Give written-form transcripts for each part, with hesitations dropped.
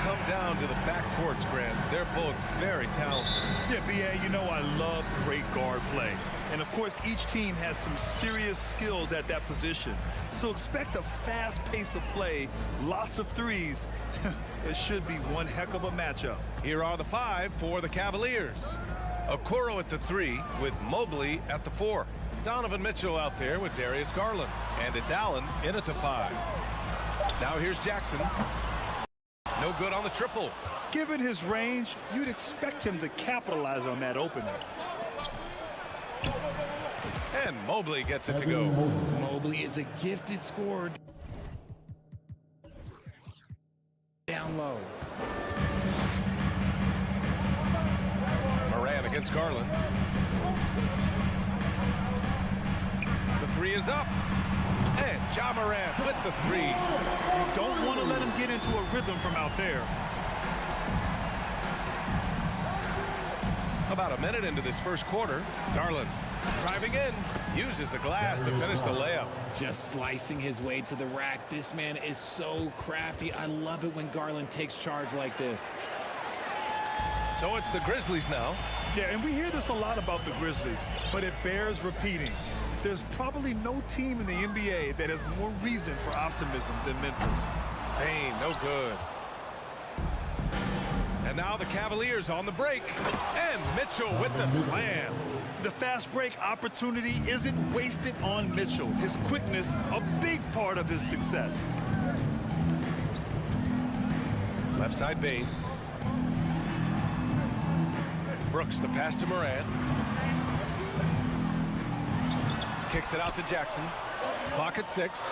come down to the backcourts, Grant. They're both very talented. Yeah, B.A., you know I love great guard play. And, of course, each team has some serious skills at that position. So expect a fast pace of play, lots of threes. It should be one heck of a matchup. Here are the 5 for the Cavaliers. Okoro at the 3 with Mobley at the 4. Donovan Mitchell out there with Darius Garland. And it's Allen in at the 5. Now here's Jackson. No good on the triple. Given his range, you'd expect him to capitalize on that opening. And Mobley gets it to go. Mobley is a gifted scorer. Down low. Moran against Garland. The 3 is up. And Ja Morant with the 3. You don't want to let him get into a rhythm from out there. About a minute into this first quarter, Garland driving in, uses the glass to finish the layup. Just slicing his way to the rack. This man is so crafty. I love it when Garland takes charge like this. So it's the Grizzlies now. Yeah, and we hear this a lot about the Grizzlies, but it bears repeating. There's probably no team in the NBA that has more reason for optimism than Memphis. Payne, no good. And now the Cavaliers on the break. And Mitchell with the slam. The fast break opportunity isn't wasted on Mitchell. His quickness, a big part of his success. Left side Payne. Brooks, the pass to Morant. Kicks it out to Jackson. Clock at 6.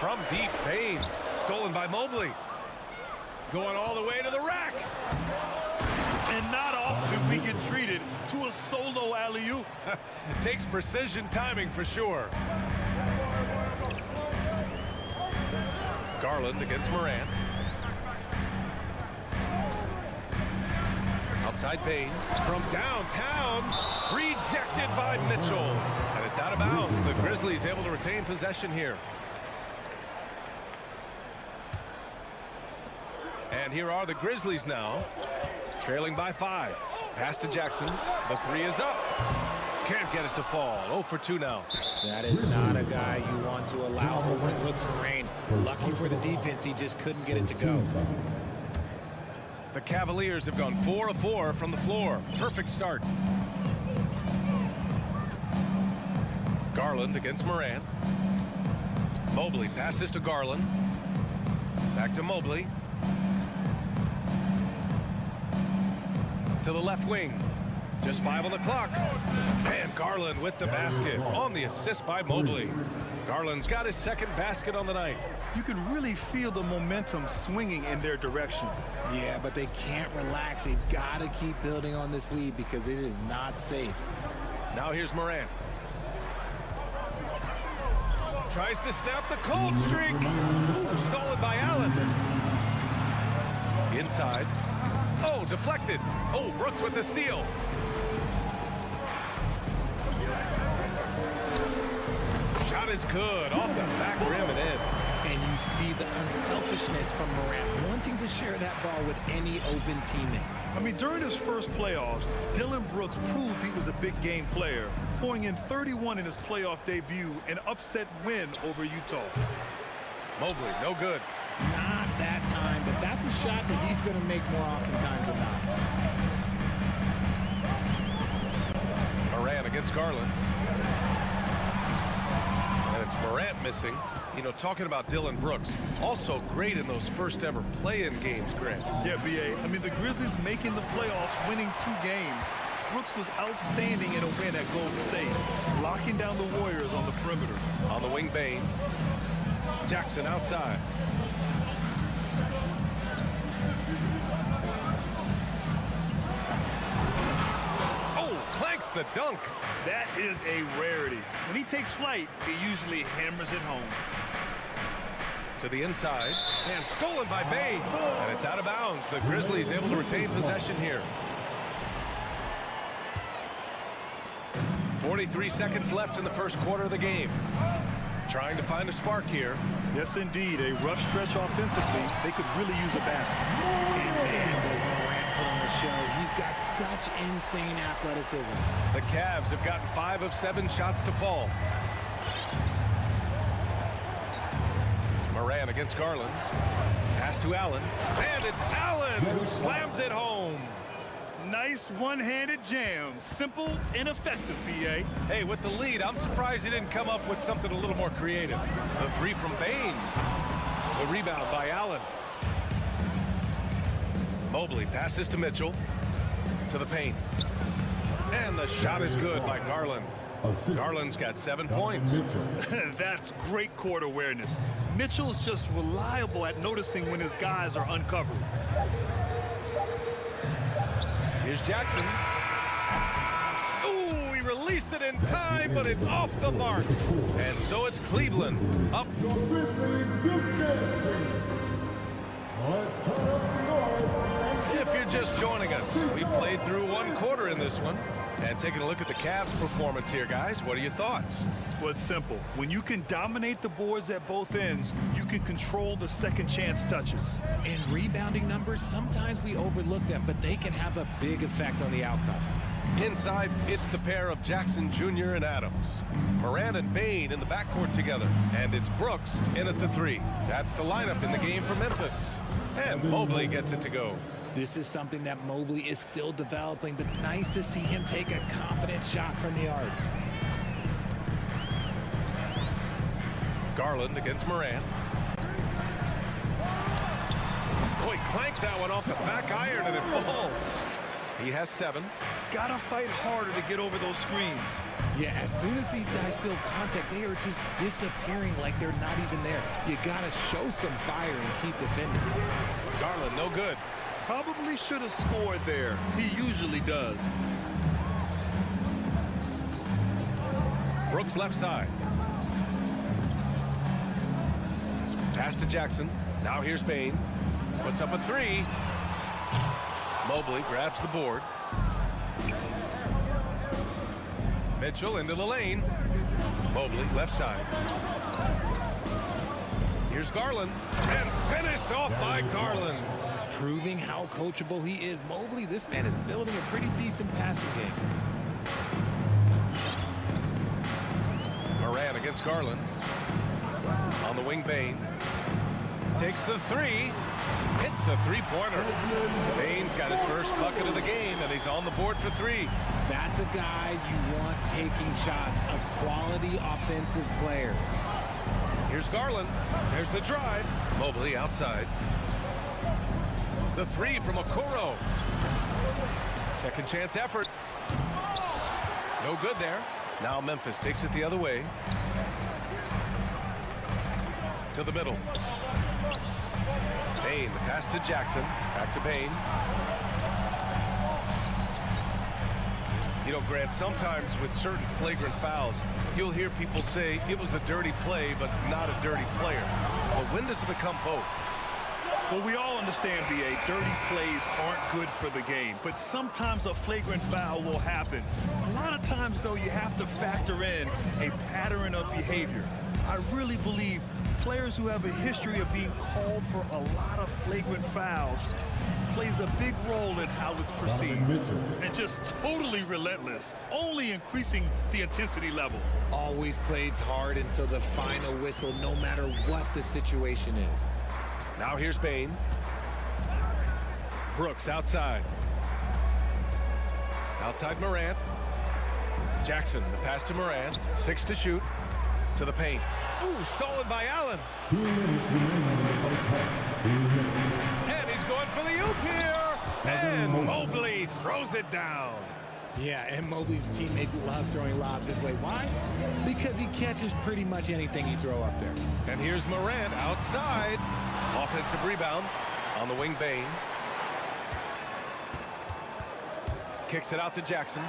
From deep, Payne. Stolen by Mobley. Going all the way to the rack. And not often we get treated to a solo alley-oop. Takes precision timing for sure. Garland against Morant. Outside Payne. From downtown. Rejected by Mitchell. And it's out of bounds. The Grizzlies able to retain possession here. And here are the Grizzlies now. Trailing by 5. Pass to Jackson. The 3 is up. Can't get it to fall. 0 for 2 now. That is not a guy you want to allow open looks for rain. Lucky for the defense, he just couldn't get it to go. The Cavaliers have gone 4 of 4 from the floor. Perfect start. Garland against Morant. Mobley passes to Garland. Back to Mobley. To the left wing. Just 5 on the clock. And Garland with the basket on the assist by Mobley. Garland's got his second basket on the night. You can really feel the momentum swinging in their direction. Yeah, but they can't relax. They've got to keep building on this lead because it is not safe. Now here's Morant. Tries to snap the cold streak. Ooh, stolen by Allen. Inside. Oh, deflected. Oh, Brooks with the steal. Shot is good. Off the back rim and in. And you see the unselfishness from Morant, wanting to share that ball with any open teammate. I mean, during his first playoffs, Dillon Brooks proved he was a big game player, pouring in 31 in his playoff debut, an upset win over Utah. Mobley, no good. Not that time, but that's a shot that he's going to make more oftentimes than not. Morant against Garland. And it's Morant missing. You know, talking about Dillon Brooks, also great in those first ever play-in games, Grant. Yeah, B.A. I mean, the Grizzlies making the playoffs, winning 2 games. Brooks was outstanding in a win at Golden State, locking down the Warriors on the perimeter. On the wing, Payne. Jackson outside. Oh, clanks the dunk. That is a rarity. When he takes flight, he usually hammers it home. To the inside, and stolen by Payne. And it's out of bounds. The Grizzlies able to retain possession here. 43 seconds left in the first quarter of the game. Trying to find a spark here. Yes, indeed. A rough stretch offensively. They could really use a basket. And man, does Morant put on the show. He's got such insane athleticism. The Cavs have gotten 5 of 7 shots to fall. Morant against Garland. Pass to Allen. And it's Allen who slams it home. Nice one-handed jam. Simple and effective, B.A. Hey, with the lead, I'm surprised he didn't come up with something a little more creative. The 3 from Bain. The rebound by Allen. Mobley passes to Mitchell. To the paint. And the shot is good by Garland. Garland's got 7 points. That's great court awareness. Mitchell's just reliable at noticing when his guys are uncovered. Here's Jackson. Ooh, he released it in time, but it's off the mark. And so it's Cleveland up. If you're just joining us, we played through 1 quarter in this one. And taking a look at the Cavs' performance here, guys, what are your thoughts? Well, it's simple. When you can dominate the boards at both ends, you can control the second chance touches. And rebounding numbers, sometimes we overlook them, but they can have a big effect on the outcome. Inside, it's the pair of Jackson Jr. and Adams. Morant and Bain in the backcourt together. And it's Brooks in at the 3. That's the lineup in the game for Memphis. And Mobley gets it to go. This is something that Mobley is still developing, but nice to see him take a confident shot from the arc. Garland against Morant. Boy, clanks that one off the back iron and it falls. He has 7. Gotta fight harder to get over those screens. Yeah, as soon as these guys feel contact, they are just disappearing like they're not even there. You gotta show some fire and keep defending. Garland, no good. Probably should have scored there. He usually does. Brooks left side. Pass to Jackson. Now here's Bain. Puts up a 3. Mobley grabs the board. Mitchell into the lane. Mobley left side. Here's Garland. And finished off by Garland. Proving how coachable he is. Mobley, this man is building a pretty decent passing game. Morant against Garland. On the wing, Bain. Takes the 3. Hits the 3-pointer. Bain's got his first bucket of the game, and he's on the board for 3. That's a guy you want taking shots. A quality offensive player. Here's Garland. There's the drive. Mobley outside. The 3 from Okoro. Second chance effort. No good there. Now Memphis takes it the other way. To the middle. Bain, the pass to Jackson. Back to Bain. You know, Grant, sometimes with certain flagrant fouls, you'll hear people say it was a dirty play, but not a dirty player. But when does it become both? Well, we all understand, B.A., dirty plays aren't good for the game, but sometimes a flagrant foul will happen. A lot of times, though, you have to factor in a pattern of behavior. I really believe players who have a history of being called for a lot of flagrant fouls plays a big role in how it's perceived. And just totally relentless, only increasing the intensity level. Always plays hard until the final whistle, no matter what the situation is. Now here's Bain. Brooks outside. Outside Morant. Jackson, the pass to Morant. 6 to shoot. To the paint. Ooh, stolen by Allen. And he's going for the oop here. And Mobley throws it down. Yeah, and Mobley's teammates love throwing lobs this way. Why? Because he catches pretty much anything you throw up there. And here's Morant outside. Offensive rebound on the wing, Bain. Kicks it out to Jackson.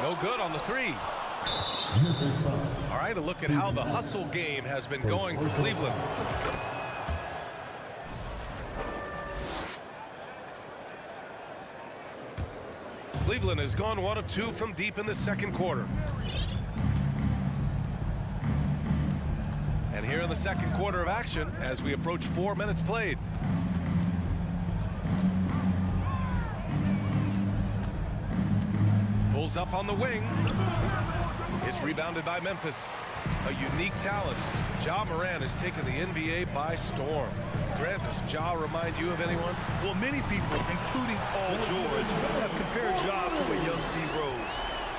No good on the 3. All right, a look at how the hustle game has been going for Cleveland. Cleveland has gone 1 of 2 from deep in the second quarter. And here in the second quarter of action as we approach 4 minutes played. Pulls up on the wing. It's rebounded by Memphis. A unique talent. Ja Morant has taken the NBA by storm. Grant, does Ja remind you of anyone? Well, many people, including Paul George, have compared Ja to a young D. Rose.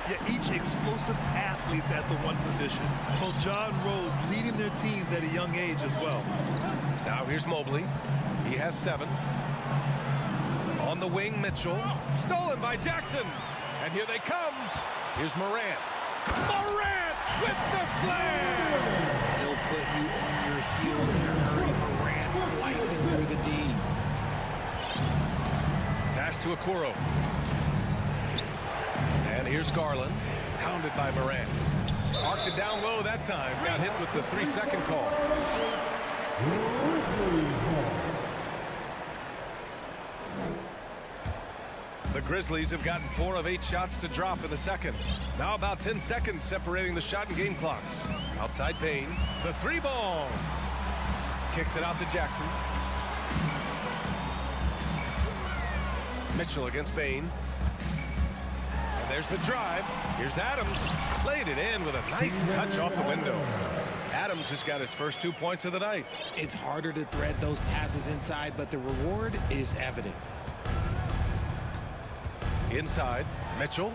Yet each explosive athletes at the one position. Both Ja and Rose leading their teams at a young age as well. Now here's Mobley. He has 7. On the wing, Mitchell. Stolen by Jackson. And here they come. Here's Morant. Morant with the slam! He'll put you on your heels in a hurry. Morant slicing through the D. Pass to Okoro. And here's Garland. Pounded by Morant. Arced it down low that time. Got hit with the 3-second call. The Grizzlies have gotten 4 of 8 shots to drop in the second. Now about 10 seconds separating the shot and game clocks. Outside Payne. The 3-ball. Kicks it out to Jackson. Mitchell against Payne. And there's the drive. Here's Adams. Laid it in with a nice touch off the window. Adams has got his first 2 points of the night. It's harder to thread those passes inside, but the reward is evident. Inside, Mitchell.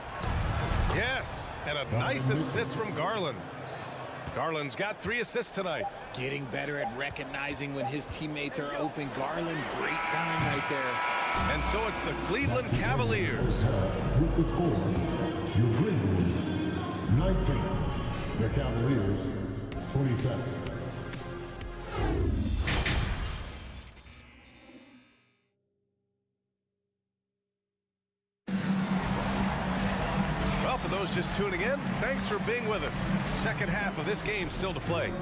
Yes, and a nice assist from Garland. Garland's got 3 assists tonight. Getting better at recognizing when his teammates are open. Garland, great time right there. And so it's the Cleveland Cavaliers. With the score, your Grizzlies 19, the Cavaliers 27. For those just tuning in, thanks for being with us. Second half of this game still to play.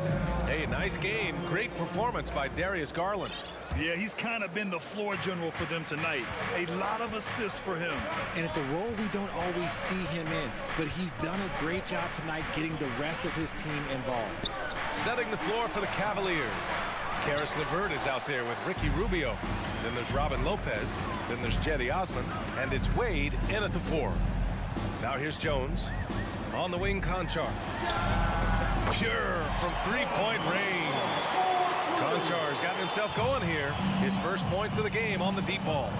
Hey, nice game. Great performance by Darius Garland. Yeah, he's kind of been the floor general for them tonight. A lot of assists for him. And it's a role we don't always see him in, but he's done a great job tonight getting the rest of his team involved. Setting the floor for the Cavaliers. Karis LeVert is out there with Ricky Rubio. Then there's Robin Lopez. Then there's Cedi Osman. And it's Wade in at the 4. Now here's Jones. On the wing, Conchar. Pure from 3-point range. Conchar's gotten himself going here. His first points of the game on the deep ball.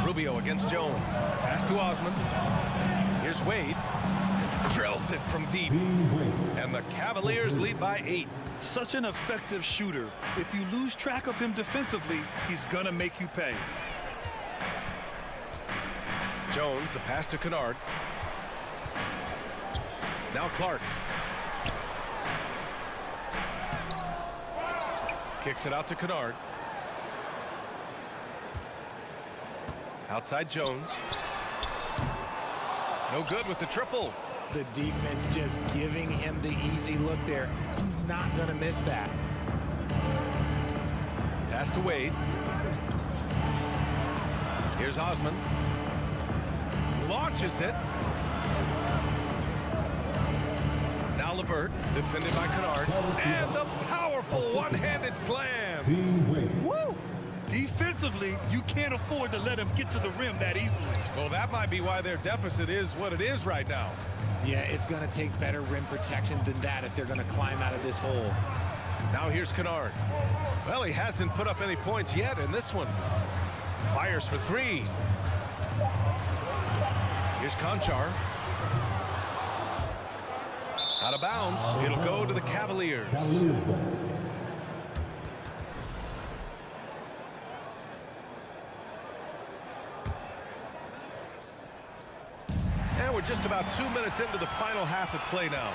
Rubio against Jones. Pass to Osman. Here's Wade. Drills it from deep. And the Cavaliers lead by 8. Such an effective shooter. If you lose track of him defensively, he's gonna make you pay. Jones, the pass to Kennard. Now Clark. Kicks it out to Kennard. Outside Jones. No good with the triple. The defense just giving him the easy look there. He's not going to miss that. Pass to Wade. Here's Osman. Launches it. Now LeVert, defended by Kennard. And the powerful one-handed slam. Woo! Defensively, you can't afford to let him get to the rim that easily. Well, that might be why their deficit is what it is right now. Yeah, it's going to take better rim protection than that if they're going to climb out of this hole. Now here's Kennard. Well, he hasn't put up any points yet in this one. Fires for 3. Here's Conchar. Out of bounds. It'll go to the Cavaliers. And we're just about 2 minutes into the final half of play now.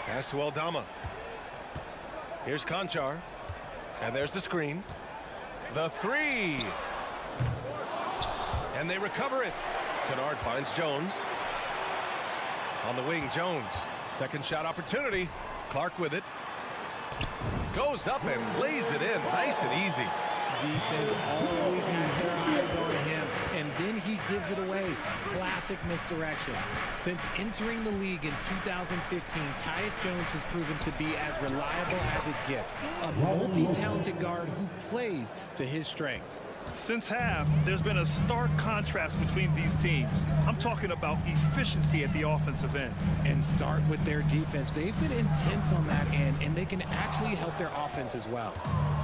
Pass to Aldama. Here's Conchar. And there's the screen. The 3. And they recover it. Kennard finds Jones. On the wing, Jones. Second shot opportunity. Clark with it. Goes up and lays it in. Nice and easy. Defense always had their eyes on him, and then he gives it away. Classic misdirection. Since entering the league in 2015, Tyus Jones has proven to be as reliable as it gets. A multi-talented guard who plays to his strengths. Since half, there's been a stark contrast between these teams. I'm talking about efficiency at the offensive end. And start with their defense. They've been intense on that end, and they can actually help their offense as well.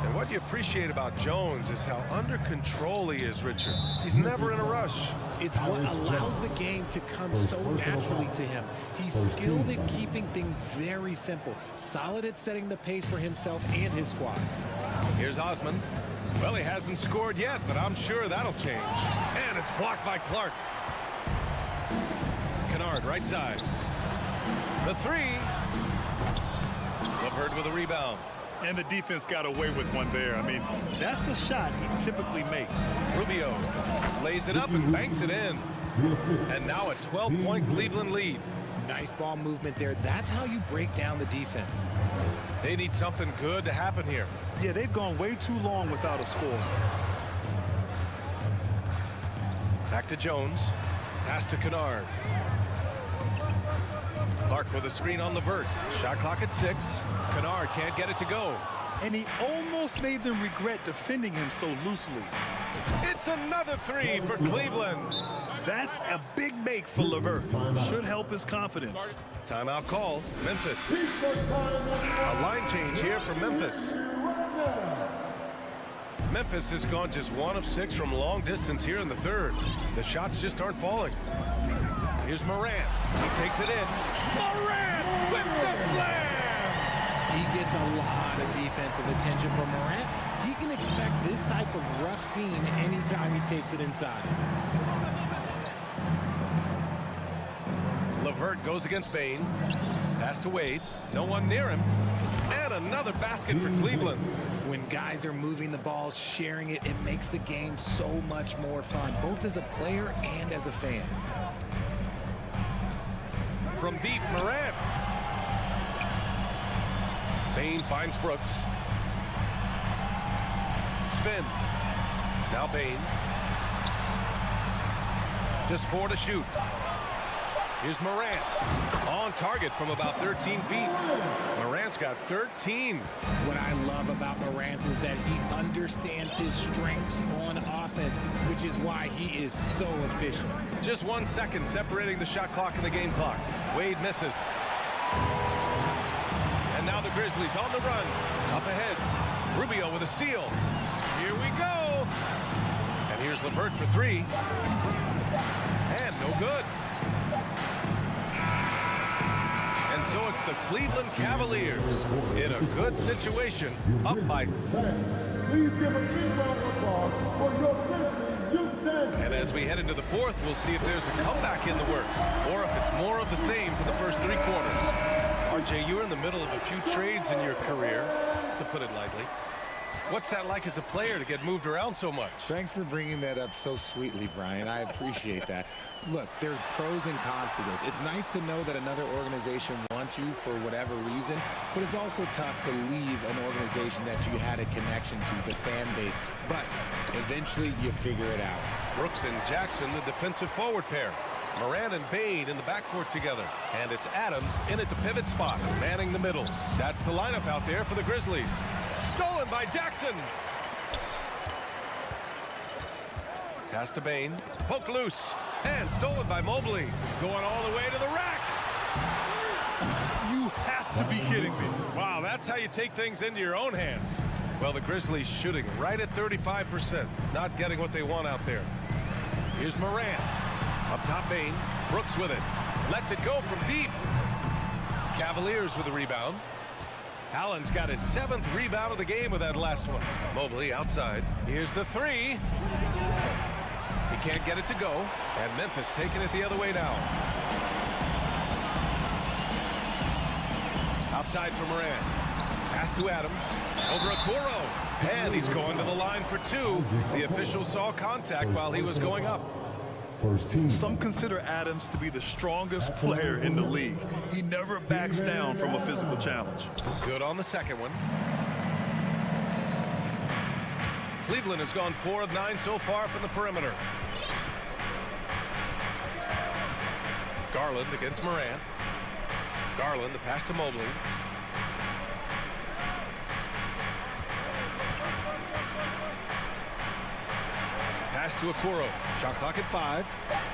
And what you appreciate about Jones is how under control he is, Richard. He's never in a rush. It's what allows the game to come so naturally to him. He's skilled at keeping things very simple, solid at setting the pace for himself and his squad. Here's Osman. Well, he hasn't scored yet, but I'm sure that'll change. And it's blocked by Clark. Kennard, right side. The three. LeVert with a rebound. And the defense got away with one there. I mean, that's a shot he typically makes. Rubio lays it up and banks it in. And now a 12-point Cleveland lead. Nice ball movement there. That's how you break down the defense. They need something good to happen here. Yeah, they've gone way too long without a score. Back to Jones. Pass to Kennard. Clark with a screen on LeVert. Shot clock at 6. Kennard can't get it to go. And he almost made them regret defending him so loosely. It's another three for Cleveland. That's a big make for LeVert. Should help his confidence. Timeout call, Memphis. A line change here for Memphis. Memphis has gone just 1 of 6 from long distance here in the third. The shots just aren't falling. Here's Morant. He takes it in. Morant with the slam! He gets a lot of defensive attention from Morant. He can expect this type of rough scene anytime he takes it inside. LeVert goes against Bain. Pass to Wade. No one near him. And another basket for Cleveland. When guys are moving the ball, sharing it, it makes the game so much more fun, both as a player and as a fan. From deep, Morant. Bain finds Brooks. Spins. Now Bain. Just 4 to shoot. Here's Morant. On target from about 13 feet. Morant's got 13. What I love about Morant is that he understands his strengths on offense, which is why he is so efficient. Just 1 second separating the shot clock and the game clock. Wade misses. And now the Grizzlies on the run. Up ahead. Rubio with a steal. Here we go. And here's LeVert for 3. And no good. And so it's the Cleveland Cavaliers in a good situation, up by. Please give a big round of applause for your Grizzlies youth dance. And as we head into the fourth, we'll see if there's a comeback in the works, or if it's more of the same for the first 3 quarters. RJ, you were in the middle of a few trades in your career, to put it lightly. What's that like as a player to get moved around so much? Thanks for bringing that up so sweetly, Brian. I appreciate that. Look, there's pros and cons to this. It's nice to know that another organization wants you for whatever reason, but it's also tough to leave an organization that you had a connection to, the fan base. But eventually you figure it out. Brooks and Jackson, the defensive forward pair. Morant and Bain in the backcourt together. And it's Adams in at the pivot spot, manning the middle. That's the lineup out there for the Grizzlies. Stolen by Jackson. Pass to Bain. Poked loose. And stolen by Mobley. Going all the way to the rack. You have to be kidding me. Wow, that's how you take things into your own hands. Well, the Grizzlies shooting right at 35%. Not getting what they want out there. Here's Morant. Up top, Bain. Brooks with it. Lets it go from deep. Cavaliers with the rebound. Allen's got his 7th rebound of the game with that last one. Mobley outside. Here's the 3. He can't get it to go. And Memphis taking it the other way now. Outside for Morant. Pass to Adams. Over Okoro. And he's going to the line for 2. The official saw contact while he was going up. First team. Some consider Adams to be the strongest player in the league. He never backs down from a physical challenge. Good on the second one. Cleveland has gone 4 of 9 so far from the perimeter. Garland against Morant. Garland, the pass to Mobley. Pass to Okoro. Shot clock at 5.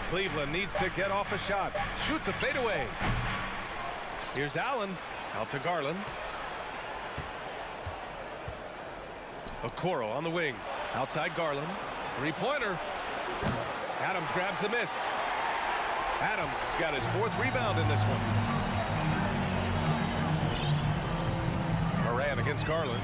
Cleveland needs to get off a shot. Shoots a fadeaway. Here's Allen. Out to Garland. Okoro on the wing. Outside Garland. Three-pointer. Adams grabs the miss. Adams has got his 4th rebound in this one. Morant against Garland.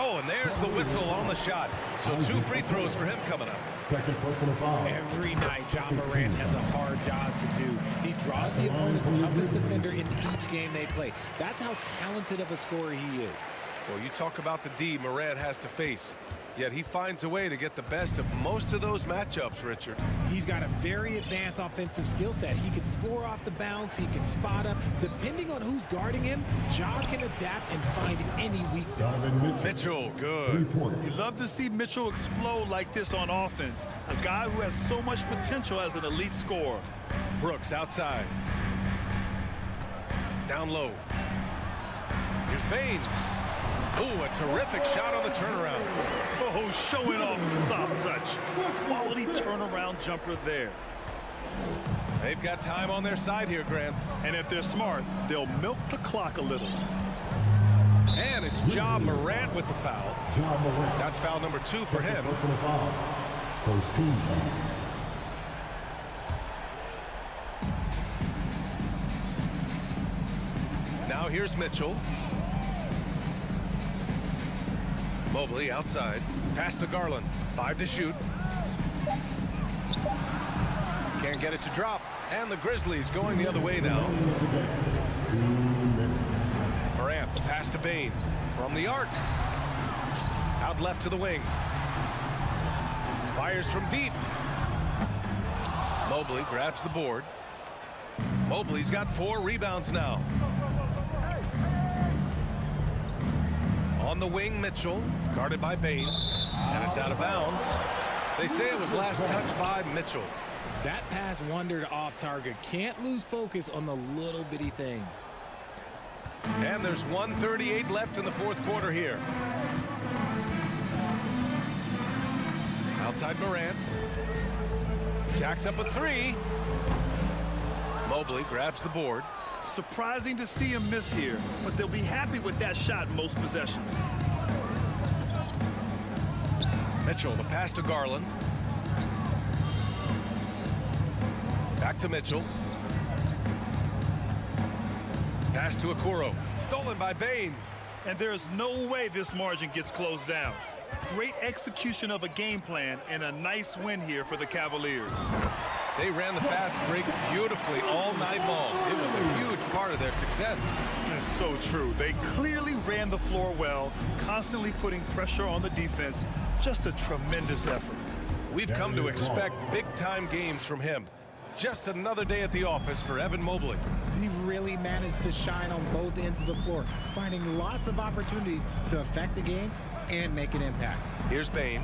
Oh, and there's the whistle on the shot. So 2 free throws for him coming up. Second personal foul. Every night, John Morant has a hard job to do. He draws the opponent's toughest defender in each game they play. That's how talented of a scorer he is. Well, you talk about the D Morant has to face. Yet he finds a way to get the best of most of those matchups, Richard. He's got a very advanced offensive skill set. He can score off the bounce. He can spot up. Depending on who's guarding him, Ja can adapt and find any weakness. Mitchell, good. You love to see Mitchell explode like this on offense. A guy who has so much potential as an elite scorer. Brooks outside. Down low. Here's Bane. Ooh, a terrific shot on the turnaround. Oh, showing off the soft touch. Quality turnaround jumper there. They've got time on their side here, Grant. And if they're smart, they'll milk the clock a little. And it's Ja Morant with the foul. Ja Morant. That's foul number 2 for him. Personal foul. First team foul. Now here's Mitchell. Mobley outside. Pass to Garland. 5 to shoot. Can't get it to drop. And the Grizzlies going the other way now. Morant, pass to Bane. From the arc. Out left to the wing. Fires from deep. Mobley grabs the board. Mobley's got 4 rebounds now. On the wing, Mitchell, guarded by Bane, and it's out of bounds. They say it was last touched by Mitchell. That pass wandered off target. Can't lose focus on the little bitty things. And there's 1:38 left in the 4th quarter here. Outside Morant. Jacks up a 3. Mobley grabs the board. Surprising to see him miss here, but they'll be happy with that shot most possessions. Mitchell, the pass to Garland. Back to Mitchell. Pass to Okoro. Stolen by Bane. And there's no way this margin gets closed down. Great execution of a game plan and a nice win here for the Cavaliers. They ran the fast break beautifully all night long. It was a huge part of their success. That's so true. They clearly ran the floor well, constantly putting pressure on the defense. Just a tremendous effort. We've come to expect big-time games from him. Just another day at the office for Evan Mobley. He really managed to shine on both ends of the floor, finding lots of opportunities to affect the game and make an impact. Here's Bane.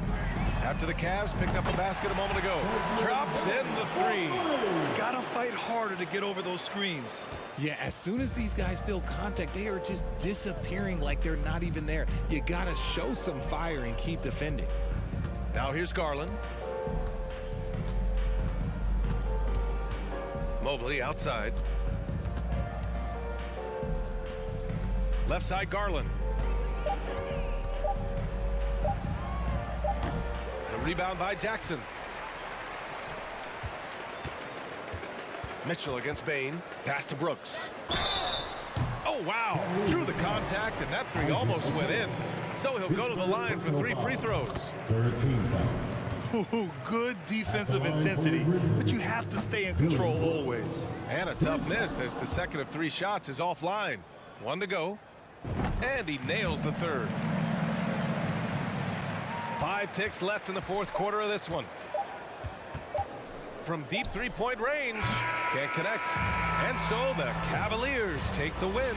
After the Cavs picked up a basket a moment ago. Drops in the 3. Gotta fight harder to get over those screens. Yeah, as soon as these guys feel contact, they are just disappearing like they're not even there. You gotta show some fire and keep defending. Now here's Garland. Mobley outside. Left side Garland. The rebound by Jackson. Mitchell against Bane. Pass to Brooks. Oh, wow. Drew the contact, and that 3 almost went in. So he'll go to the line for 3 free throws. Third team foul. Ooh, good defensive intensity, but you have to stay in control always. And a tough miss as the second of 3 shots is offline. 1 to go. And he nails the 3rd. 5 ticks left in the 4th quarter of this one. From deep 3-point range. Can't connect. And so the Cavaliers take the win.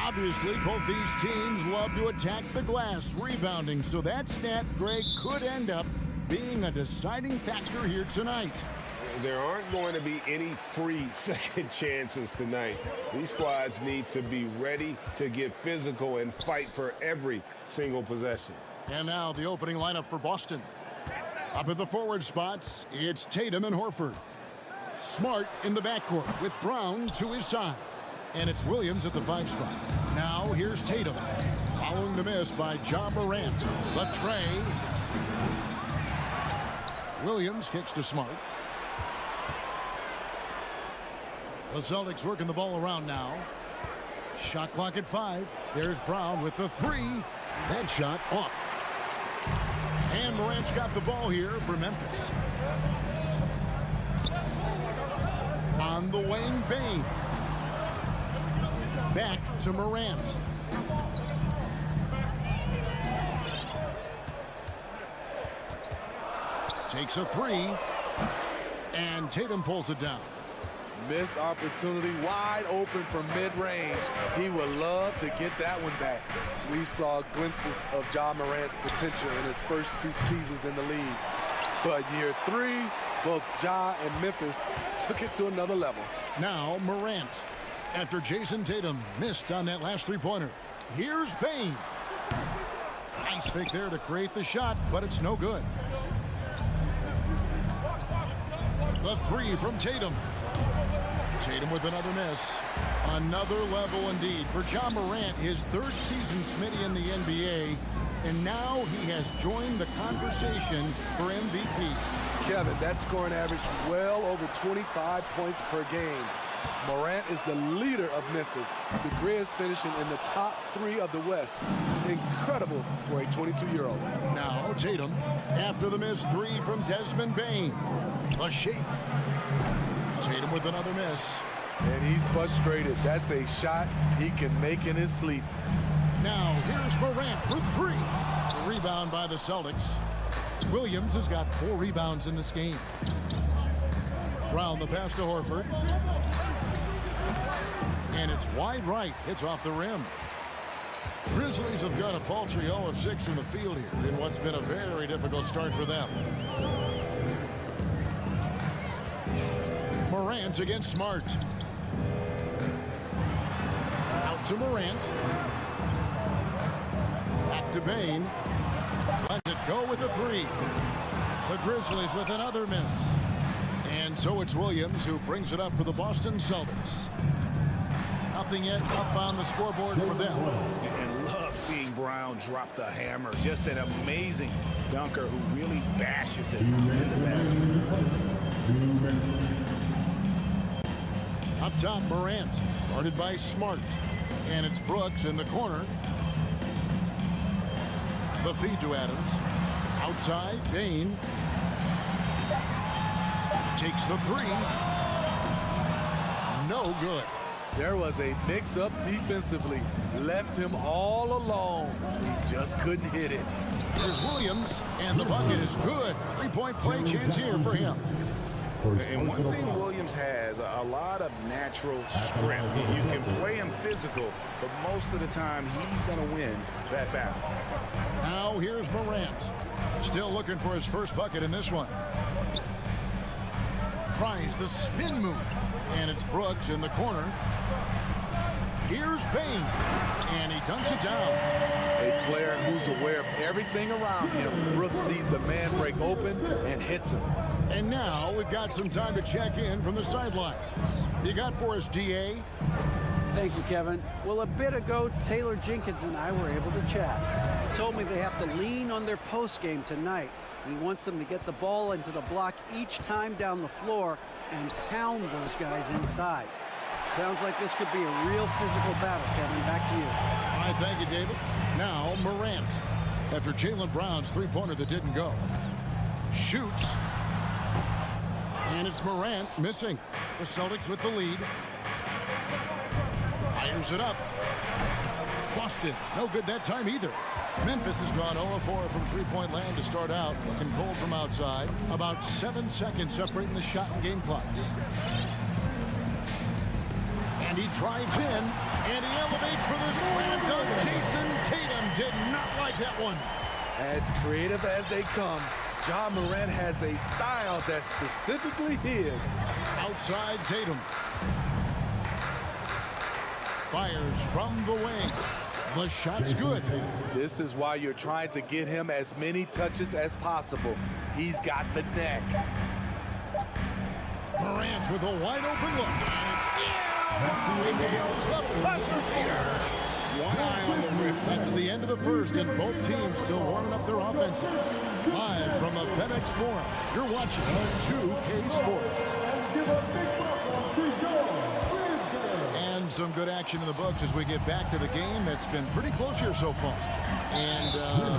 Obviously, both these teams love to attack the glass, rebounding, so that stat, Greg, could end up being a deciding factor here tonight. There aren't going to be any free second chances tonight. These squads need to be ready to get physical and fight for every single possession. And now the opening lineup for Boston. Up at the forward spots, it's Tatum and Horford. Smart in the backcourt with Brown to his side. And it's Williams at the 5 spot. Now here's Tatum. Following the miss by Ja Morant. The tray. Williams kicks to Smart. The Celtics working the ball around now. Shot clock at 5. There's Brown with the 3. That shot off. And Morant's got the ball here for Memphis. On the wing, Bane. Back to Morant. Takes a 3. And Tatum pulls it down. Missed opportunity, wide open from mid-range. He would love to get that one back. We saw glimpses of Ja Morant's potential in his first 2 seasons in the league. But year 3, both Ja and Memphis took it to another level. Now Morant. After Jason Tatum missed on that last 3-pointer. Here's Bane. Nice fake there to create the shot, but it's no good. The 3 from Tatum. Tatum with another miss. Another level indeed for Ja Morant, his 3rd season, Smitty, in the NBA. And now he has joined the conversation for MVP. Kevin, that scoring average well over 25 points per game. Morant is the leader of Memphis. The Grizz finishing in the top 3 of the West. Incredible for a 22-year-old. Now Tatum after the missed 3 from Desmond Bane. A shake. Tatum with another miss. And he's frustrated. That's a shot he can make in his sleep. Now here's Morant for 3. The rebound by the Celtics. Williams has got 4 rebounds in this game. Brown the pass to Horford. And it's wide right. It's off the rim. Grizzlies have got a paltry 0 of 6 from the field here in what's been a very difficult start for them. Morant against Smart. Out to Morant. Back to Bane. Let it go with a 3. The Grizzlies with another miss. And so it's Williams who brings it up for the Boston Celtics. Nothing yet up on the scoreboard for them. And love seeing Brown drop the hammer. Just an amazing dunker who really bashes it in the basket. Up top, Morant, guarded by Smart. And it's Brooks in the corner. The feed to Adams. Outside, Bane. Takes the 3. No good. There was a mix-up defensively. Left him all alone. He just couldn't hit it. Here's Williams, and the bucket is good. 3-point play chance here for him. And one thing Williams has, a lot of natural strength. You can play him physical, but most of the time he's going to win that battle. Now here's Morant. Still looking for his first bucket in this one. Tries the spin move. And it's Brooks in the corner. Here's Bane. And he dunks it down. A player who's aware of everything around him. Brooks sees the man break open and hits him. And now we've got some time to check in from the sidelines. You got for us, DA? Thank you, Kevin. Well, a bit ago, Taylor Jenkins and I were able to chat. He told me they have to lean on their post game tonight. He wants them to get the ball into the block each time down the floor and pound those guys inside. Sounds like this could be a real physical battle, Kevin. Back to you. All right, thank you, David. Now, Morant. After Jaylen Brown's 3-pointer that didn't go. Shoots. And it's Morant missing. The Celtics with the lead. Fires it up. Boston, no good that time either. Memphis has gone 0-4 from 3-point land to start out. Looking cold from outside. About 7 seconds separating the shot and game clocks. And he drives in, and he elevates for the did not like that one. As creative as they come, Ja Morant has a style that's specifically his. Outside Tatum. Fires from the wing. The shot's good. This is why you're trying to get him as many touches as possible. He's got the neck. Morant with a wide open look. And it's nails the buzzer beater. One eye on the rim. That's the end of the first, and both teams still warming up their offenses. Live from the FedEx Forum, you're watching 2K Sports. And some good action in the books as we get back to the game that's been pretty close here so far. And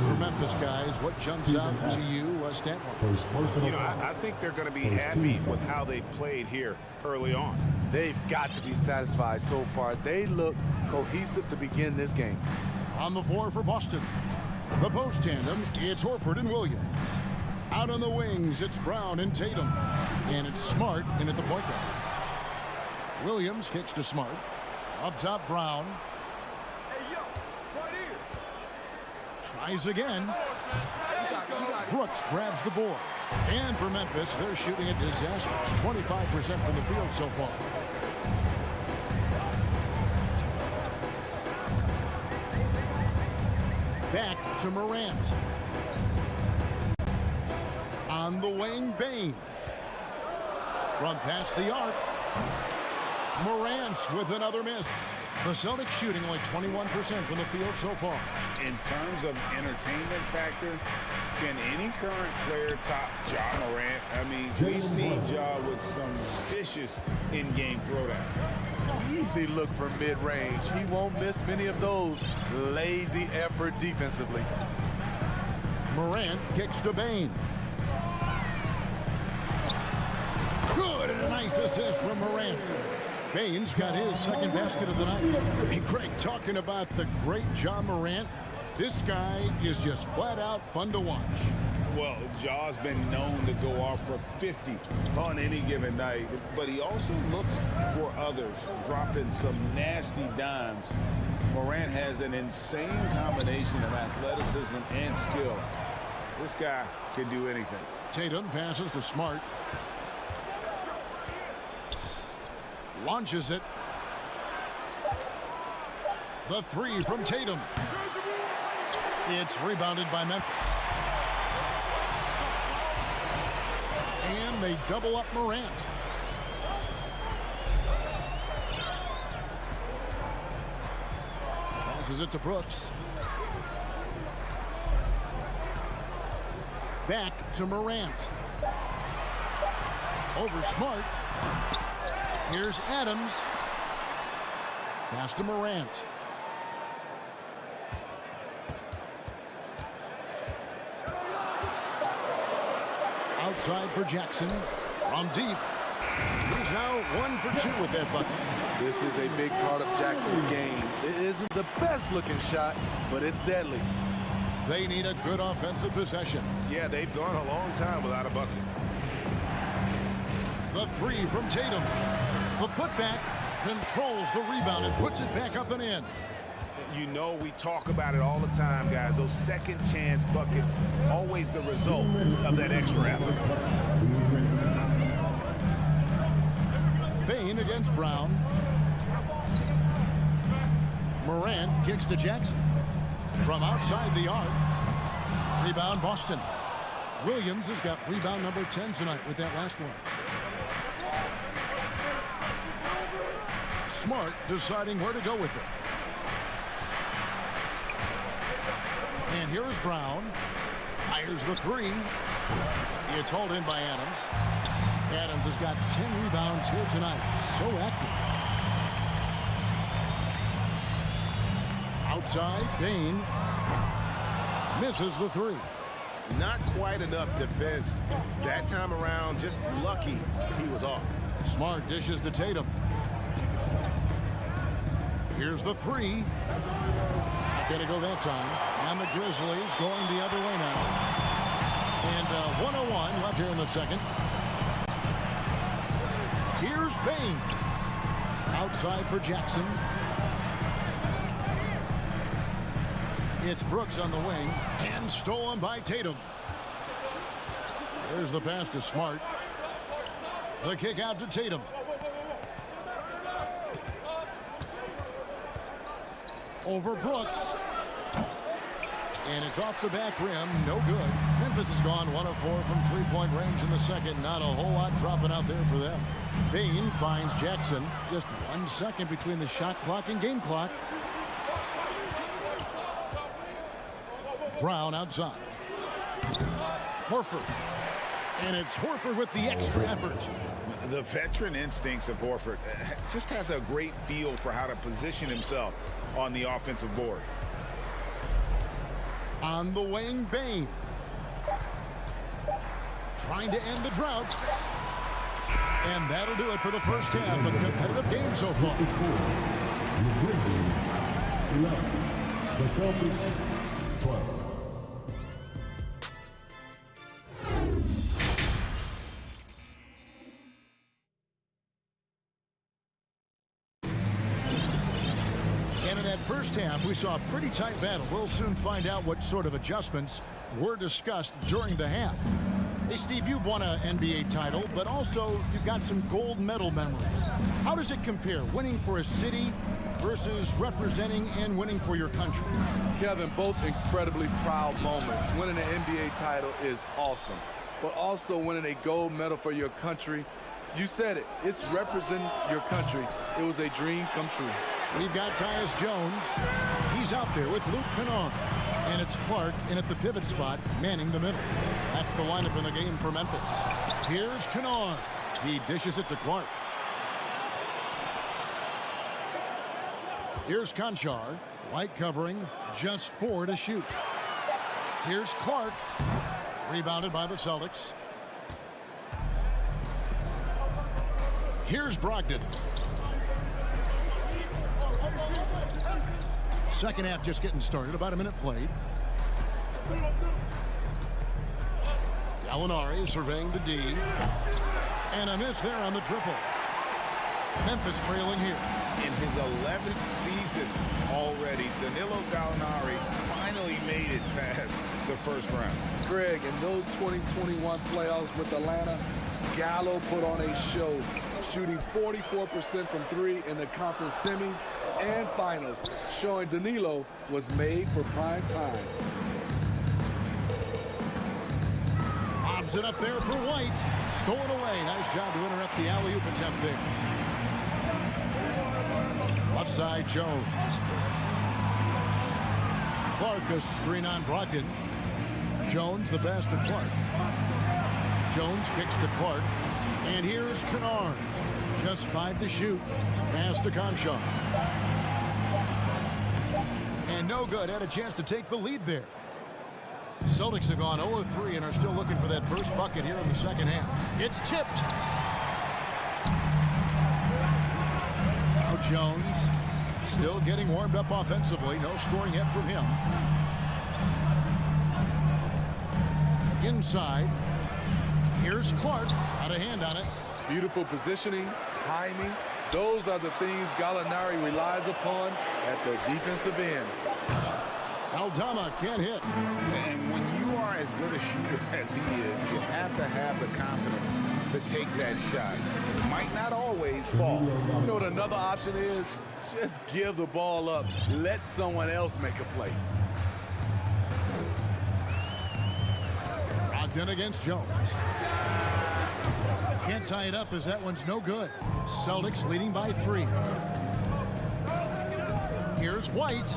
for Memphis guys, what jumps out to you stat-wise? You know, I think they're going to be happy with how they played here early on. They've got to be satisfied so far. They look cohesive to begin this game. On the floor for Boston, the post tandem, it's Horford and Williams. Out on the wings, it's Brown and Tatum. And it's Smart in at the point guard. Williams kicks to Smart. Up top, Brown. Tries again. Brooks grabs the board. And for Memphis, they're shooting a disastrous 25% from the field so far. Back to Morant. On the wing, Bane. From past the arc. Morant with another miss. The Celtics shooting only 21% from the field so far. In terms of entertainment factor, can any current player top Ja Morant? I mean, we've seen Ja with some vicious in-game throwdown. Easy look for mid-range. He won't miss many of those. Lazy effort defensively. Morant kicks to Bane. Good, and a nice assist from Morant. Bane's got his second basket of the night. Hey, Craig, talking about the great Ja Morant, this guy is just flat out fun to watch. Well, Ja's been known to go off for 50 on any given night, but he also looks for others, dropping some nasty dimes. Morant has an insane combination of athleticism and skill. This guy can do anything. Tatum passes to Smart. Launches it. The three from Tatum. It's rebounded by Memphis. And they double up Morant. Passes it to Brooks. Back to Morant. Over Smart. Here's Adams. Pass to Morant. Outside for Jackson. From deep. He's now 1 for 2 with that bucket. This is a big part of Jackson's game. It isn't the best looking shot, but it's deadly. They need a good offensive possession. Yeah, they've gone a long time without a bucket. The three from Tatum. The putback controls the rebound and puts it back up and in. You know, we talk about it all the time, guys. Those second chance buckets, always the result of that extra effort. Bane against Brown. Morant kicks to Jackson. From outside the arc. Rebound Boston. Williams has got rebound number 10 tonight with that last one. Smart deciding where to go with it. And here is Brown. Fires the three. It's hauled in by Adams. Adams has got 10 rebounds here tonight. So active. Outside, Bane misses the three. Not quite enough defense that time around. Just lucky he was off. Smart dishes to Tatum. Here's the three. Not going to go that time. And the Grizzlies going the other way now. And 1:01 left here in the second. Here's Bane. Outside for Jackson. It's Brooks on the wing and stolen by Tatum. There's the pass to Smart. The kick out to Tatum. Over Brooks. And it's off the back rim. No good. Memphis has gone 1 of 4 from three-point range in the second. Not a whole lot dropping out there for them. Bain finds Jackson. Just 1 second between the shot clock and game clock. Brown outside. Horford. And it's Horford with the extra effort. The veteran instincts of Horford just has a great feel for how to position himself on the offensive board. On the wing, Bain. Trying to end the drought. And that'll do it for the first half. A competitive game so far. The Grizzlies 11, the Celtics 12. First half, we saw a pretty tight battle. We'll soon find out what sort of adjustments were discussed during the half. Hey, Steve, you've won an NBA title, but also you've got some gold medal memories. How does it compare, winning for a city versus representing and winning for your country? Kevin, both incredibly proud moments. Winning an NBA title is awesome, but also winning a gold medal for your country, you said it, it's representing your country. It was a dream come true. We've got Tyus Jones. He's out there with Luke Kennard. And it's Clark in at the pivot spot, manning the middle. That's the lineup in the game for Memphis. Here's Kennard. He dishes it to Clark. Here's Conchar. White covering, just 4 to shoot. Here's Clark. Rebounded by the Celtics. Here's Brogdon. Second half just getting started. About a minute played. Gallinari surveying the D. And a miss there on the triple. Memphis trailing here. In his 11th season already, Danilo Gallinari finally made it past the first round. Greg, in those 2021 playoffs with Atlanta, Gallo put on a show, shooting 44% from 3 in the conference semis and finals, showing Danilo was made for prime time. Bobs it up there for White. Stolen away. Nice job to interrupt the alley-oop attempt there. Left side, Jones. Clark, a screen on Brogdon. Jones, the pass to Clark. Jones kicks to Clark. And here's Kennard. Just 5 to shoot. Pass to Conchar. And no good. Had a chance to take the lead there. Celtics have gone 0-3 and are still looking for that first bucket here in the second half. It's tipped. Now Jones still getting warmed up offensively. No scoring yet from him. Inside. Here's Clark. Got a hand on it. Beautiful positioning, timing. Those are the things Gallinari relies upon at the defensive end. Aldama can't hit. And when you are as good a shooter as he is, you have to have the confidence to take that shot. It might not always fall. You know what another option is? Just give the ball up. Let someone else make a play. Brogdon against Jones. Can't tie it up as that one's no good. Celtics leading by 3. Here's White.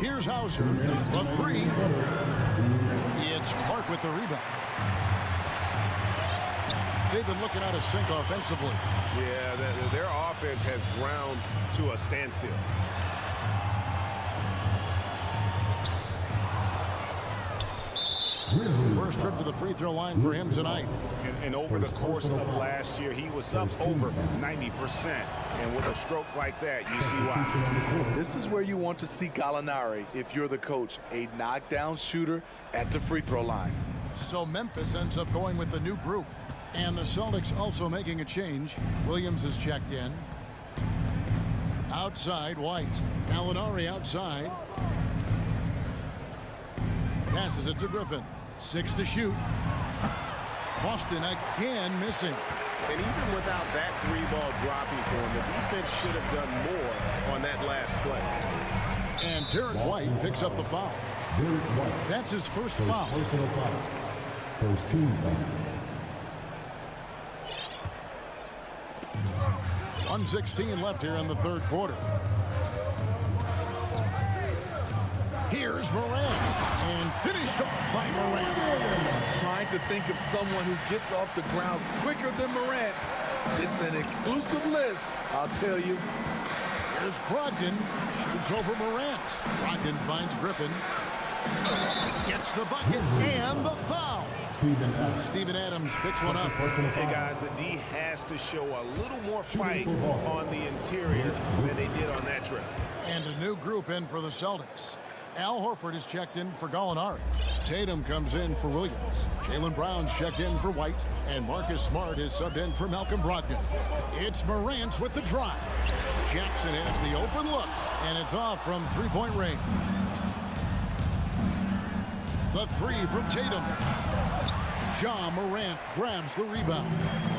Here's Hauser. The 3. It's Clark with the rebound. They've been looking out of sync offensively. Yeah, their offense has ground to a standstill. First trip to the free throw line for him tonight. And over the course of last year, he was up over 90%. And with a stroke like that, you see why. This is where you want to see Gallinari if you're the coach. A knockdown shooter at the free throw line. So Memphis ends up going with the new group. And the Celtics also making a change. Williams is checked in. Outside, White. Gallinari outside. Passes it to Griffin. 6 to shoot. Boston again missing. And even without that 3-ball dropping for him, the defense should have done more on that last play. And Derek White picks up the foul. That's his first foul. Personal foul. First team foul. 1:16 left here in the third quarter. Here's Morant, and finished off by Morant. Trying to think of someone who gets off the ground quicker than Morant. It's an exclusive list, I'll tell you. Here's Brogdon. Shoots over Morant. Brogdon finds Griffin. Gets the bucket and the foul. Steven Adams picks one up. Hey, guys, the D has to show a little more fight on the interior than they did on that trip. And a new group in for the Celtics. Al Horford is checked in for Gallinari. Tatum comes in for Williams. Jaylen Brown's checked in for White. And Marcus Smart is subbed in for Malcolm Brogdon. It's Morant with the drive. Jackson has the open look, and it's off from three-point range. The three from Tatum. Ja Morant grabs the rebound.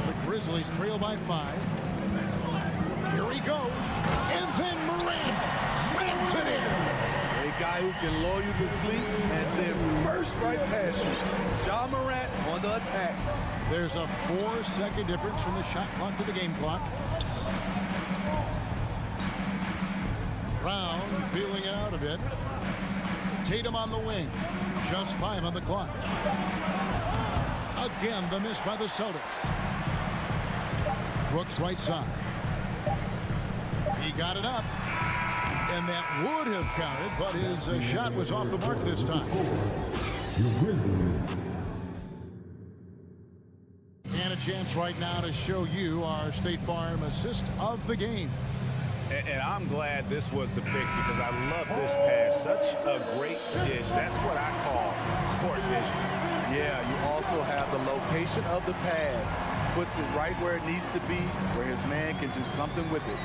The Grizzlies trail by 5. Here he goes. And then Morant slams it in. A guy who can lull you to sleep and then burst right past you. Ja Morant on the attack. There's a 4-second difference from the shot clock to the game clock. Brown feeling it out a bit. Tatum on the wing. Just 5 on the clock. Again, the miss by the Celtics. Brooks right side. He got it up. And that would have counted, but his shot was off the mark this time. And a chance right now to show you our State Farm assist of the game. And I'm glad this was the pick because I love this pass. Such a great dish. That's what I call court vision. Yeah, you also have the location of the pass. Puts it right where it needs to be, where his man can do something with it.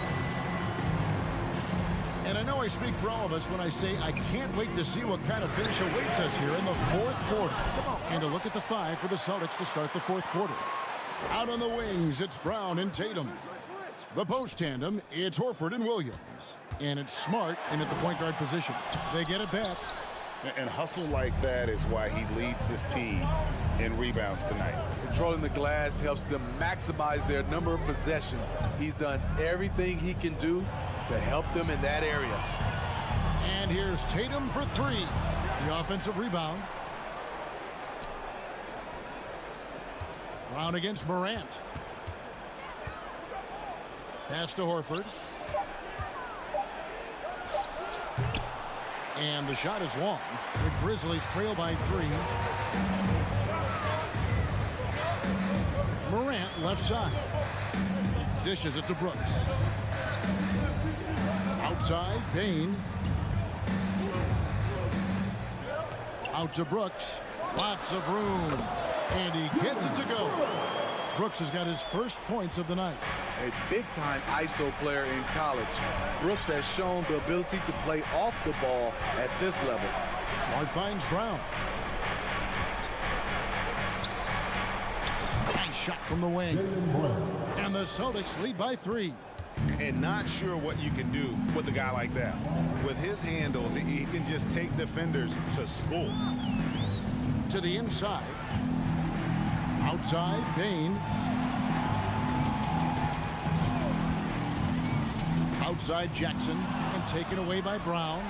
And I know I speak for all of us when I say I can't wait to see what kind of finish awaits us here in the fourth quarter. And a look at the 5 for the Celtics to start the fourth quarter. Out on the wings, it's Brown and Tatum. The post tandem, it's Horford and Williams. And it's Smart in at the point guard position. They get it back. And hustle like that is why he leads his team in rebounds tonight. Controlling the glass helps them maximize their number of possessions. He's done everything he can do to help them in that area. And here's Tatum for 3. The offensive rebound. Brown against Morant. Pass to Horford. And the shot is long. The Grizzlies trail by 3. Morant left side. Dishes it to Brooks. Outside, Payne. Out to Brooks. Lots of room. And he gets it to go. Brooks has got his first points of the night. A big-time ISO player in college. Brooks has shown the ability to play off the ball at this level. Smart finds Brown. Nice shot from the wing. And the Celtics lead by 3. And not sure what you can do with a guy like that. With his handles, he can just take defenders to school. To the inside. Outside, Payne. Outside, Jackson. And taken away by Brown.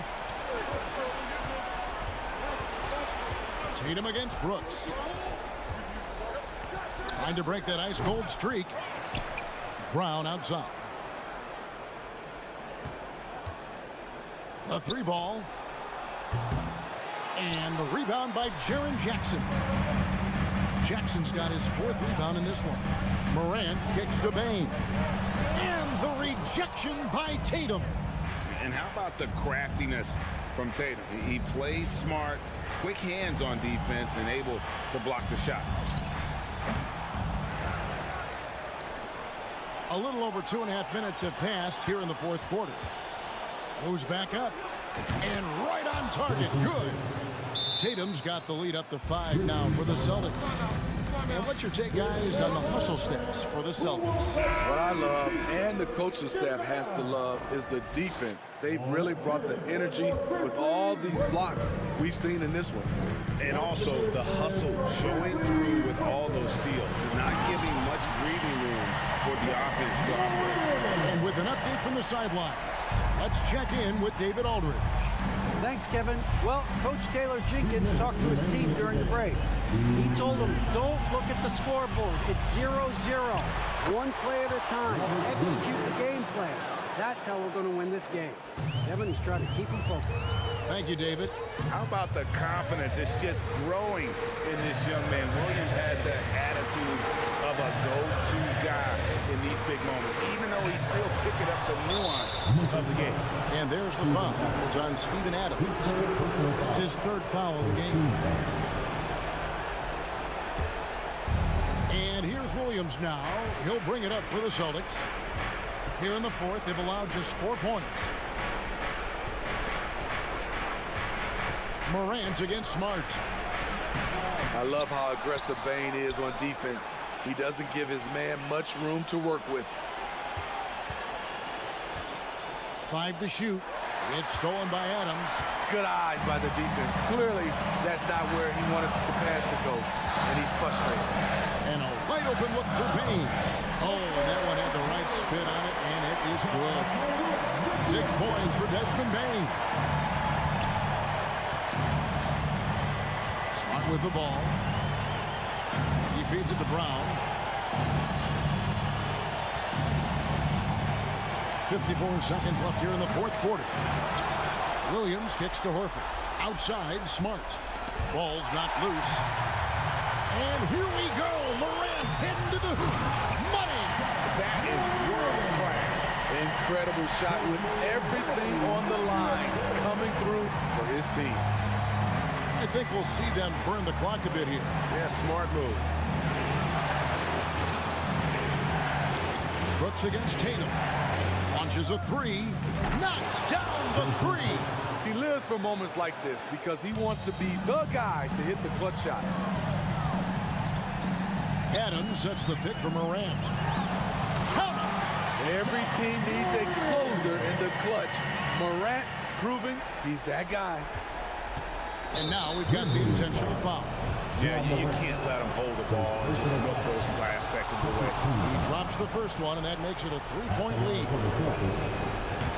Tatum against Brooks. Trying to break that ice-cold streak. Brown outside. The 3 ball. And the rebound by Jaren Jackson. Jackson's got his 4th rebound in this one. Morant kicks to Payne. And the rejection by Tatum. And how about the craftiness from Tatum? He plays smart, quick hands on defense, and able to block the shot. A little over 2.5 minutes have passed here in the fourth quarter. Moves back up. And right on target. Good. Tatum's got the lead up to 5 now for the Celtics. And what's your take, guys, on the hustle steps for the Celtics? What I love, and the coaching staff has to love, is the defense. They've really brought the energy with all these blocks we've seen in this one. And also the hustle showing through with all those steals, not giving much breathing room for the offense to operate. And with an update from the sidelines, let's check in with David Aldridge. Thanks, Kevin. Well, Coach Taylor Jenkins talked to his team during the break. He told them, don't look at the scoreboard. It's 0-0. One play at a time. Execute the game plan. That's how we're going to win this game. Kevin is trying to keep them focused. Thank you, David. How about the confidence? It's just growing in this young man. Williams has that attitude of a go-to guy in these big moments, even though he's still picking up the nuance of the game. And there's the foul. It's on Steven Adams. It's his third foul of the game. And here's Williams now. He'll bring it up for the Celtics. Here in the fourth, they've allowed just 4 points. Morant against Smart. I love how aggressive Bane is on defense. He doesn't give his man much room to work with. 5 to shoot. It's stolen by Adams. Good eyes by the defense. Clearly, that's not where he wanted the pass to go, and he's frustrated. And a wide open look for Bane. Oh, and that one had the right spin on it, and it is good. 6 points for Desmond Bane. Smart with the ball. He feeds it to Brown. 54 seconds left here in the fourth quarter. Williams kicks to Horford. Outside, Smart. Ball's not loose. And here we go. Morant heading to the hoop. Money. That is world class. Incredible shot with everything on the line coming through for his team. I think we'll see them burn the clock a bit here. Yeah, smart move. Brooks against Tatum. Launches a 3. Knocks down the 3. He lives for moments like this because he wants to be the guy to hit the clutch shot. Adams sets the pick for Morant. Count it. Every team needs a closer in the clutch. Morant proving he's that guy. And now we've got the intentional foul. Yeah, you can't let him hold the ball and just milk those last seconds away. He drops the first one, and that makes it a 3-point lead.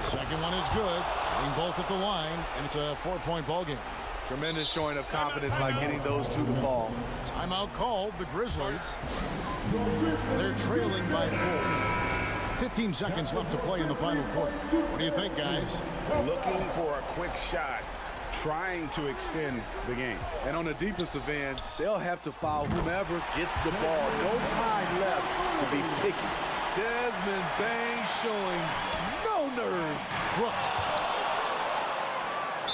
Second one is good. Getting both at the line, and it's a 4-point ball game. Tremendous showing of confidence by getting those two to fall. Timeout called, the Grizzlies. They're trailing by 4. 15 seconds left to play in the final quarter. What do you think, guys? Looking for a quick shot, trying to extend the game. And on the defensive end, they'll have to foul whomever gets the ball. No time left to be picky. Desmond Bane showing no nerves. Brooks.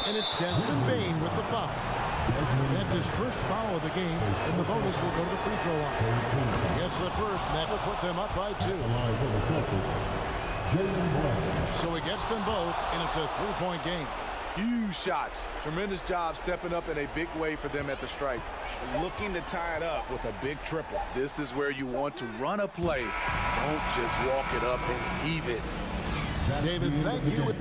And it's Desmond Bane with the foul. That's his first foul of the game, and the bonus will go to the free throw line. Gets the first, and that will put them up by 2. So he gets them both, and it's a 3-point game. Huge shots. Tremendous job stepping up in a big way for them at the stripe. Looking to tie it up with a big triple. This is where you want to run a play. Don't just walk it up and heave it. David, thank you.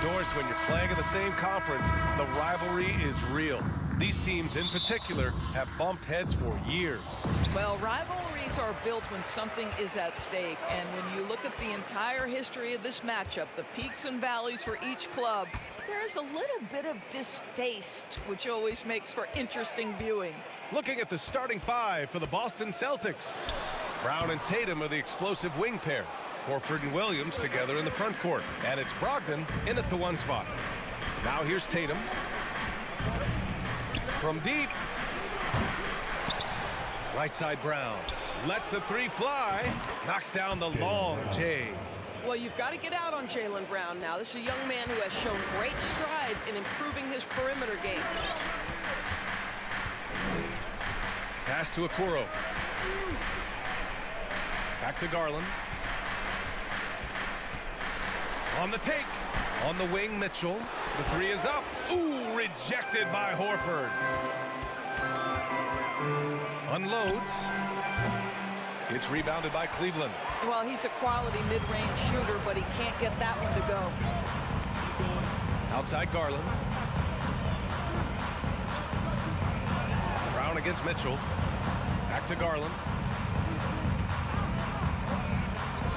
Doris, when you're playing in the same conference, the rivalry is real. These teams in particular have bumped heads for years. Well, rivalries are built when something is at stake. And when you look at the entire history of this matchup, the peaks and valleys for each club, there's a little bit of distaste, which always makes for interesting viewing. Looking at the starting five for the Boston Celtics. Brown and Tatum are the explosive wing pair. Horford and Williams together in the front court. And it's Brogdon in at the 1 spot. Now here's Tatum. From deep. Right side Brown. Lets the 3 fly. Knocks down the long J. Well, you've got to get out on Jaylen Brown now. This is a young man who has shown great strides in improving his perimeter game. Pass to Okoro. Back to Garland. On the take. On the wing, Mitchell. The 3 is up. Ooh, rejected by Horford. Unloads. It's rebounded by Cleveland. Well, he's a quality mid-range shooter, but he can't get that one to go. Outside Garland. Brown against Mitchell. Back to Garland.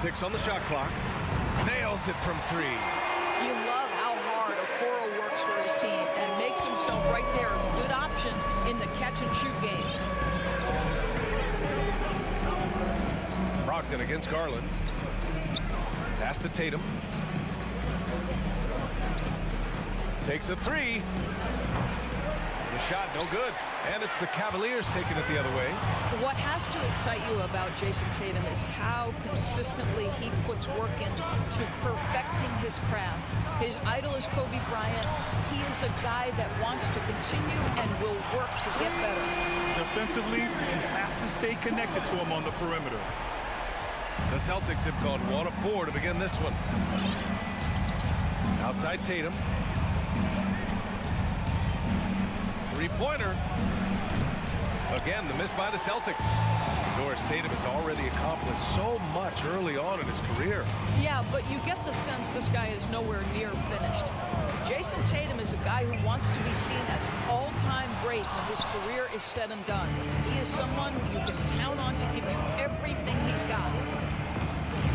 6 on the shot clock. Nails it from 3. You love how hard Okoro works for his team and makes himself right there a good option in the catch-and-shoot game. Brogdon against Garland. Pass to Tatum. Takes a 3. The shot no good. And it's the Cavaliers taking it the other way. What has to excite you about Jason Tatum is how consistently he puts work into perfecting his craft. His idol is Kobe Bryant. He is a guy that wants to continue and will work to get better. Defensively, you have to stay connected to him on the perimeter. The Celtics have gone 1 of 4 to begin this one. Outside Tatum. 3-pointer. Again, the miss by the Celtics. Doris, Tatum has already accomplished so much early on in his career. Yeah, but you get the sense this guy is nowhere near finished. Jason Tatum is a guy who wants to be seen as an all-time great when his career is said and done. He is someone you can count on to give you everything he's got.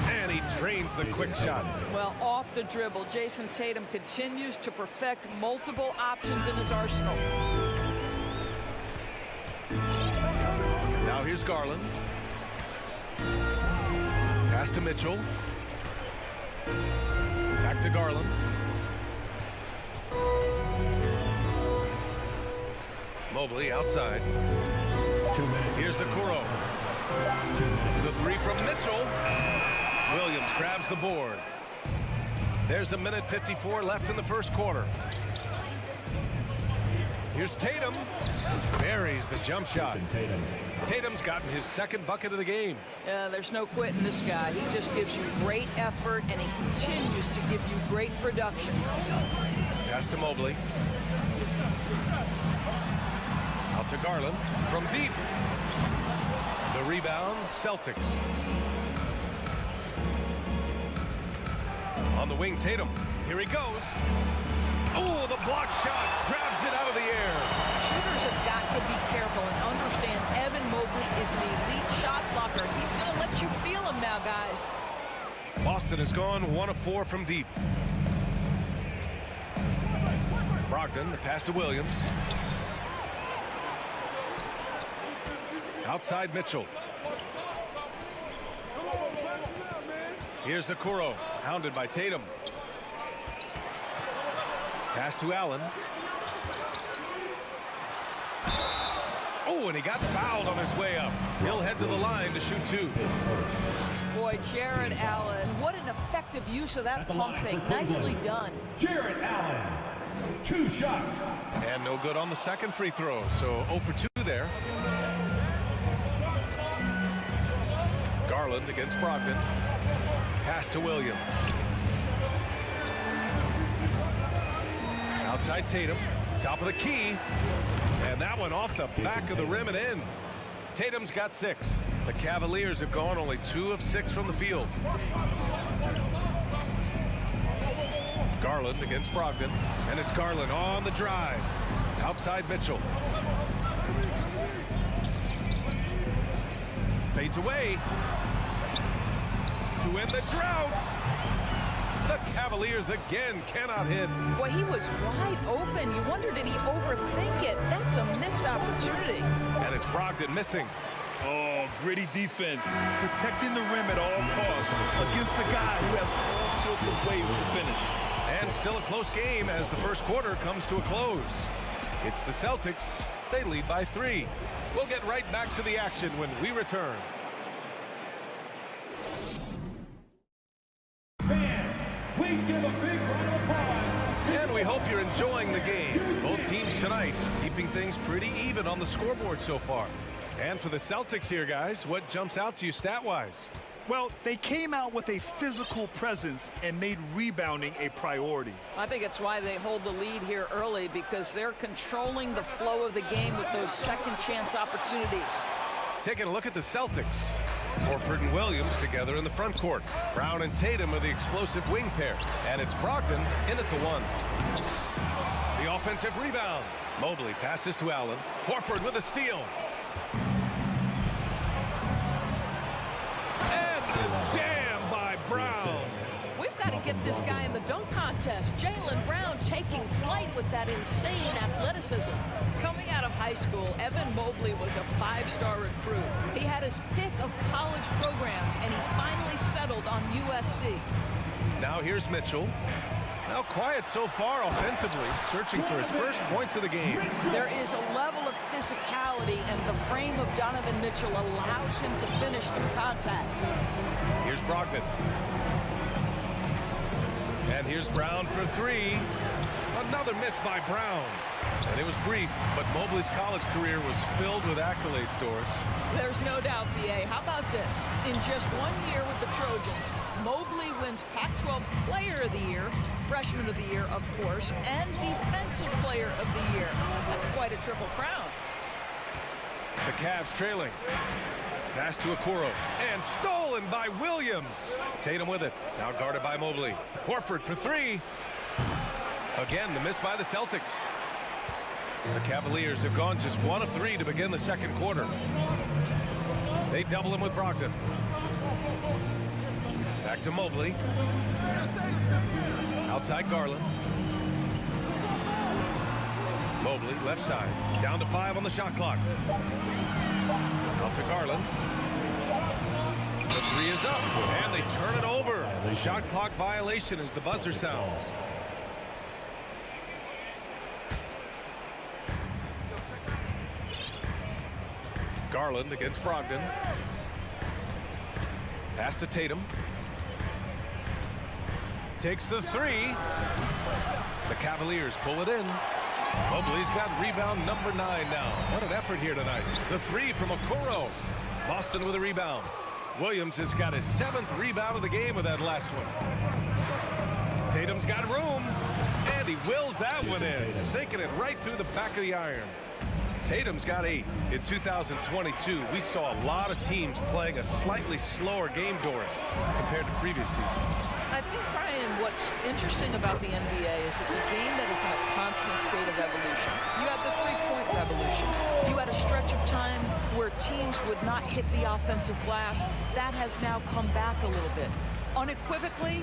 And he drains the quick shot. Well, off the dribble, Jason Tatum continues to perfect multiple options in his arsenal. Now here's Garland. Pass to Mitchell. Back to Garland. Mobley outside. Here's Okoro. The 3 from Mitchell. Williams grabs the board. There's 1:54 left in the first quarter. Here's Tatum. Buries the jump shot. Tatum's gotten his second bucket of the game. There's no quitting this guy. He just gives you great effort, and he continues to give you great production. Pass to Mobley. Out to Garland from deep. The rebound, Celtics. On the wing, Tatum. Here he goes. Oh, the block shot. Grabs it out of the air. Shooters have got to be careful and understand Evan Mobley is an elite shot blocker. He's going to let you feel him now, guys. Boston has gone 1 of 4 from deep. Brogdon, the pass to Williams. Outside Mitchell. Here's Okoro, hounded by Tatum. Pass to Allen. Oh, and he got fouled on his way up. He'll head to the line to shoot 2. Boy, Jared Allen, what an effective use of that pump fake. Nicely done. Jared Allen, 2 shots. And no good on the second free throw, so 0 for 2 there. Garland against Brogdon. Pass to Williams. Outside Tatum, top of the key, and that one off the back of the rim and in. Tatum's got 6. The Cavaliers have gone only 2 of 6 from the field. Garland against Brogdon, and it's Garland on the drive. Outside Mitchell. Fades away. To end the drought. The Cavaliers again cannot hit. Boy, he was wide open. You wonder, did he overthink it? That's a missed opportunity. And it's Brogdon missing. Oh, gritty defense. Protecting the rim at all costs against a guy who has all sorts of ways to finish. And still a close game as the first quarter comes to a close. It's the Celtics. They lead by 3. We'll get right back to the action when we return. Fans, please give a big round of applause. And we hope you're enjoying the game. Both teams tonight keeping things pretty even on the scoreboard so far. And for the Celtics here, guys, what jumps out to you stat-wise? Well, they came out with a physical presence and made rebounding a priority. I think it's why they hold the lead here early, because they're controlling the flow of the game with those second chance opportunities. Taking a look at the Celtics. Horford and Williams together in the front court. Brown and Tatum are the explosive wing pair. And it's Brogdon in at the 1. The offensive rebound. Mobley passes to Allen. Horford with a steal. And the jam by Brown. We've got to get this guy in the dunk contest. Jaylen Brown taking flight with that insane athleticism. Coming out of high school, Evan Mobley was a 5-star recruit. He had his pick of college programs, and he finally settled on USC. Now here's Mitchell. Now quiet so far offensively, searching for his first points of the game. There is a level of physicality, and the frame of Donovan Mitchell allows him to finish the contact. Here's Brogdon. And here's Brown for 3. Another miss by Brown. And it was brief, but Mobley's college career was filled with accolades, Doris. There's no doubt, B.A. How about this? In just 1 year with the Trojans, Mobley wins Pac-12 Player of the Year, Freshman of the Year, of course, and Defensive Player of the Year. That's quite a triple crown. The Cavs trailing. Pass to Okoro. And stolen by Williams. Tatum with it. Now guarded by Mobley. Horford for 3. Again, the miss by the Celtics. The Cavaliers have gone just 1 of 3 to begin the second quarter. They double him with Brogdon. Back to Mobley. Outside Garland. Mobley, left side. Down to 5 on the shot clock. Out to Garland. The 3 is up, and they turn it over. Shot clock violation as the buzzer sounds. Garland against Brogdon. Pass to Tatum. Takes the 3. The Cavaliers pull it in. Mobley's got rebound number 9 now. What an effort here tonight. The 3 from Okoro. Boston with a rebound. Williams has got his 7th rebound of the game with that last one. Tatum's got room. And he wills that one in. Sinking it right through the back of the iron. Tatum's got 8. In 2022, we saw a lot of teams playing a slightly slower game, Doris, compared to previous seasons. I think, Brian, what's interesting about the NBA is it's a game that is in a constant state of evolution. You had the three-point revolution. You had a stretch of time where teams would not hit the offensive glass. That has now come back a little bit. Unequivocally,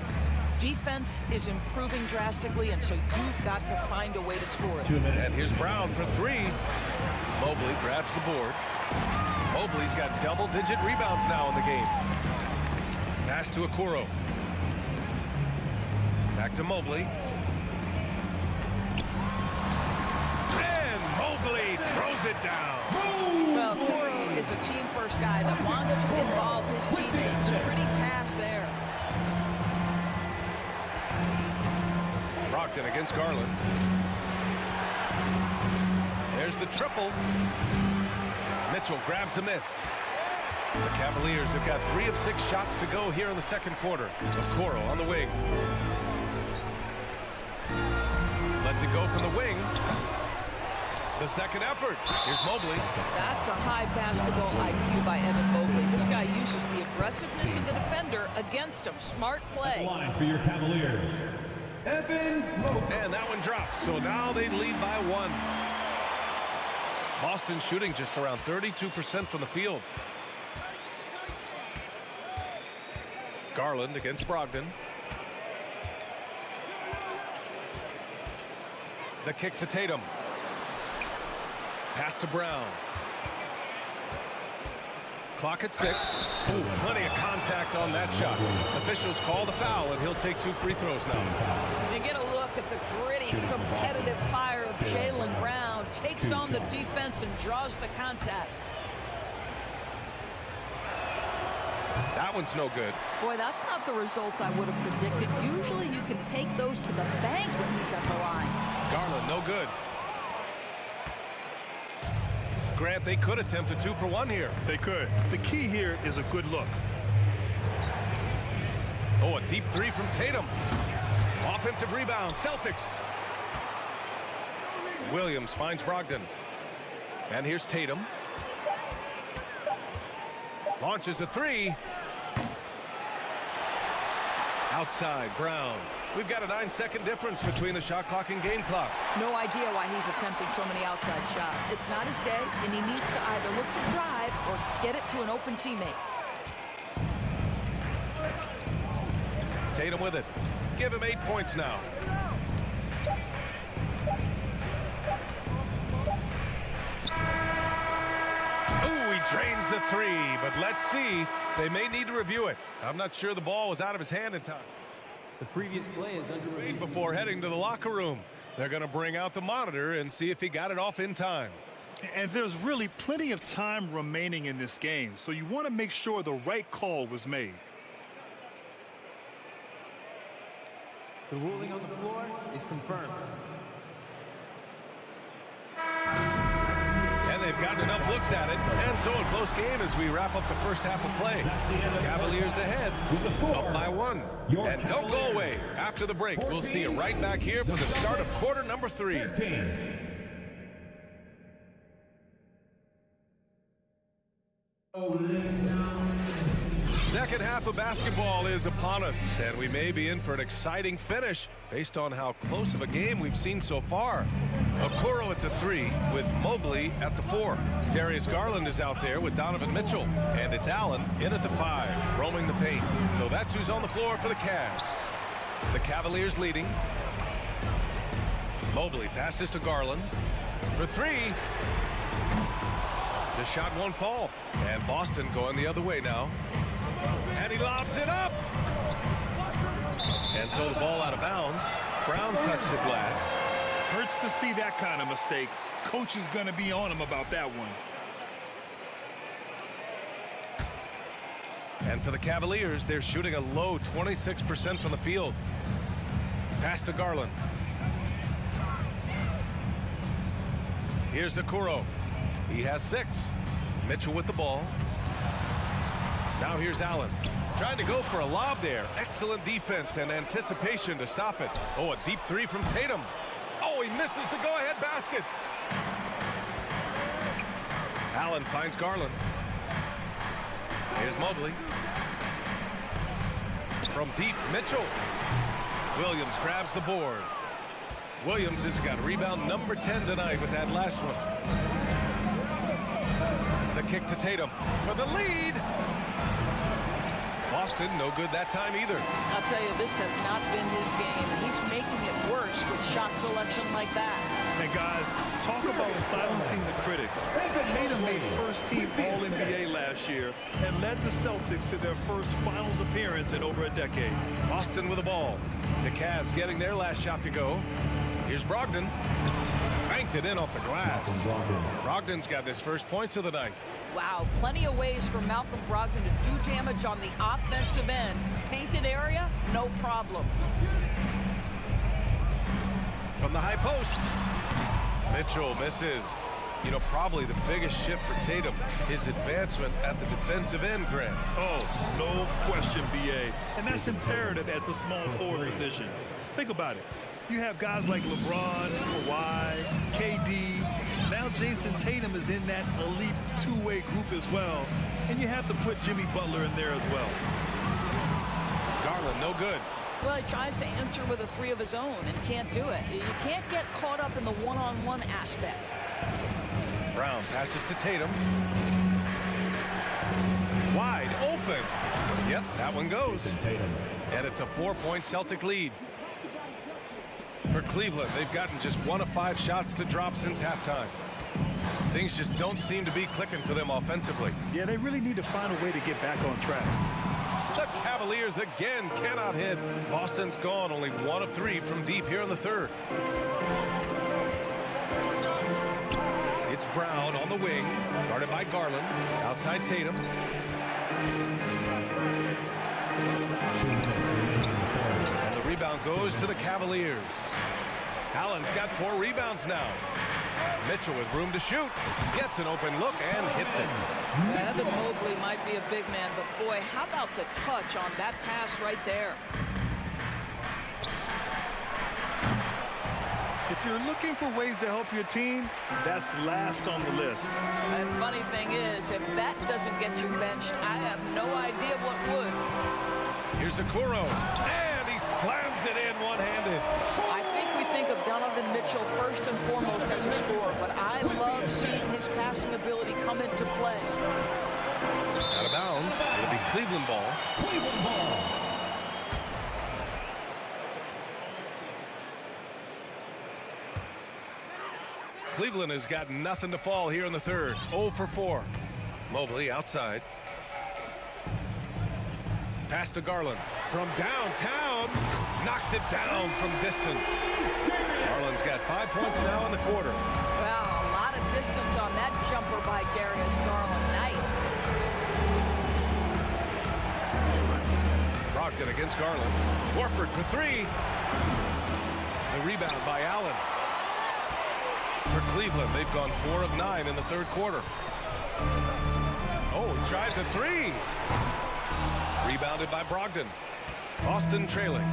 defense is improving drastically, and so you've got to find a way to score it. And here's Brown for 3. Mobley grabs the board. Mobley's got double-digit rebounds now in the game. Pass to Okoro. Back to Mobley. And Mobley throws it down. Well, Okoro is a team-first guy that wants to involve his teammates. Pretty pass there. Brogdon against Garland. There's the triple. Mitchell grabs a miss. The Cavaliers have got 3 of 6 shots to go here in the second quarter. Okoro on the wing. Lets it go from the wing. The second effort. Here's Mobley. That's a high basketball IQ by Evan Mobley. This guy uses the aggressiveness of the defender against him. Smart play. Line for your Cavaliers. And that one drops, so now they lead by 1. Boston shooting just around 32% from the field. Garland against Brogdon. The kick to Tatum. Pass to Brown. Clock at 6. Ooh, plenty of contact on that shot. Officials call the foul, and he'll take 2 free throws now. You get a look at the gritty, competitive fire of Jaylen Brown. Takes on the defense and draws the contact. That one's no good. Boy, that's not the result I would have predicted. Usually you can take those to the bank when he's at the line. Garland, no good. Grant, they could attempt a 2 for 1 here. They could. The key here is a good look. Oh, a deep 3 from Tatum. Offensive rebound, Celtics. Williams finds Brogdon. And here's Tatum. Launches a 3. Outside, Brown. We've got a 9-second difference between the shot clock and game clock. No idea why he's attempting so many outside shots. It's not his day, and he needs to either look to drive or get it to an open teammate. Tatum with it. Give him 8 points now. Ooh, he drains the 3, but let's see. They may need to review it. I'm not sure the ball was out of his hand in time. The previous play is under review. Before heading to the locker room, they're going to bring out the monitor and see if he got it off in time. And there's really plenty of time remaining in this game, so you want to make sure the right call was made. The ruling on the floor is confirmed. And they've gotten enough looks at it, and so a close game as we wrap up the first half of play. Cavaliers ahead, up by 1. And don't go away. After the break, we'll see you right back here for the start of quarter number 3. Second half of basketball is upon us, and we may be in for an exciting finish based on how close of a game we've seen so far. Okoro at the 3 with Mobley at the 4. Darius Garland is out there with Donovan Mitchell, and it's Allen in at the 5, roaming the paint. So that's who's on the floor for the Cavs. The Cavaliers leading. Mobley passes to Garland for 3. The shot won't fall, and Boston going the other way now. And he lobs it up. And so the ball out of bounds. Brown touched the glass. Hurts to see that kind of mistake. Coach is going to be on him about that one. And for the Cavaliers, they're shooting a low 26% from the field. Pass to Garland. Here's Okoro. He has 6. Mitchell with the ball. Now here's Allen. Trying to go for a lob there. Excellent defense and anticipation to stop it. Oh, a deep 3 from Tatum. Oh, he misses the go-ahead basket. Allen finds Garland. Here's Mobley. From deep, Mitchell. Williams grabs the board. Williams has got rebound number 10 tonight with that last one. The kick to Tatum for the lead. Boston, no good that time either. I'll tell you, this has not been his game. He's making it worse with shot selection like that. And guys, talk about silencing the critics. Tatum made first-team All-NBA last year and led the Celtics to their first finals appearance in over a decade. Boston with the ball. The Cavs getting their last shot to go. Here's Brogdon. Banked it in off the glass. Brogdon's got his first points of the night. Wow, plenty of ways for Malcolm Brogdon to do damage on the offensive end. Painted area, no problem. From the high post. Mitchell misses. You know, probably the biggest shift for Tatum, his advancement at the defensive end, Grant. Oh, no question, B.A. And that's imperative at the small forward position. Think about it. You have guys like LeBron, Kawhi, KD. Now Jason Tatum is in that elite two-way group as well. And you have to put Jimmy Butler in there as well. Garland, no good. Well, he tries to answer with a three of his own and can't do it. You can't get caught up in the one-on-one aspect. Brown passes to Tatum. Wide open. Yep, that one goes. And it's a 4-point Celtic lead. For Cleveland, they've gotten just 1 of 5 shots to drop since halftime. Things just don't seem to be clicking for them offensively. Yeah, they really need to find a way to get back on track. The Cavaliers again cannot hit. Boston's gone only 1 of 3 from deep here in the third. It's Brown on the wing, guarded by Garland. Outside Tatum. And the rebound goes to the Cavaliers. Allen's got 4 rebounds now. Mitchell with room to shoot. Gets an open look and hits it. Evan Mobley might be a big man, but boy, how about the touch on that pass right there? If you're looking for ways to help your team, that's last on the list. And funny thing is, if that doesn't get you benched, I have no idea what would. Here's Okoro, and he slams it in one-handed. I think we think of Donovan Mitchell first and foremost as a scorer, but I love seeing his passing ability come into play. Out of bounds. It'll be Cleveland ball. Cleveland ball. Cleveland has got nothing to fall here in the third. 0 for 4. Mobley outside. Pass to Garland. From downtown. Knocks it down from distance. Garland's got 5 points now in the quarter. Wow, a lot of distance on that jumper by Darius Garland. Nice. Brogdon against Garland. Horford for 3. The rebound by Allen. For Cleveland, they've gone 4 of 9 in the third quarter. Oh, he tries a 3. Rebounded by Brogdon. Boston trailing.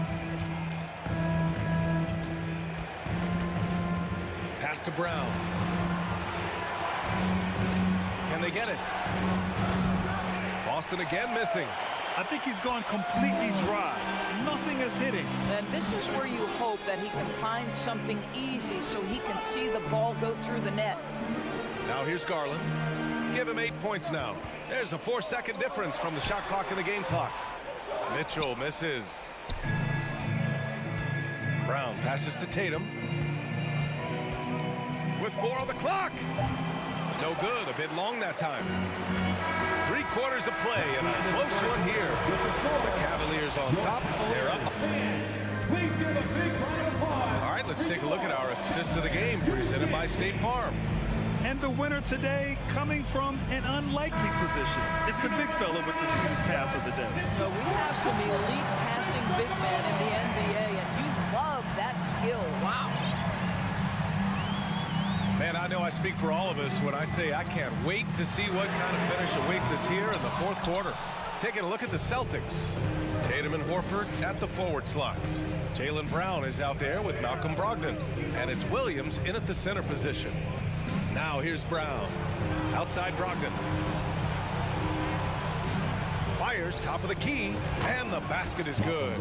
Pass to Brown. Can they get it? Boston again missing. I think he's gone completely dry. Nothing is hitting. And this is where you hope that he can find something easy so he can see the ball go through the net. Now here's Garland. Give him 8 points now. There's a 4-second difference from the shot clock and the game clock. Mitchell misses. Brown passes to Tatum. With 4 on the clock. No good. A bit long that time. 3 quarters of play and a close one here. The Cavaliers on top. They're up. Please give a big round of applause. All right, let's take a look at our assist of the game presented by State Farm. And the winner today coming from an unlikely position. It's the big fella with the sweetest pass of the day. So we have some elite passing big men in the NBA, and you love that skill. Wow. Man, I know I speak for all of us when I say I can't wait to see what kind of finish awaits us here in the fourth quarter. Taking a look at the Celtics. Tatum and Horford at the forward slots. Jaylen Brown is out there with Malcolm Brogdon. And it's Williams in at the center position. Now here's Brown. Outside Brogdon. Fires top of the key, and the basket is good.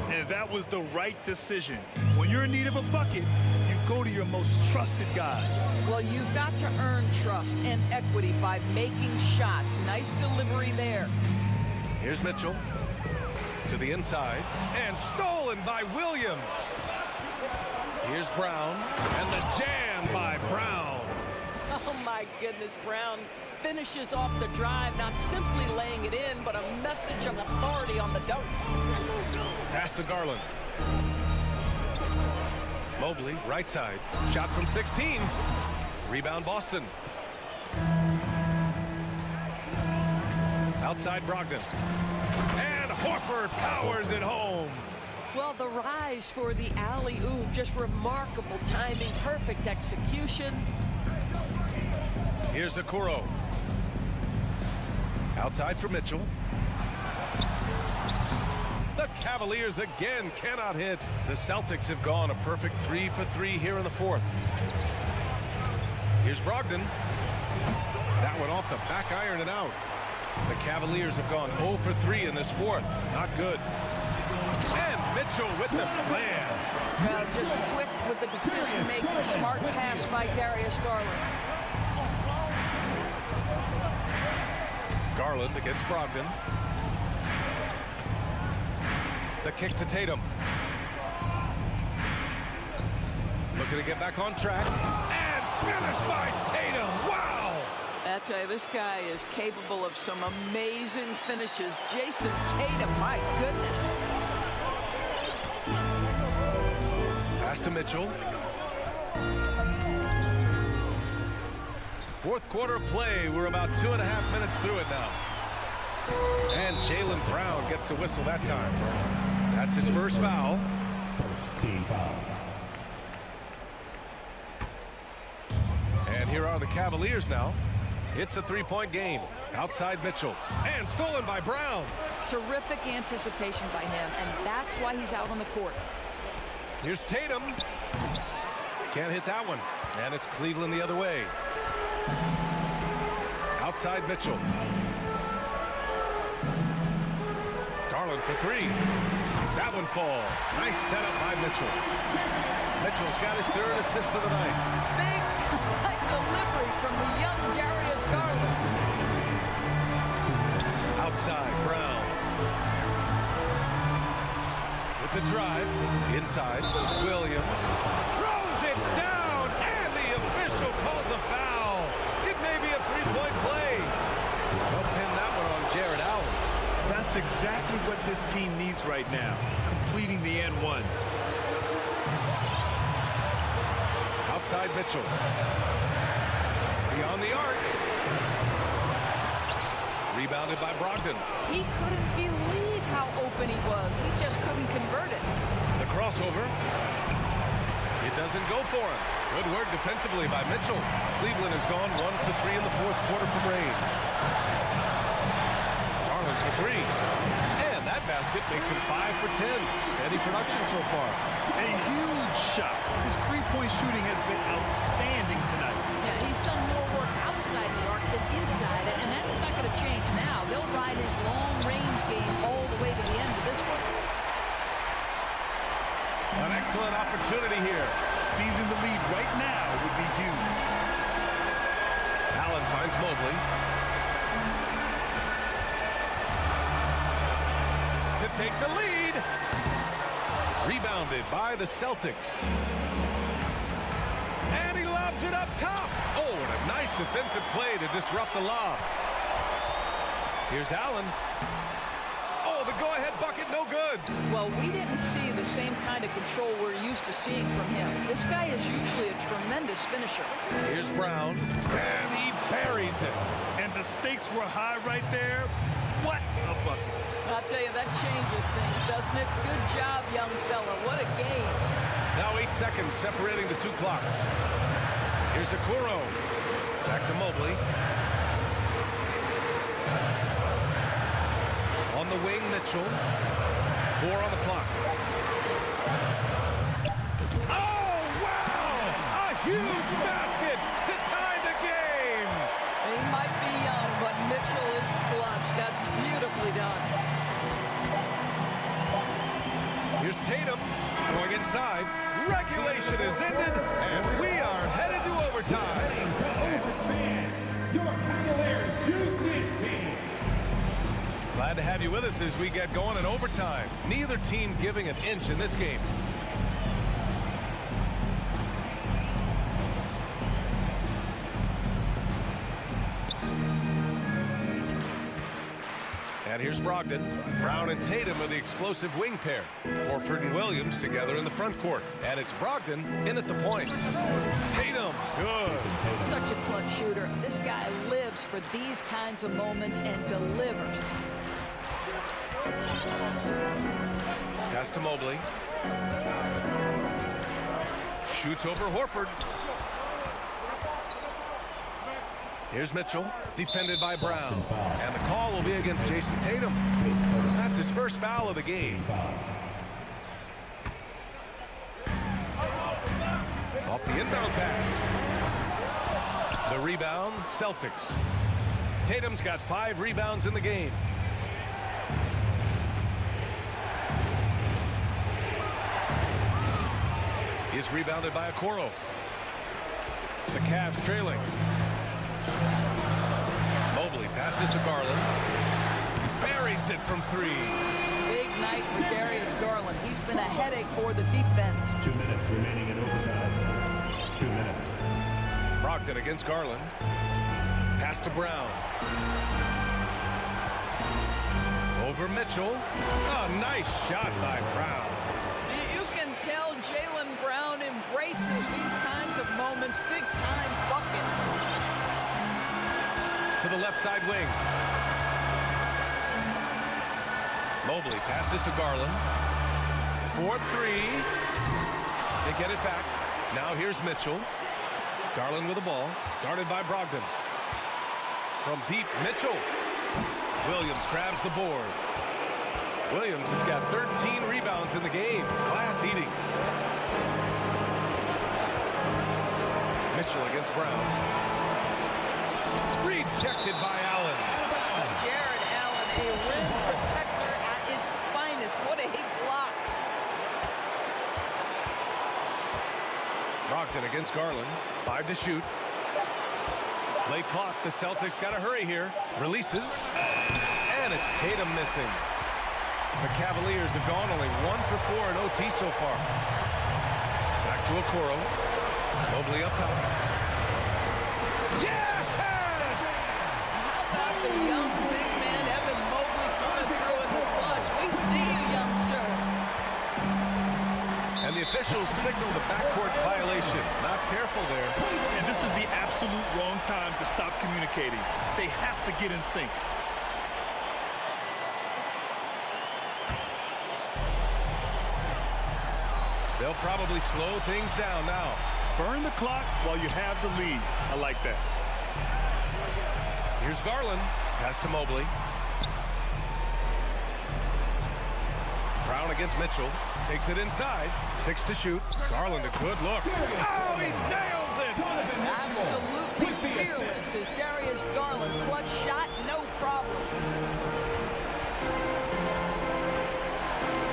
And that was the right decision. When you're in need of a bucket, you go to your most trusted guys. Well, you've got to earn trust and equity by making shots. Nice delivery there. Here's Mitchell to the inside, and stolen by Williams. Here's Brown, and the jam by Brown. Oh, my goodness, Brown finishes off the drive, not simply laying it in, but a message of authority on the dunk. Pass to Garland. Mobley, right side. Shot from 16. Rebound Boston. Outside Brogdon. And Horford powers it home. Well, the rise for the alley-oop, just remarkable timing, perfect execution. Here's Okoro. Outside for Mitchell. The Cavaliers again cannot hit. The Celtics have gone a perfect 3 for 3 here in the fourth. Here's Brogdon. That one off the back iron and out. The Cavaliers have gone 0 for 3 in this fourth. Not good. And Mitchell with the slam. Well, just quick with the decision-making. Smart pass by Darius Garland. Garland against Brogdon. The kick to Tatum. Looking to get back on track. And finished by Tatum. Wow! I tell you, this guy is capable of some amazing finishes. Jason Tatum, my goodness. Pass to Mitchell. Fourth quarter play. We're about 2.5 minutes through it now. And Jaylen Brown gets a whistle that time. That's his first foul. First team foul. And here are the Cavaliers now. It's a three-point game. Outside Mitchell. And stolen by Brown. Terrific anticipation by him, and that's why he's out on the court. Here's Tatum. Can't hit that one. And it's Cleveland the other way. Outside Mitchell. Garland for three. That one falls. Nice setup by Mitchell. Mitchell's got his third assist of the night. Big time delivery from the young Darius Garland. Outside Brown. With the drive. Inside. Williams. Throws it down. And the official calls a foul. It may be a three-point play. Don't pin that one on Jared Allen. That's exactly what this team needs right now, completing the and one. Outside Mitchell. Beyond the arc. Rebounded by Brogdon. He couldn't believe how open he was. He just couldn't convert it. The crossover. It doesn't go for him. Good work defensively by Mitchell. Cleveland has gone 1 for 3 in the fourth quarter from range. Garland for three. And that basket makes him 5 for 10. Steady production so far. A huge shot. His three-point shooting has been outstanding tonight. Yeah, he's done more work outside the arc than inside it, and that's not going to change now. They'll ride his long-range game all the way to the end of this one. An excellent opportunity here. Seizing the lead right now would be huge. Allen finds Mobley. To take the lead. Rebounded by the Celtics. And he lobs it up top. Oh, and a nice defensive play to disrupt the lob. Here's Allen. Oh, the go-ahead bucket, no good. Well, we didn't see the same kind of control we're used to seeing from him. This guy is usually a tremendous finisher. Here's Brown. And he buries it. And the stakes were high right there. What a bucket. I'll tell you, that changes things, doesn't it? Good job, young fella. What a game. Now 8 seconds separating the two clocks. Here's Okoro. Back to Mobley. On the wing, Mitchell. 4 on the clock. Oh, wow! A huge basket to tie the game! He might be young, but Mitchell is clutch. That's beautifully done. Here's Tatum going inside. Regulation is ended, and we are headed to overtime. Your Cavaliers U16. Glad to have you with us as we get going in overtime. Neither team giving an inch in this game. And here's Brogdon. Brown and Tatum are the explosive wing pair. Horford and Williams together in the front court. And it's Brogdon in at the point. Tatum, good. Such a clutch shooter. This guy lives for these kinds of moments and delivers. Pass to Mobley. Shoots over Horford. Here's Mitchell, defended by Brown. And the call will be against Jason Tatum. That's his first foul of the game. Off the inbound pass. The rebound, Celtics. Tatum's got 5 rebounds in the game. Is rebounded by Okoro. The Cavs trailing. Mobley passes to Garland. Buries it from 3. Big night for Darius Garland. He's been a headache for the defense. 2 minutes remaining in overtime. 2 minutes. Brogdon against Garland. Pass to Brown. Over Mitchell. Oh, nice shot by Brown. You can tell Jaylen Brown embraces these kinds of moments. Big time bucket. To the left side wing. Mobley passes to Garland. 4-3. They get it back. Now here's Mitchell. Garland with the ball. Guarded by Brogdon. From deep, Mitchell. Williams grabs the board. Williams has got 13 rebounds in the game. Class eating. Mitchell against Brown. Rejected by Allen. Jared Allen, a rim protector at its finest. What a block. Brogdon against Garland. 5 to shoot. Late clock. The Celtics got to hurry here. Releases. And it's Tatum missing. The Cavaliers have gone only 1 for 4 in OT so far. Back to Okoro. Mobley up top. Yes! How about the young big man, Evan Mobley, coming through in the clutch? We see you, young sir. And the officials signal the backcourt violation. Not careful there. And this is the absolute wrong time to stop communicating. They have to get in sync. They'll probably slow things down now. Burn the clock while you have the lead. I like that. Here's Garland. Pass to Mobley. Brown against Mitchell. Takes it inside. 6 to shoot. Garland, a good look. Oh, he nails it! Absolutely fearless is Darius Garland. Clutch shot, no problem.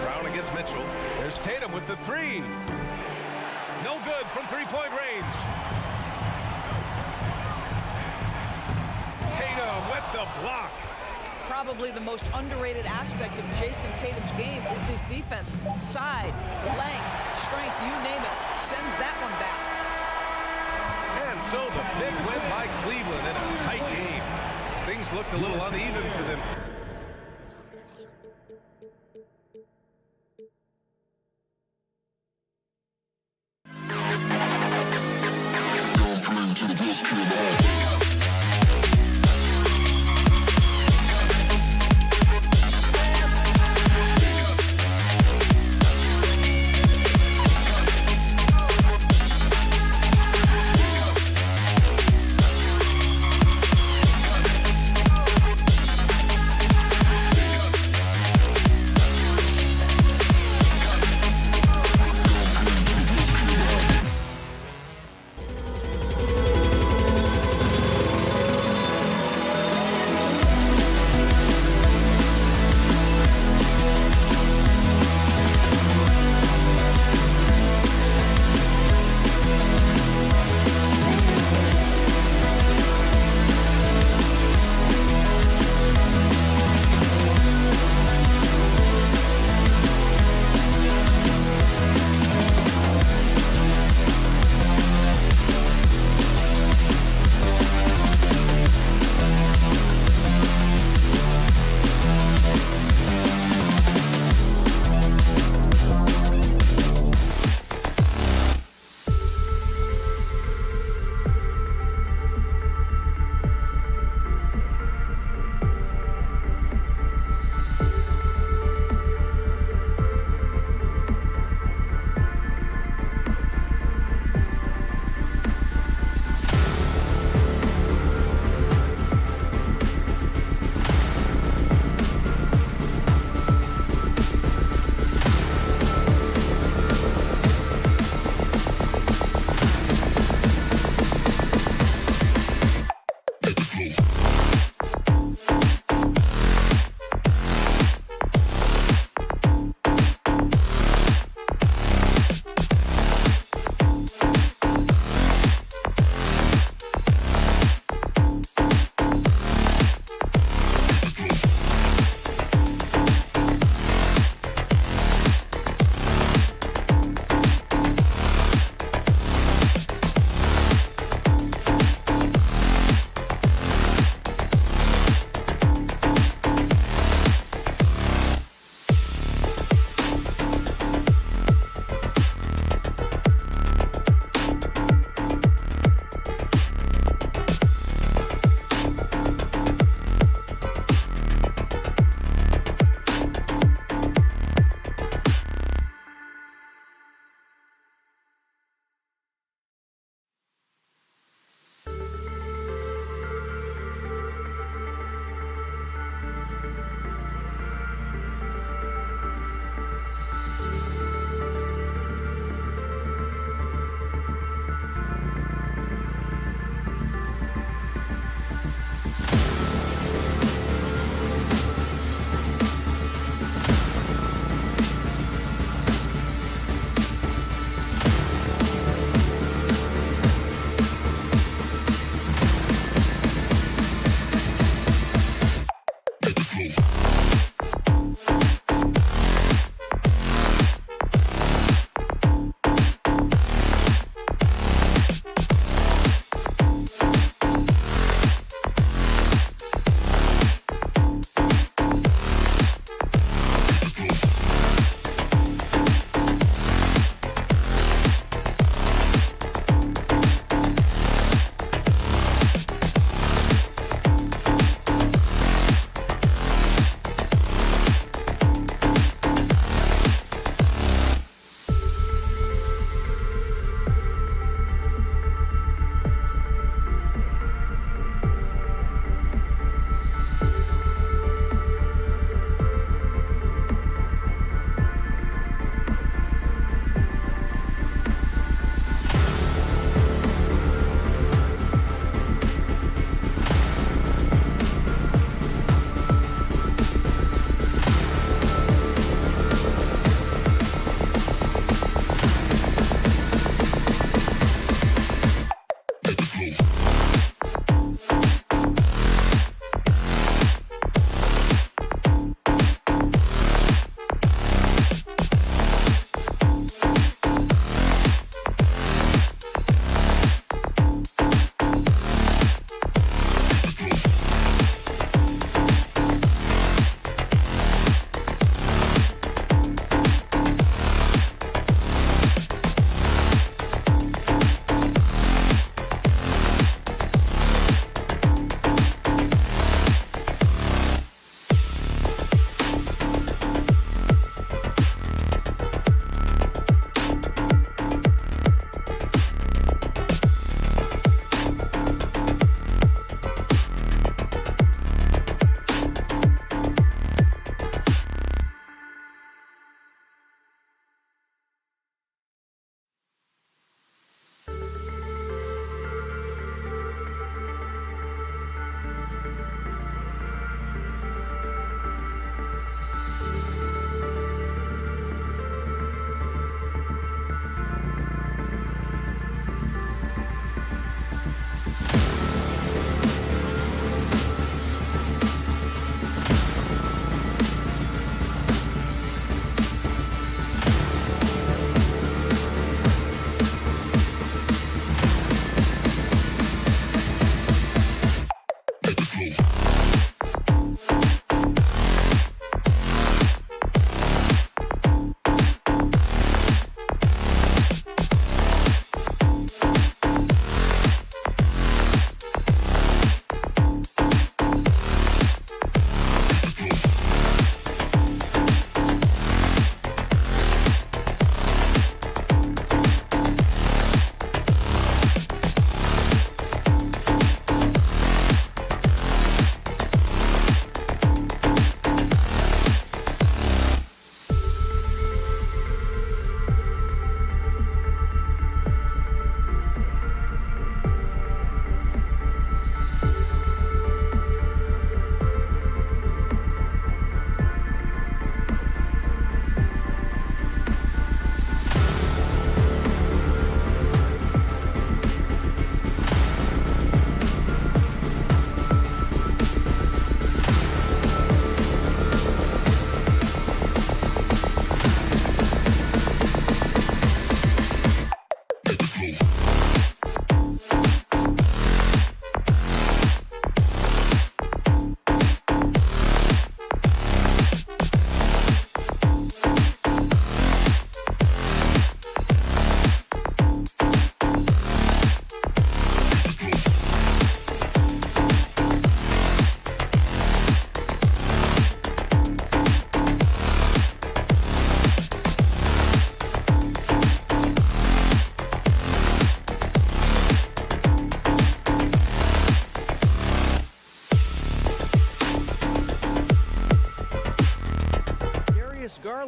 Brown against Mitchell. There's Tatum with the 3. No good from 3-point range. Tatum with the block. Probably the most underrated aspect of Jason Tatum's game is his defense. Size, length, strength, you name it. Sends that one back. And so the big win by Cleveland in a tight game. Things looked a little uneven for them.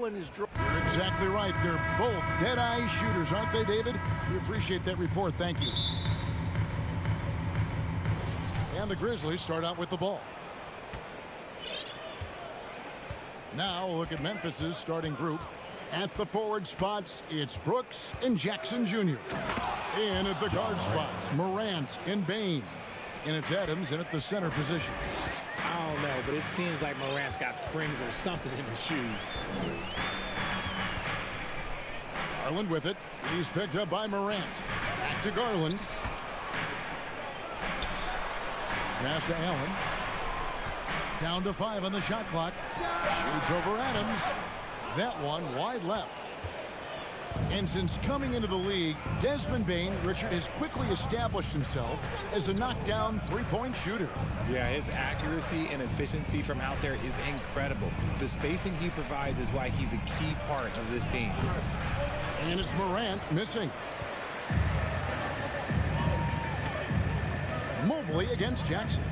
Garland is You're exactly right. They're both dead-eye shooters, aren't they, David? We appreciate that report. Thank you. And the Grizzlies start out with the ball. Now look at Memphis's starting group. At the forward spots, it's Brooks and Jackson Jr. In at the guard spots, Morant and Bain. And it's Adams in at the center position. I don't know, but it seems like Morant's got springs or something in his shoes. Garland with it. He's picked up by Morant. Back to Garland. Pass to Allen. Down to 5 on the shot clock. Shoots over Adams. That one wide left. And since coming into the league, Desmond Bain, Richard, has quickly established himself as a knockdown three-point shooter. Yeah, his accuracy and efficiency from out there is incredible. The spacing he provides is why he's a key part of this team. And it's Morant missing. Mobley against Jackson.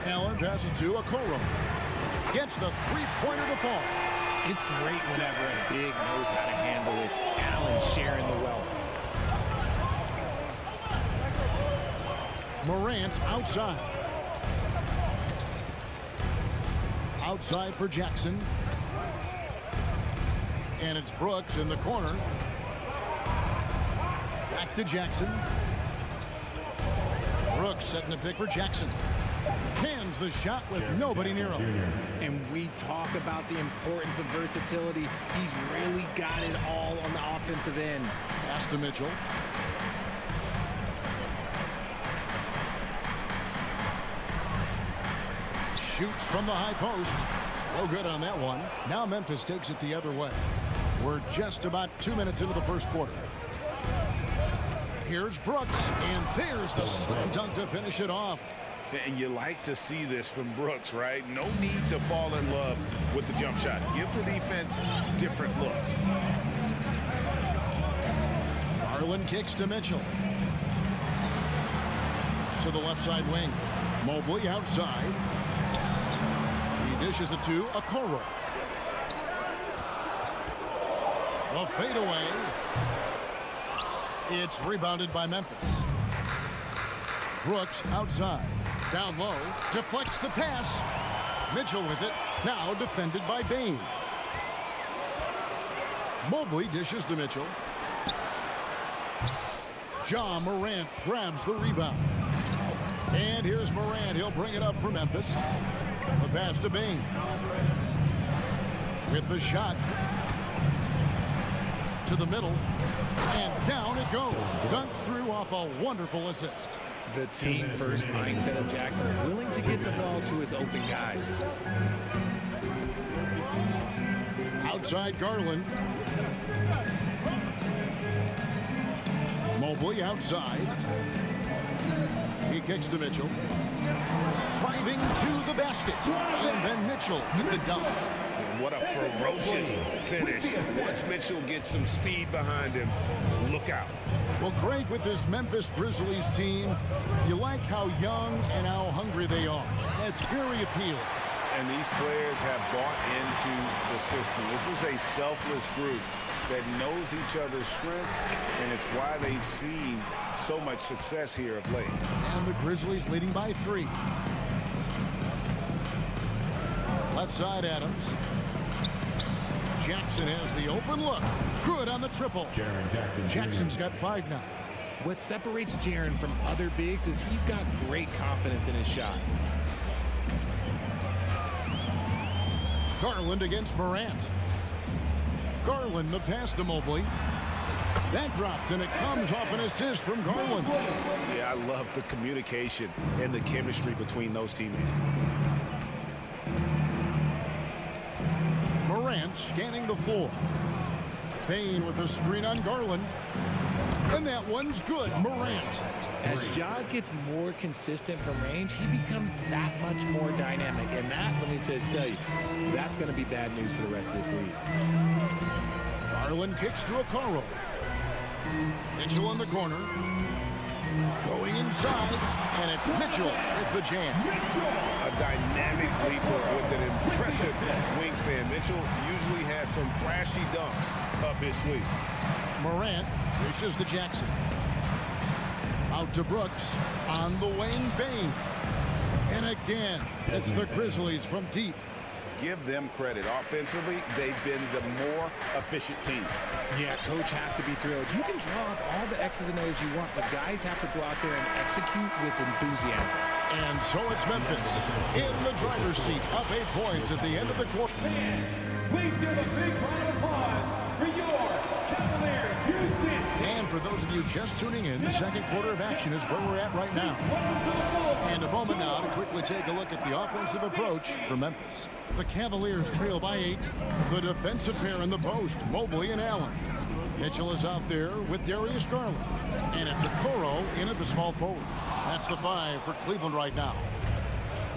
Allen passes to Okoro. Gets the three-pointer to fall. It's great whenever a big knows how to handle it. Allen sharing the wealth. Morant outside. Outside for Jackson. And it's Brooks in the corner. Back to Jackson. Brooks setting a pick for Jackson. Cans the shot with nobody near him. And we talk about the importance of versatility. He's really got it all on the offensive end. Pass to Mitchell. Shoots from the high post. No good on that one. Now Memphis takes it the other way. We're just about 2 minutes into the first quarter. Here's Brooks, and there's the slam dunk to finish it off. And you like to see this from Brooks, right? No need to fall in love with the jump shot. Give the defense different looks. Garland kicks to Mitchell. To the left side wing. Mobley outside. He dishes it to Okoro. The fadeaway. It's rebounded by Memphis. Brooks outside. Down low. Deflects the pass. Mitchell with it. Now defended by Bain. Mobley dishes to Mitchell. Ja Morant grabs the rebound. And here's Morant. He'll bring it up for Memphis. The pass to Bain. With the shot. To the middle. And down it goes. Dunked through off a wonderful assist. The team-first mindset of Jackson, willing to get the ball to his open guys. Outside Garland. Mobley outside. He kicks to Mitchell. Driving to the basket. And then Mitchell with the dunk. What a ferocious finish. Once Mitchell gets some speed behind him, look out. Well, Greg, with this Memphis Grizzlies team, you like how young and how hungry they are. It's very appealing. And these players have bought into the system. This is a selfless group that knows each other's strengths, and it's why they've seen so much success here of late. And the Grizzlies leading by 3. Left side, Adams. Jackson has the open look. Good on the triple. Jackson's got 5 now. What separates Jaren from other bigs is he's got great confidence in his shot. Garland against Morant. Garland the pass to Mobley. That drops, and it comes off an assist from Garland. Yeah, I love the communication and the chemistry between those teammates. Morant scanning the floor. Bain with the screen on Garland. And that one's good. Morant. As Ja gets more consistent from range, he becomes that much more dynamic. And that, let me just tell you, that's going to be bad news for the rest of this league. Garland kicks to Okoro. Mitchell in the corner. Going inside, and it's Mitchell with the jam. A dynamic leaper with an impressive wingspan. Mitchell usually has some flashy dunks up his sleeve. Morant reaches to Jackson. Out to Brooks. On the wing, Bane. And again, it's the Grizzlies from deep. Give them credit. Offensively, they've been the more efficient team. Yeah, coach has to be thrilled. You can draw up all the X's and O's you want, but guys have to go out there and execute with enthusiasm. And so it's Memphis in the driver's seat, up 8 points at the end of the quarter. Please give a big round of applause for your Cavaliers. And for those of you just tuning in, the second quarter of action is where we're at right now. And a moment now to quickly take a look at the offensive approach for Memphis. The Cavaliers trail by 8. The defensive pair in the post, Mobley and Allen. Mitchell is out there with Darius Garland. And it's Okoro in at the small forward. That's the 5 for Cleveland right now.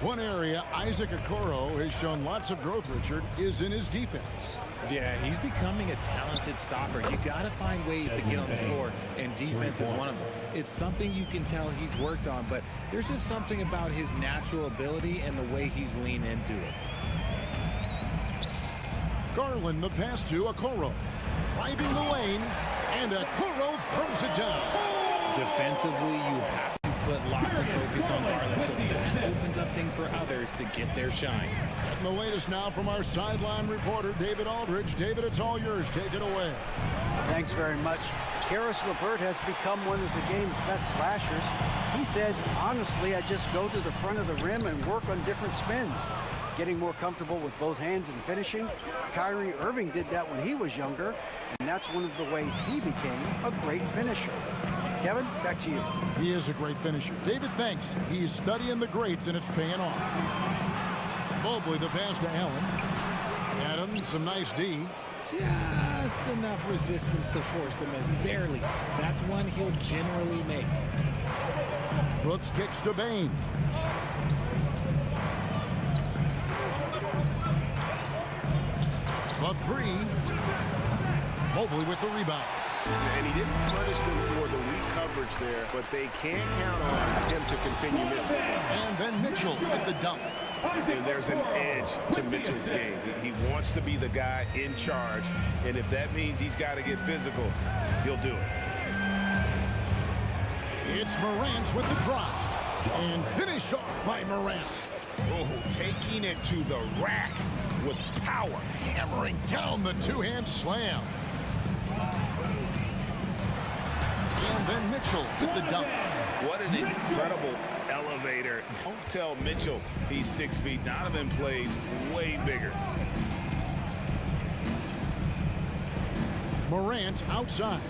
One area Isaac Okoro has shown lots of growth, Richard, is in his defense. Yeah, he's becoming a talented stopper. You got to find ways to get on the floor, and defense is one of them. It's something you can tell he's worked on, but there's just something about his natural ability and the way he's leaned into it. Garland, the pass to Okoro. Driving the lane, and Okoro throws it down. Defensively, you have to put lots of focus on Garland, so that opens up things for others to get their shine. And the latest now from our sideline reporter, David Aldridge. David, it's all yours. Take it away. Thanks very much. Karis LeVert has become one of the game's best slashers. He says, honestly, I just go to the front of the rim and work on different spins. Getting more comfortable with both hands and finishing. Kyrie Irving did that when he was younger, and that's one of the ways he became a great finisher. Kevin, back to you. He is a great finisher. David, thanks. He's studying the greats, and it's paying off. Mobley, the pass to Allen. Adams, some nice D. Just enough resistance to force the miss. Barely. That's one he'll generally make. Brooks kicks to Bane. The 3. Mobley with the rebound. And he didn't punish them for the weak coverage there, but they can't count on him to continue missing. And then Mitchell with the dunk. And there's an edge to Mitchell's game. He wants to be the guy in charge, and if that means he's got to get physical, he'll do it. It's Morant with the drive. And finished off by Morant. Oh, taking it to the rack with power. Hammering down the two-hand slam. And then Mitchell with the dunk. What an incredible elevator. Don't tell Mitchell he's 6 feet. Donovan plays way bigger. Morant outside.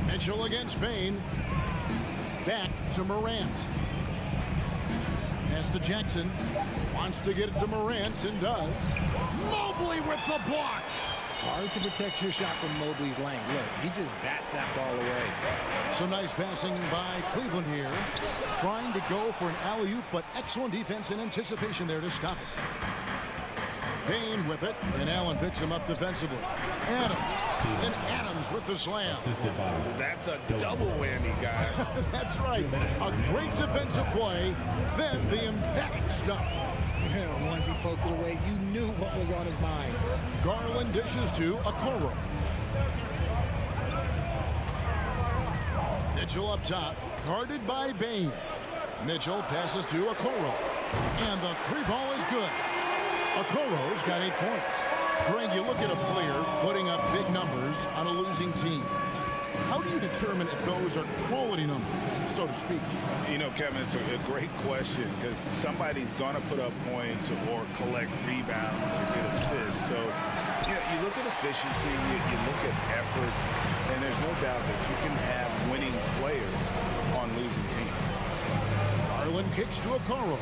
Mitchell against Bane. Back to Morant. Pass to Jackson. Wants to get it to Morant and does. Mobley with the block. Hard to protect your shot from Mobley's length. Look, he just bats that ball away. Some nice passing by Cleveland here. Trying to go for an alley-oop, but excellent defense and anticipation there to stop it. Bane with it, and Allen picks him up defensively. Adams, and Adams with the slam. That's a double whammy, guys. That's right. A great defensive play, then the emphatic stuff. Once he poked it away, you knew what was on his mind. Garland dishes to Okoro. Mitchell up top, guarded by Bane. Mitchell passes to Okoro. And the 3-ball is good. Okoro's got 8 points. Greg, you look at a player putting up big numbers on a losing team. How do you determine if those are quality numbers, so to speak? You know, Kevin, it's a great question because somebody's going to put up points or collect rebounds or get assists. So, you know, you look at efficiency, you look at effort, and there's no doubt that you can have winning players on losing teams. Garland kicks to Okoro.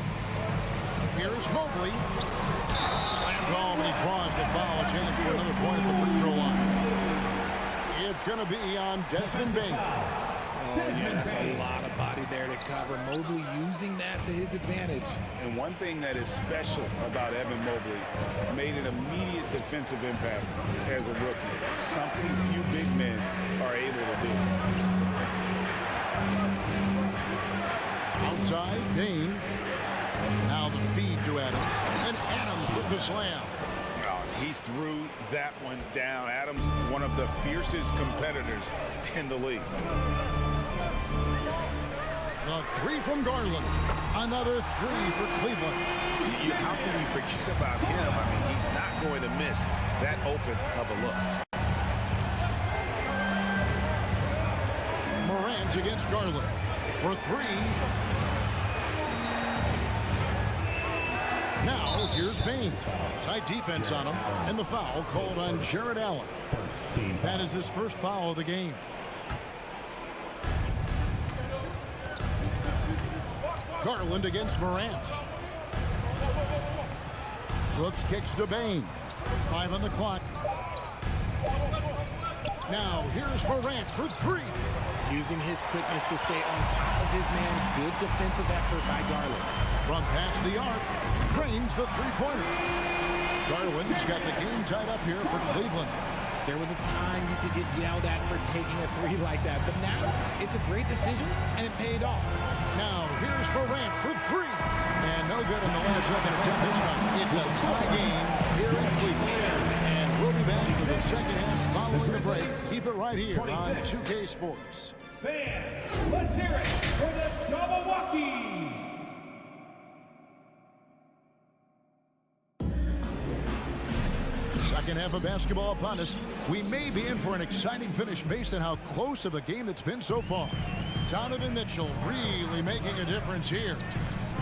Here's Mobley. Slammed home, and he draws the foul. A chance for another point at the free throw line. It's going to be on Desmond Bane. yeah, that's a lot of body there to cover. Mobley using that to his advantage. And one thing that is special about Evan Mobley, made an immediate defensive impact as a rookie. Something few big men are able to do. Outside, Dane. Now the feed to Adams. And Adams with the slam. He threw that one down. Adams, one of the fiercest competitors in the league. The three from Garland. Another three for Cleveland. How can we forget about him? I mean, he's not going to miss that open of a look. Morant against Garland for three. Now, here's Payne. Tight defense on him, and the foul called on Jared Allen. That is his first foul of the game. Garland against Morant. Brooks kicks to Bain. 5 on the clock. Now, here's Morant for three. Using his quickness to stay on top of his man. Good defensive effort by Garland. From past the arc, drains the three-pointer. Garland's got the game tied up here for Cleveland. There was a time you could get yelled at for taking a three like that, but now it's a great decision, and it paid off. Now, here's Morant for three. And no good in the last second attempt this time. It's a tie game here in Cleveland. And we'll be back for the second half following the break. Keep it right here on 2K Sports. Fans, let's hear it for the Cavaliers. Second half of basketball upon us. We may be in for an exciting finish based on how close of a game it's been so far. Donovan Mitchell really making a difference here.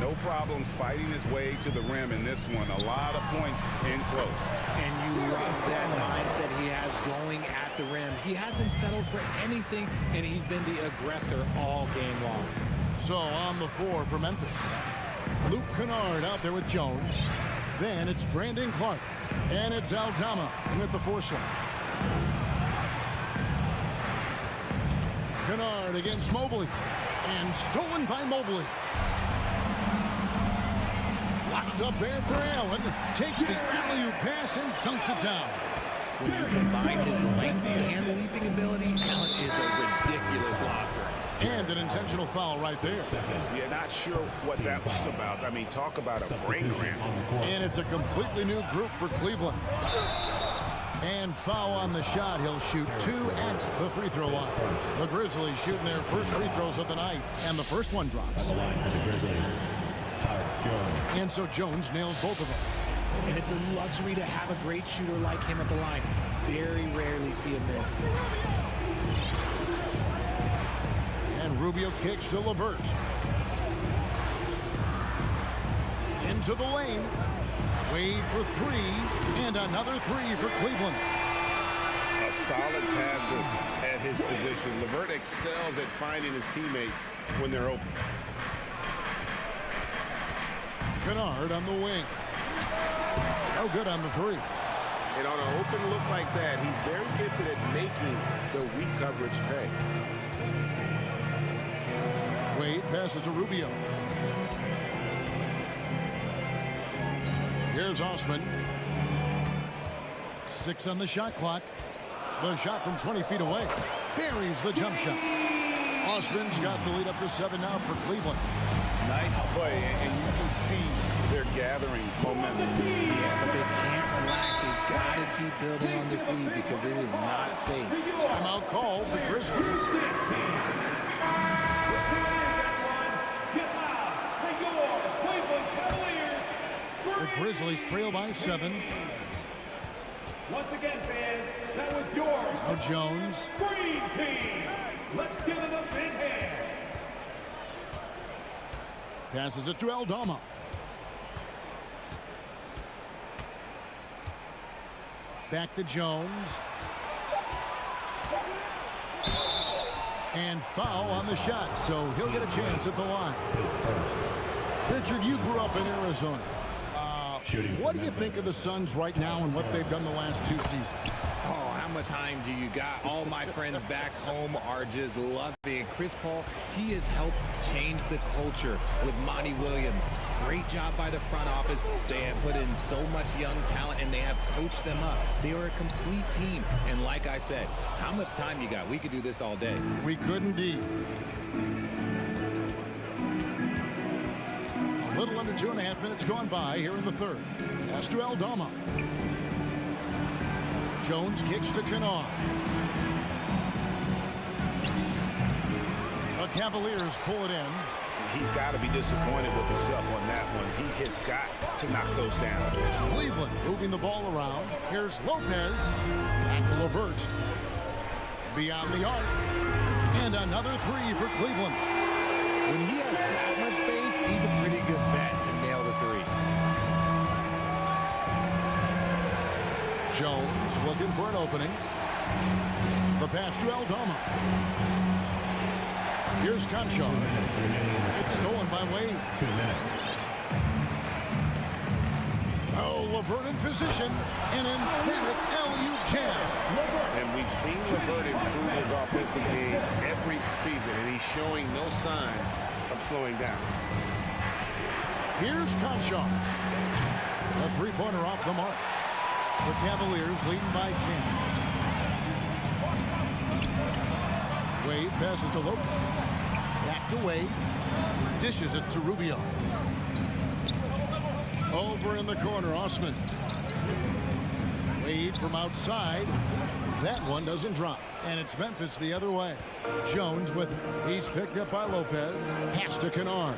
No problems fighting his way to the rim in this one. A lot of points in close. And you love that mindset he has going at the rim. He hasn't settled for anything, and he's been the aggressor all game long. So on the floor for Memphis. Luke Kennard out there with Jones. Then it's Brandon Clark. And it's Aldama with the force. Kennard against Mobley. And stolen by Mobley. Locked up there for Allen. Takes the alley-oop pass and dunks it down. When you combine his length and leaping ability, Allen is a ridiculous locker. And an intentional foul right there. Yeah, not sure what that was about. I mean, talk about a brain cramp. And it's a completely new group for Cleveland. And foul on the shot. He'll shoot 2 at the free throw line. The Grizzlies shooting their first free throws of the night. And the first one drops. And so Jones nails both of them. And it's a luxury to have a great shooter like him at the line. Very rarely see him miss. And Rubio kicks to LeVert. Into the lane. Wade for three. And another three for Cleveland. A solid passer at his position. LeVert excels at finding his teammates when they're open. Kennard on the wing. No good on the three. And on an open look like that, he's very gifted at making the weak coverage pay. Wade passes to Rubio. Here's Osman. 6 on the shot clock. The shot from 20 feet away. Buries the jump shot. Osman's got the lead up to 7 now for Cleveland. Nice play, and you can see they're gathering momentum. Yeah, but they can't relax. They've got to keep building on this lead because it is not safe. Timeout called the Grizzlies. The Grizzlies trail by 7. Once again, fans, that was your Now Jones. Dream Team. Let's give it a big hand. Passes it to Aldama. Back to Jones. And foul on the shot, so he'll get a chance at the line. Richard, you grew up in Arizona. What do you think of the Suns right now and what they've done the last 2 seasons? Oh, how much time do you got? All my friends back home are just loving it. Chris Paul, he has helped change the culture with Monty Williams. Great job by the front office. They have put in so much young talent, and they have coached them up. They are a complete team. And like I said, how much time you got? We could do this all day. We could indeed. A little under 2.5 minutes gone by here in the third. Pass to Aldama. Jones kicks to Kennard. The Cavaliers pull it in. He's got to be disappointed with himself on that one. He has got to knock those down. Cleveland moving the ball around. Here's Lopez. Back to LeVert. Beyond the arc. And another three for Cleveland. When he has that much space, he's a pretty good bet to nail the three. Jones looking for an opening. The pass to Aldama. Here's Conchar. It's stolen by Wade. Oh, LeVert in position. An emphatic alley-oop jam. And we've seen LeVert improve his offensive game every season, and he's showing no signs of slowing down. Here's Conchar. A three-pointer off the mark. The Cavaliers leading by 10. Wade passes to Lopez. Back to Wade. Dishes it to Rubio. Over in the corner, Osman. Wade from outside. That one doesn't drop. And it's Memphis the other way. Jones with it. He's picked up by Lopez. Pass to Kennard.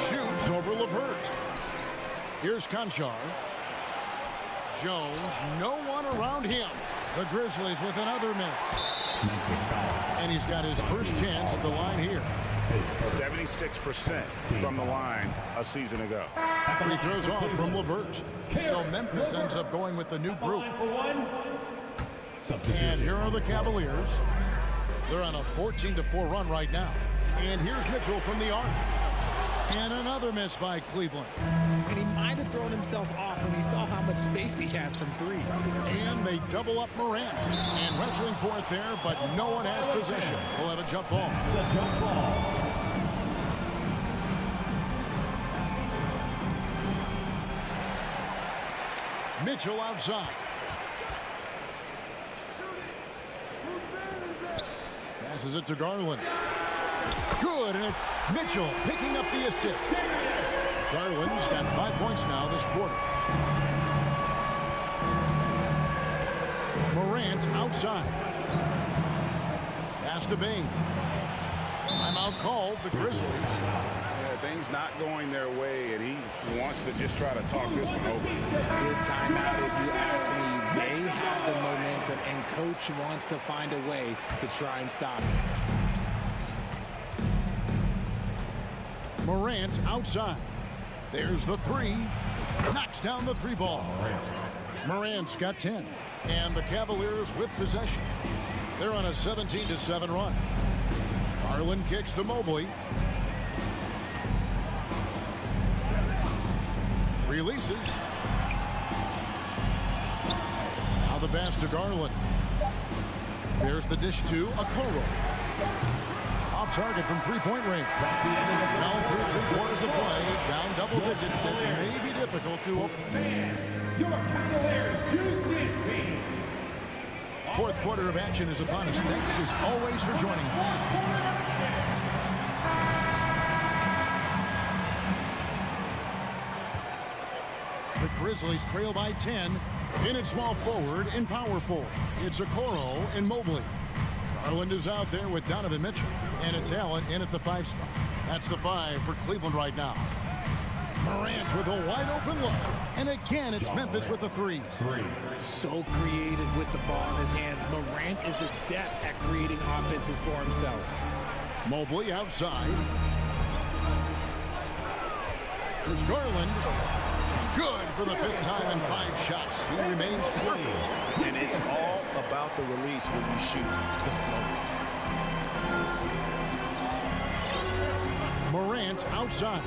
Shoots over LeVert. Here's Conchar. Jones, no one around him. The Grizzlies with another miss. And he's got his first chance at the line here. 76% from the line a season ago. He throws off from LeVert. So Memphis ends up going with the new group. And here are the Cavaliers. They're on a 14-4 run right now. And here's Mitchell from the arc. And another miss by Cleveland. And he might have thrown himself off when he saw how much space he had from three. And they double up Morant. And wrestling for it there, but no one has possession. We'll have a jump ball. Mitchell outside. Passes it to Garland. Good, and it's Mitchell picking up the assist. Garland's got 5 points now this quarter. Morant outside. Pass to Bain. Timeout called, the Grizzlies. Yeah, things not going their way, and he wants to just try to talk this one over. Good timeout if you ask me. They have the momentum, and coach wants to find a way to try and stop it. Morant outside. There's the three. Knocks down the three ball. Morant's got 10. And the Cavaliers with possession. They're on a 17-7 run. Garland kicks to Mobley. Releases. Now the pass to Garland. There's the dish to Okoro. Off target from three-point range. Down through 3 quarters of play. Down double digits. It may be difficult to open. Your Cavaliers UCC. Fourth quarter of action is upon us. Thanks as always for joining us. The Grizzlies trail by 10. In at small forward and power forward. It's Okoro and Mobley. Garland is out there with Donovan Mitchell. And it's Allen in at the 5 spot. That's the 5 for Cleveland right now. Morant with a wide open look. And again, it's Memphis with the 3. So creative with the ball in his hands. Morant is adept at creating offenses for himself. Mobley outside. Here's Garland. Good for the 5th time in 5 shots. He remains perfect. And it's all about the release when you shoot the flow. Morant outside.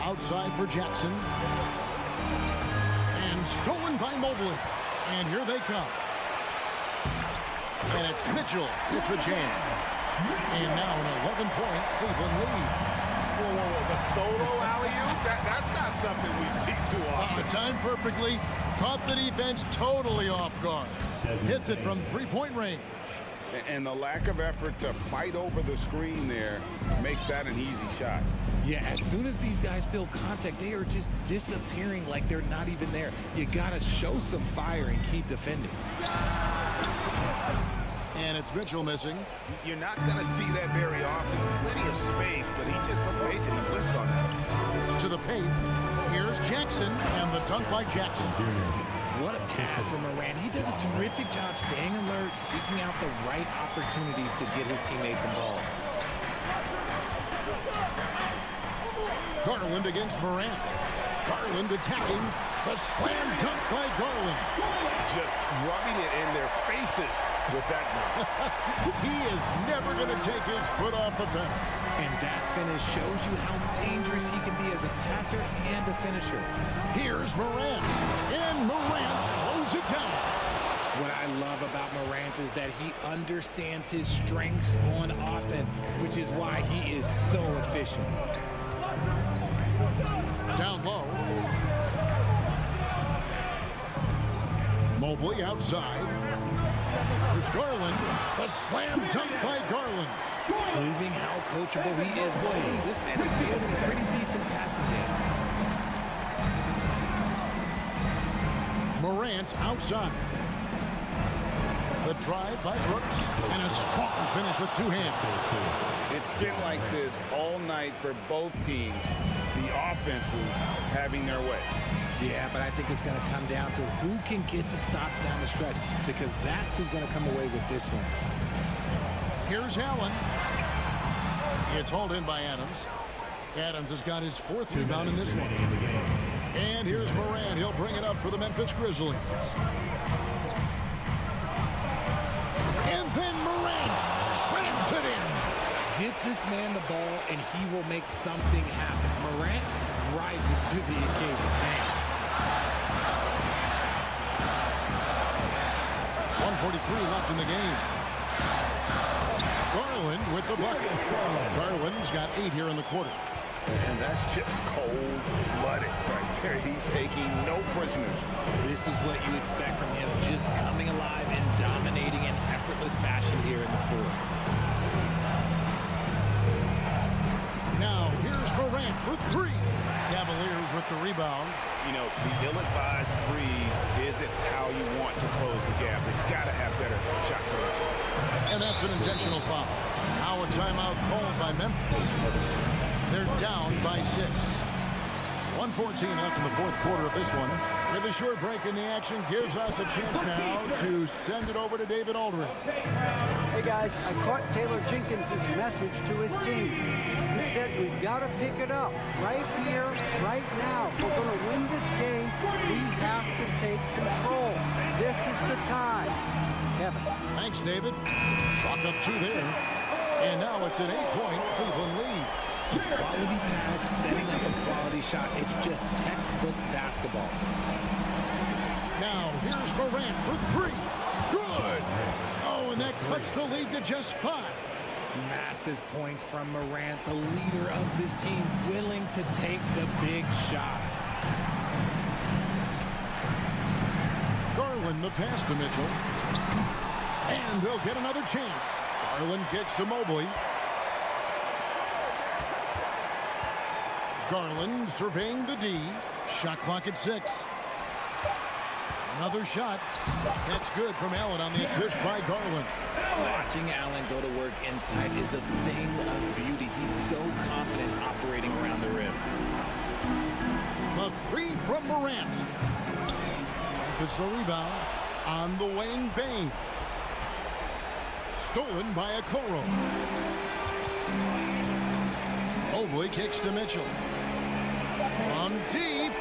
Outside for Jackson. And Stolen by Mobley. And here they come. And it's Mitchell with the jam. And now an 11-point Cleveland lead. Whoa, whoa, whoa. The solo alley-oop? That's not something we see too often. Timed perfectly. Caught the defense totally off guard. Hits it from three-point range. And the lack of effort to fight over the screen there makes that an easy shot. Yeah, as soon as these guys feel contact, they are just disappearing like they're not even there. You got to show some fire and keep defending. And it's Mitchell missing. You're not going to see that very often. Plenty of space, but he just, let's face it, he whiffs on that. To the paint. Here's Jackson, and the dunk by Jackson. What a pass from Morant. He does a terrific job staying alert, seeking out the right opportunities to get his teammates involved. Garland against Morant. Garland attacking. The slam dunk by Garland. Just rubbing it in their faces with that dunk. He is never going to take his foot off the pedal. And that finish shows you how dangerous he can be as a passer and a finisher. Here's Morant. And Morant throws it down. What I love about Morant is that he understands his strengths on offense, which is why he is so efficient. Down low. Mobley outside. There's Garland. The slam dunk by Garland. Proving how coachable he is. Boy, this man is building a pretty decent passing game. Morant outside. The drive by Brooks. And a strong finish with two hands. It's been like this all night for both teams. The offenses having their way. Yeah, but I think it's going to come down to who can get the stops down the stretch, because that's who's going to come away with this one. Here's Allen. It's hauled in by Adams. Adams has got his fourth rebound in this one. And here's Morant. He'll bring it up for the Memphis Grizzlies. And then Morant slams it in. Get this man the ball, and he will make something happen. Morant rises to the occasion. Man. 1:43 left in the game. Garland with the bucket. Garland's got 8 here in the quarter. And that's just cold-blooded right there. He's taking no prisoners. This is what you expect from him, just coming alive and dominating in effortless fashion here in the fourth. Now, here's Morant for 3. Cavaliers with the rebound. You know, the ill-advised threes isn't how you want to close the gap. They've got to have better shot selection. And that's an intentional foul. Now a timeout called by Memphis. They're down by 6. 1:14 left in the fourth quarter of this one. With a short break in the action, gives us a chance now to send it over to David Aldridge. Hey guys, I caught Taylor Jenkins' message to his team. He said we've got to pick it up right here, right now. If we're going to win this game, we have to take control. This is the time. Kevin. Thanks, David. Chalk up 2 there. And now it's an 8-point Cleveland lead. Quality pass, setting up a quality shot. It's just textbook basketball. Now, here's Morant for 3. Good. Oh, and that cuts the lead to just 5. Massive points from Morant, the leader of this team, willing to take the big shots. Garland the pass to Mitchell. And they'll get another chance. Garland kicks to Mobley. Garland surveying the D. Shot clock at 6. Another shot. That's good from Allen on the assist by Garland. Watching Allen go to work inside is a thing of beauty. He's so confident operating around the rim. The 3 from Morant. It's the rebound on the Wayne Bain. Stolen by Okoro. Mobley kicks to Mitchell. From deep.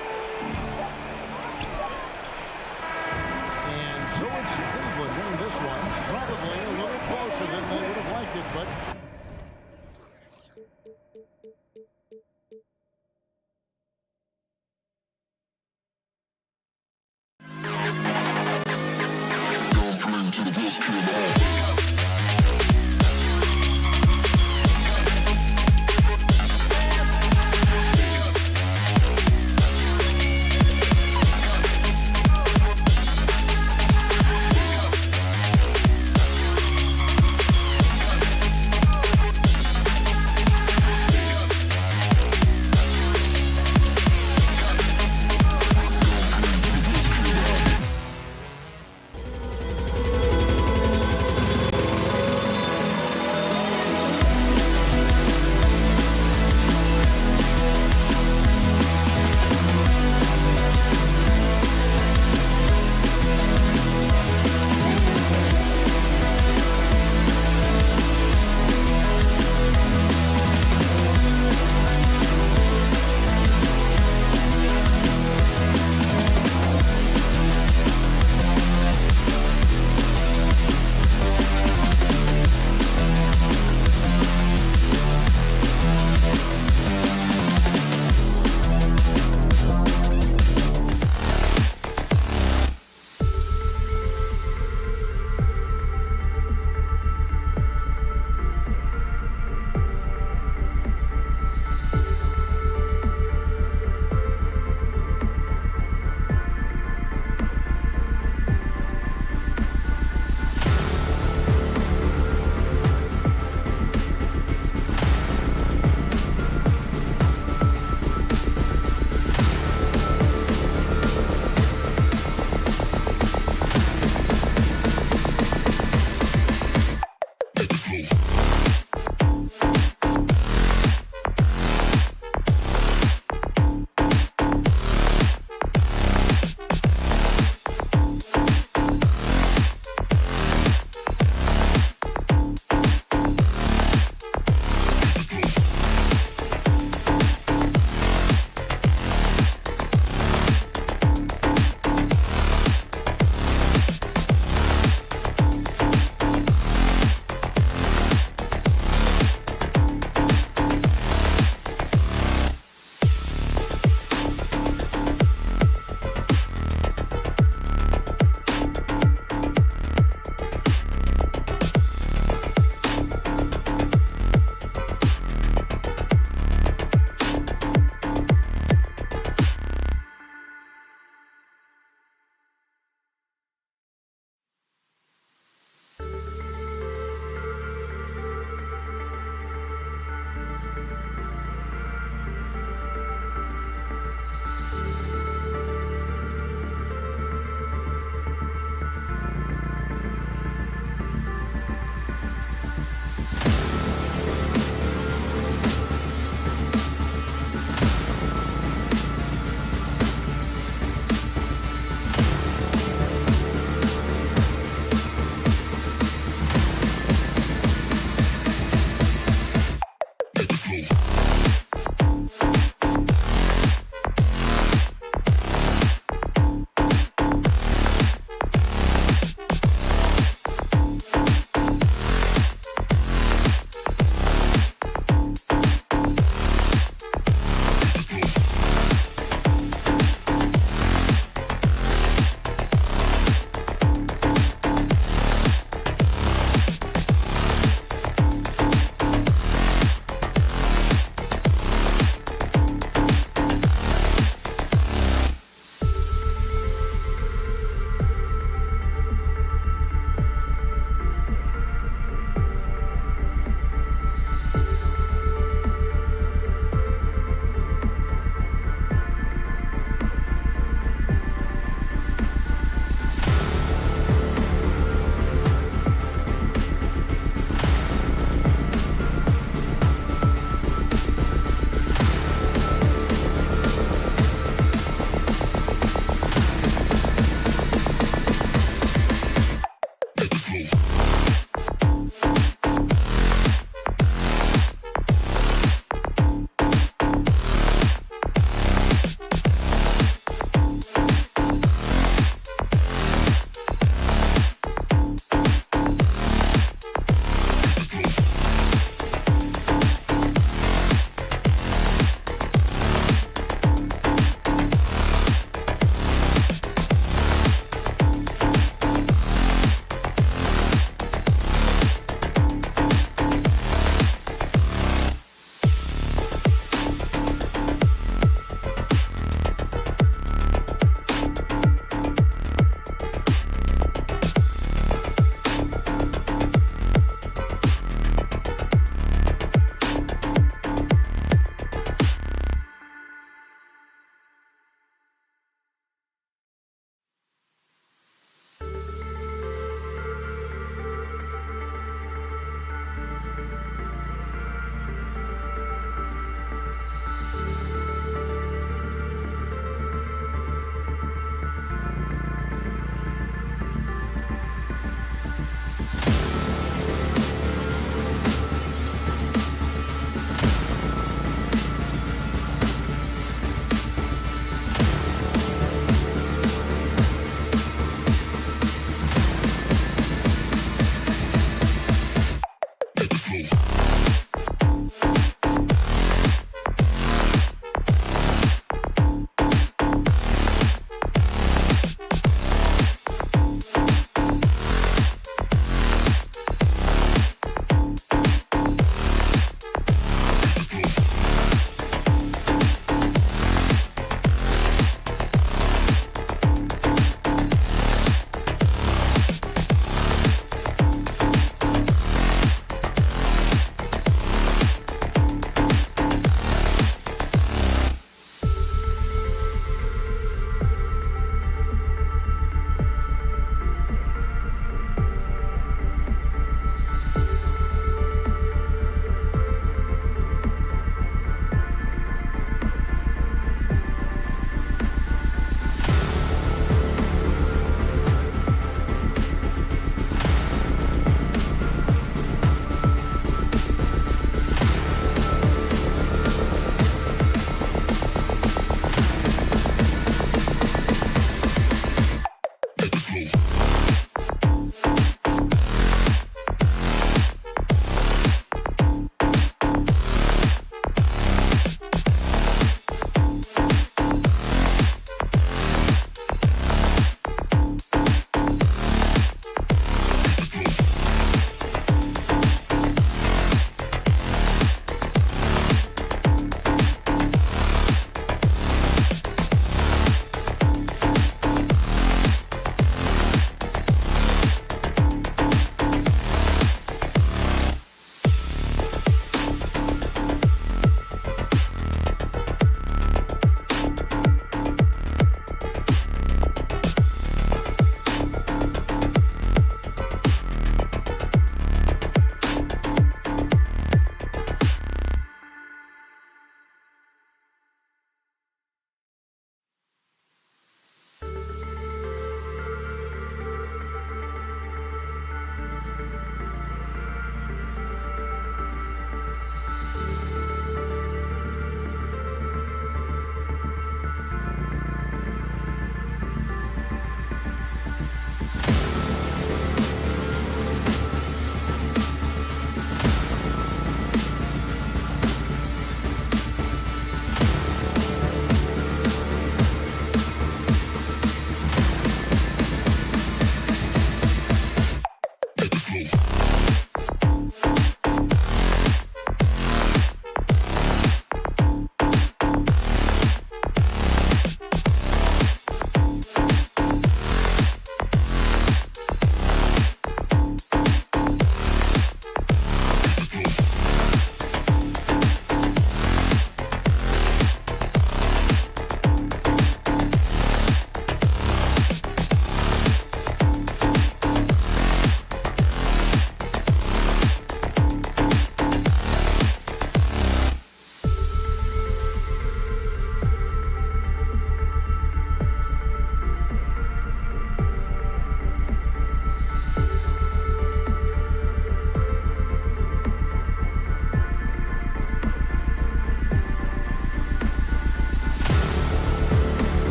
And so it's Cleveland winning this one. Probably a little closer than they would have liked it, but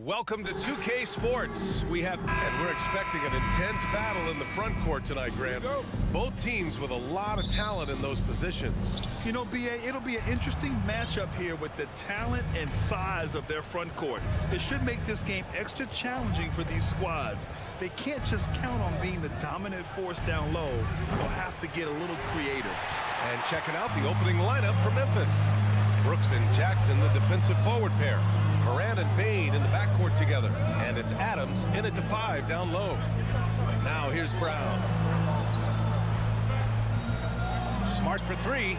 Welcome to 2K Sports. We're expecting an intense battle in the front court tonight, Grant. Both teams with a lot of talent in those positions. You know, B.A., it'll be an interesting matchup here with the talent and size of their front court. It should make this game extra challenging for these squads. They can't just count on being the dominant force down low. They'll have to get a little creative. And checking out the opening lineup for Memphis. Brooks and Jackson, the defensive forward pair. Moran and Bain in the backcourt together. And it's Adams in at the 5 down low. Now here's Brown. Smart for 3.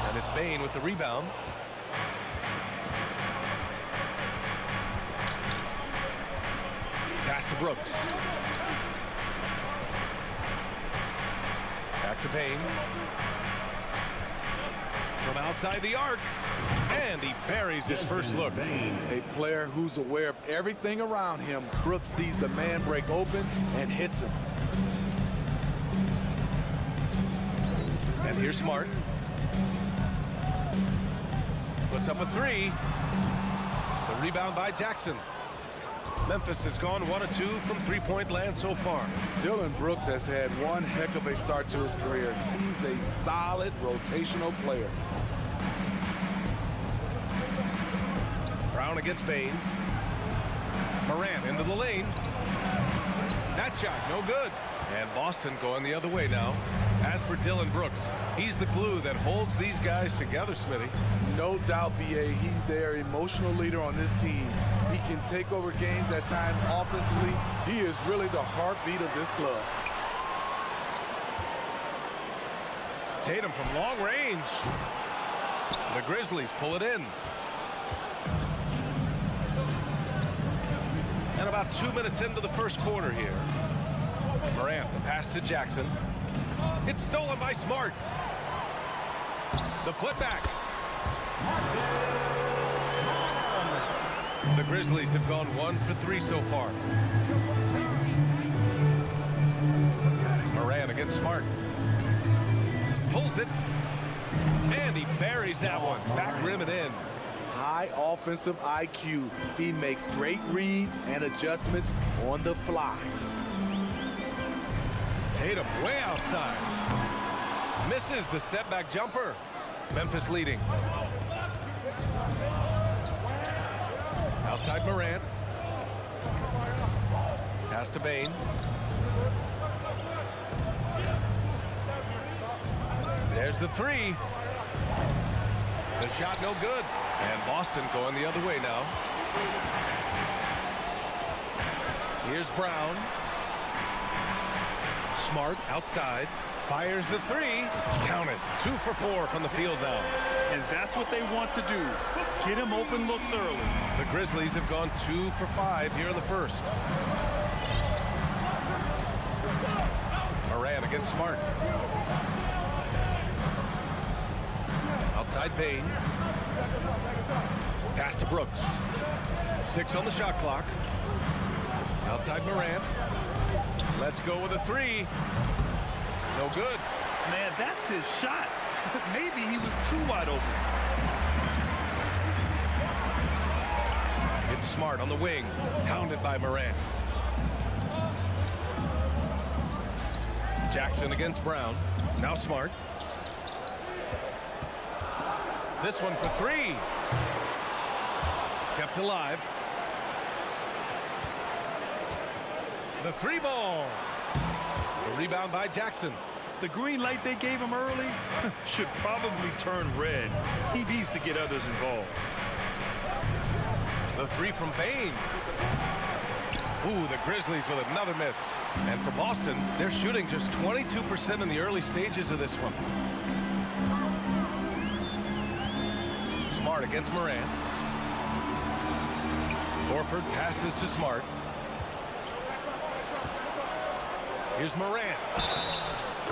And it's Bain with the rebound. Pass to Brooks. Back to Bain. From outside the arc. And he buries his first look. A player who's aware of everything around him. Brooks sees the man break open and hits him. And here's Smart. Puts up a 3. The rebound by Jackson. Memphis has gone 1 of 2 from three-point land so far. Dillon Brooks has had one heck of a start to his career. He's a solid rotational player. Brown against Bain. Moran into the lane. That shot, no good. And Boston going the other way now. As for Dillon Brooks, he's the glue that holds these guys together, Smitty. No doubt, B.A., he's their emotional leader on this team. He can take over games at times offensively. He is really the heartbeat of this club. Tatum from long range. The Grizzlies pull it in. And about 2 minutes into the first quarter here. Morant, the pass to Jackson. It's stolen by Smart. The putback. The Grizzlies have gone 1 for 3 so far. Morant against Smart. Pulls it. And he buries that one. Back rim and in. High offensive IQ. He makes great reads and adjustments on the fly. Tatum way outside. Misses the step back jumper. Memphis leading. Outside Morant. Pass to Bain. There's the 3. The shot no good. And Boston going the other way now. Here's Brown. Smart outside. Fires the 3. Count it. 2 for 4 from the field now. And that's what they want to do. Get him open looks early. The Grizzlies have gone 2 for 5 here in the first. Moran against Smart. Outside Bain. Pass to Brooks. 6 on the shot clock. Outside Morant. Let's go with a 3. No good. Man, that's his shot. Maybe he was too wide open. It's Smart on the wing. Pounded by Morant. Jackson against Brown. Now Smart. This one for 3. Kept alive. The 3 ball. The rebound by Jackson. The green light they gave him early should probably turn red. He needs to get others involved. The 3 from Bain. Ooh, the Grizzlies with another miss. And for Boston, they're shooting just 22% in the early stages of this one. Smart against Moran. Horford passes to Smart. Here's Moran.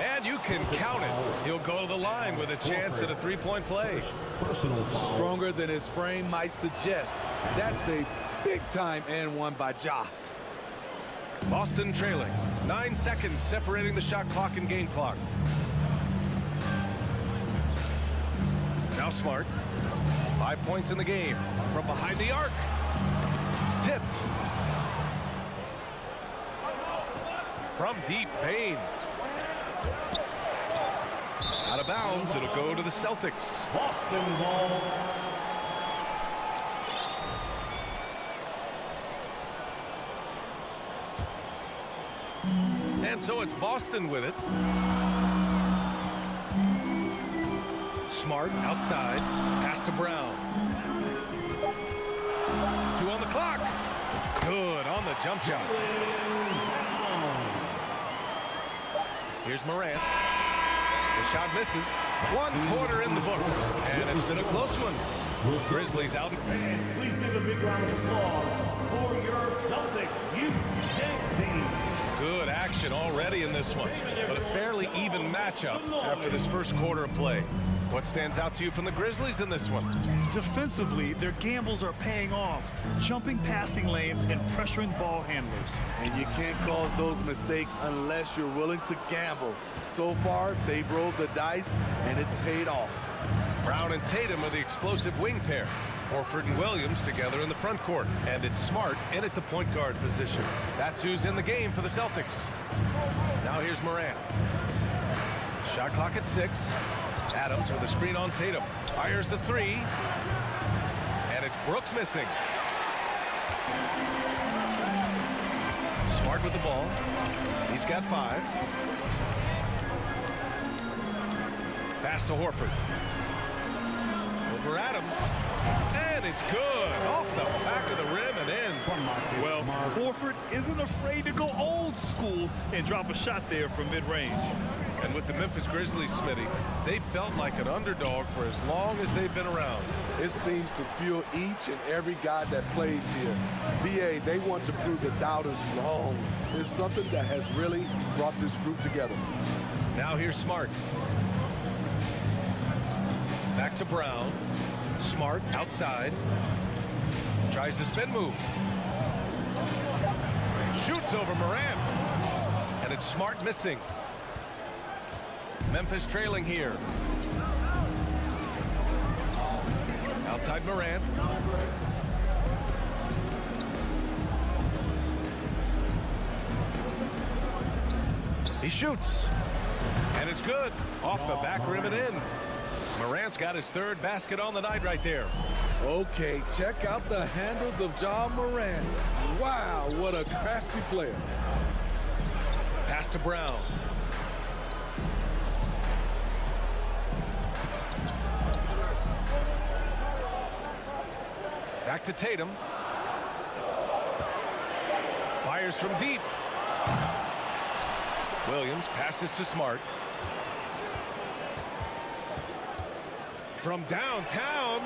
And you can count it. He'll go to the line with a chance at a three-point play. Stronger than his frame might suggest. That's a big-time and one by Ja. Boston trailing. 9 seconds separating the shot clock and game clock. Now Smart. 5 points in the game. From behind the arc. Tipped. From deep, Payne. Out of bounds, it'll go to the Celtics. Boston ball. And so it's Boston with it. Smart outside, pass to Brown. 2 on the clock. Good on the jump shot. Here's Morant. The shot misses. 1 quarter in the books, and it's been a close one. Grizzlies out. Please give a big round of applause for your Celtics youth team. Good action already in this one, but a fairly even matchup after this first quarter of play. What stands out to you from the Grizzlies in this one? Defensively, their gambles are paying off, jumping passing lanes and pressuring ball handlers. And you can't cause those mistakes unless you're willing to gamble. So far, they've rolled the dice, and it's paid off. Brown and Tatum are the explosive wing pair. Horford and Williams together in the front court. And it's Smart in at the point guard position. That's who's in the game for the Celtics. Now here's Morant. Shot clock at 6. Adams with a screen on Tatum. Fires the 3. And it's Brooks missing. Smart with the ball. He's got 5. Pass to Horford. Over Adams. And it's good. Off the back of the rim and in. Well, Horford isn't afraid to go old school and drop a shot there from mid-range. And with the Memphis Grizzlies, Smitty, they felt like an underdog for as long as they've been around. It seems to fuel each and every guy that plays here. BA, they want to prove the doubters wrong. It's something that has really brought this group together. Now here's Smart. Back to Brown. Smart outside. Tries the spin move. Shoots over Morant. And it's Smart missing. Memphis trailing here. Outside Morant. He shoots. And it's good. Off the back rim and in. Morant's got his 3rd basket on the night right there. Okay, check out the handles of John Morant. Wow, what a crafty player. Pass to Brown. Back to Tatum. Fires from deep. Williams passes to Smart. From downtown,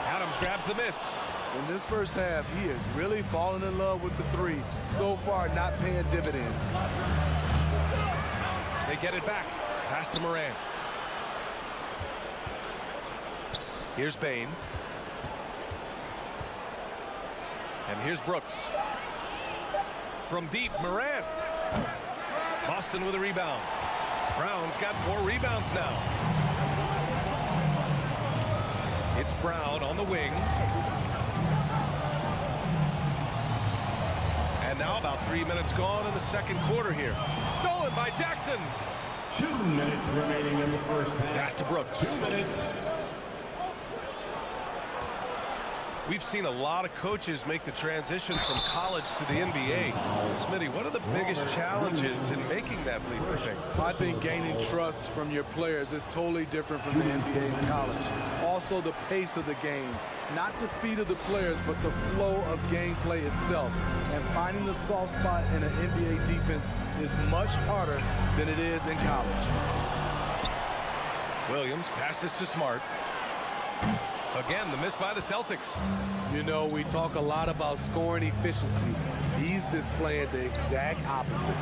Adams grabs the miss. In this first half, he is really falling in love with the 3. So far, not paying dividends. They get it back. Pass to Morant. Here's Payne. And here's Brooks. From deep, Morant. Boston with a rebound. Brown's got 4 rebounds now. It's Brown on the wing. And now about 3 minutes gone in the second quarter here. Stolen by Jackson. 2 minutes remaining in the first half. Pass to Brooks. 2 minutes. We've seen a lot of coaches make the transition from college to the NBA. Smitty, what are the biggest challenges in making that leap, I think? I think gaining trust from your players is totally different from the NBA and college. Also, the pace of the game. Not the speed of the players, but the flow of gameplay itself. And finding the soft spot in an NBA defense is much harder than it is in college. Williams passes to Smart. Again, the miss by the Celtics. You know, we talk a lot about scoring efficiency. He's displaying the exact opposite.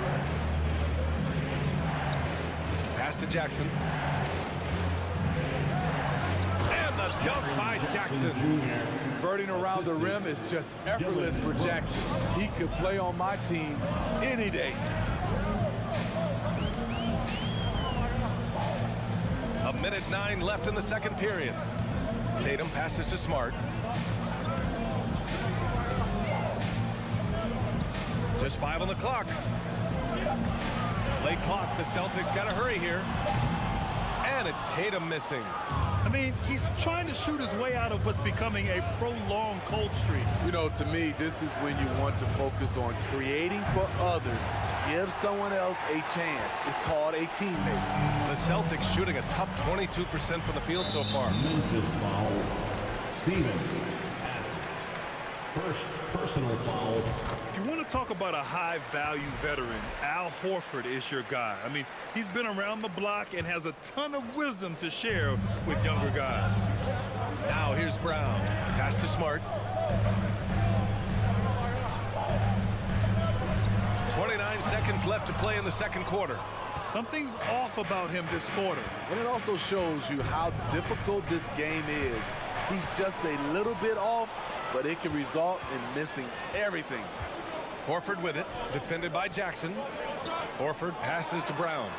Pass to Jackson. And the dunk by Jackson. Converting around the rim is just effortless for Jackson. He could play on my team any day. A minute 9 left in the second period. Tatum passes to Smart. Just 5 on the clock. Late clock. The Celtics got to hurry here. And it's Tatum missing. I mean, he's trying to shoot his way out of what's becoming a prolonged cold streak. You know, to me, this is when you want to focus on creating for others. Give someone else a chance. It's called a teammate. The Celtics shooting a tough 22% from the field so far. Memphis foul. Steven. First personal foul. If you want to talk about a high-value veteran, Al Horford is your guy. I mean, he's been around the block and has a ton of wisdom to share with younger guys. Now here's Brown. Pass to Smart. 29 seconds left to play in the second quarter. Something's off about him this quarter. And it also shows you how difficult this game is. He's just a little bit off, but it can result in missing everything. Horford with it, defended by Jackson. Horford passes to Brown.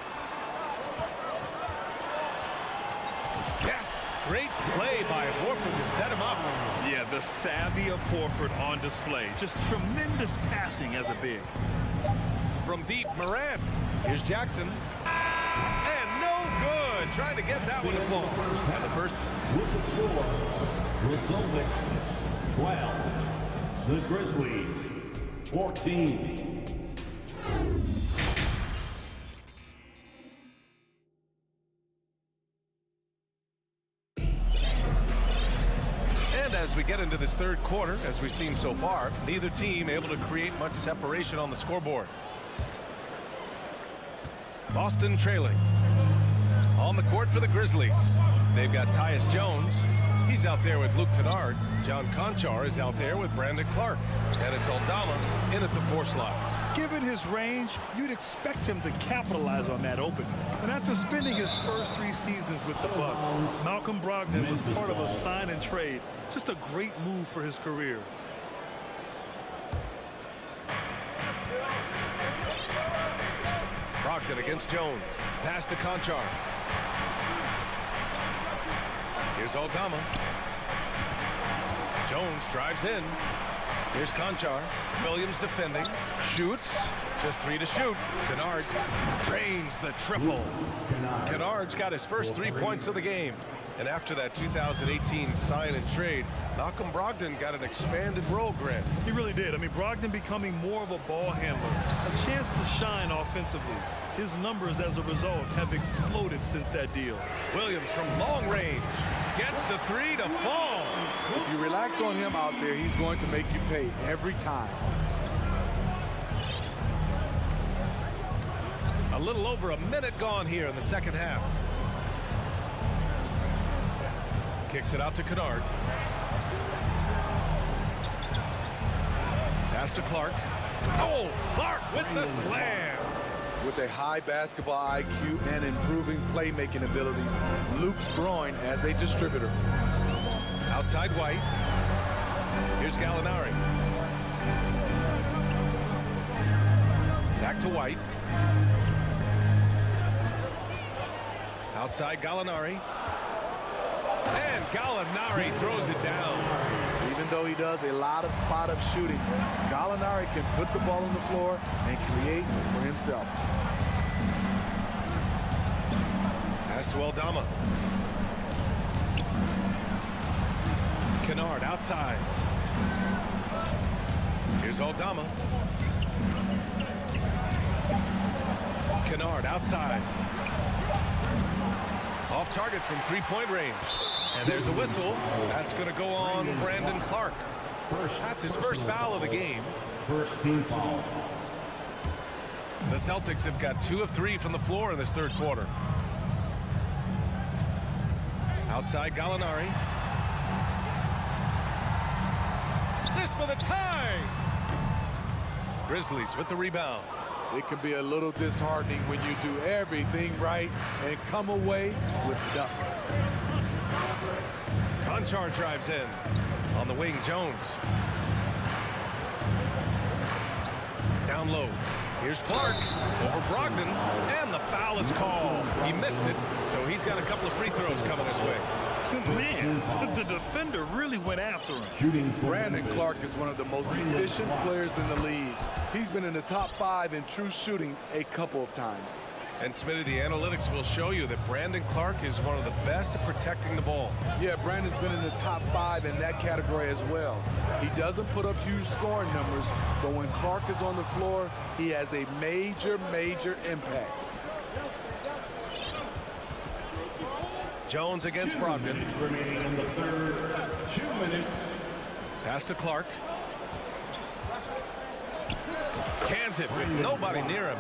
Yes, great play by Horford to set him up. Yeah, the savvy of Horford on display. Just tremendous passing as a big. From deep, Morant. Here's Jackson. And no good. Trying to get that one to fall. And the first. With the score, the Celtics 12, the Grizzlies 14. And as we get into this third quarter, as we've seen so far, neither team able to create much separation on the scoreboard. Boston trailing. On the court for the Grizzlies. They've got Tyus Jones. He's out there with Luke Kennard. John Conchar is out there with Brandon Clark. And it's Aldama in at the 4 slot. Given his range, you'd expect him to capitalize on that opening. And after spending his first 3 seasons with the Bucks, Malcolm Brogdon was part of a sign and trade. Just a great move for his career. Brogdon against Jones. Pass to Conchar. Here's Aldama. Jones drives in. Here's Conchar. Williams defending. Shoots. Just 3 to shoot. Kennard drains the triple. Kennard's got his first 3 points of the game. And after that 2018 sign and trade, Malcolm Brogdon got an expanded role, Grant. He really did. I mean, Brogdon becoming more of a ball handler. A chance to shine offensively. His numbers as a result have exploded since that deal. Williams from long range gets the 3 to fall. If you relax on him out there, he's going to make you pay every time. A little over a minute gone here in the second half. Kicks it out to Kennard. Pass to Clark. Oh, Clark with the slam. With a high basketball IQ and improving playmaking abilities, Luke's growing as a distributor. Outside White. Here's Gallinari. Back to White. Outside Gallinari. And Gallinari throws it down. Even though he does a lot of spot-up shooting, Gallinari can put the ball on the floor and create for himself. Pass to Aldama. Kennard outside. Here's Aldama. Kennard outside. Off target from 3-point range. And there's a whistle. That's going to go on Brandon Clark. That's his first foul of the game. First team foul. The Celtics have got 2 of 3 from the floor in this third quarter. Outside Gallinari. This for the tie. Grizzlies with the rebound. It can be a little disheartening when you do everything right and come away with nothing. Conchar drives in. On the wing, Jones. Down low. Here's Clark over Brogdon, and the foul is called. He missed it, so he's got a couple of free throws coming his way. Man, the defender really went after him. Brandon Clark is one of the most efficient players in the league. He's been in the top 5 in true shooting a couple of times. And Smitty, the analytics will show you that Brandon Clark is one of the best at protecting the ball. Yeah, Brandon's been in the top 5 in that category as well. He doesn't put up huge scoring numbers, but when Clark is on the floor, he has a major, major impact. Jones against Brogdon. Remaining in the third, 2 minutes. Pass to Clark. Cans it with nobody near him.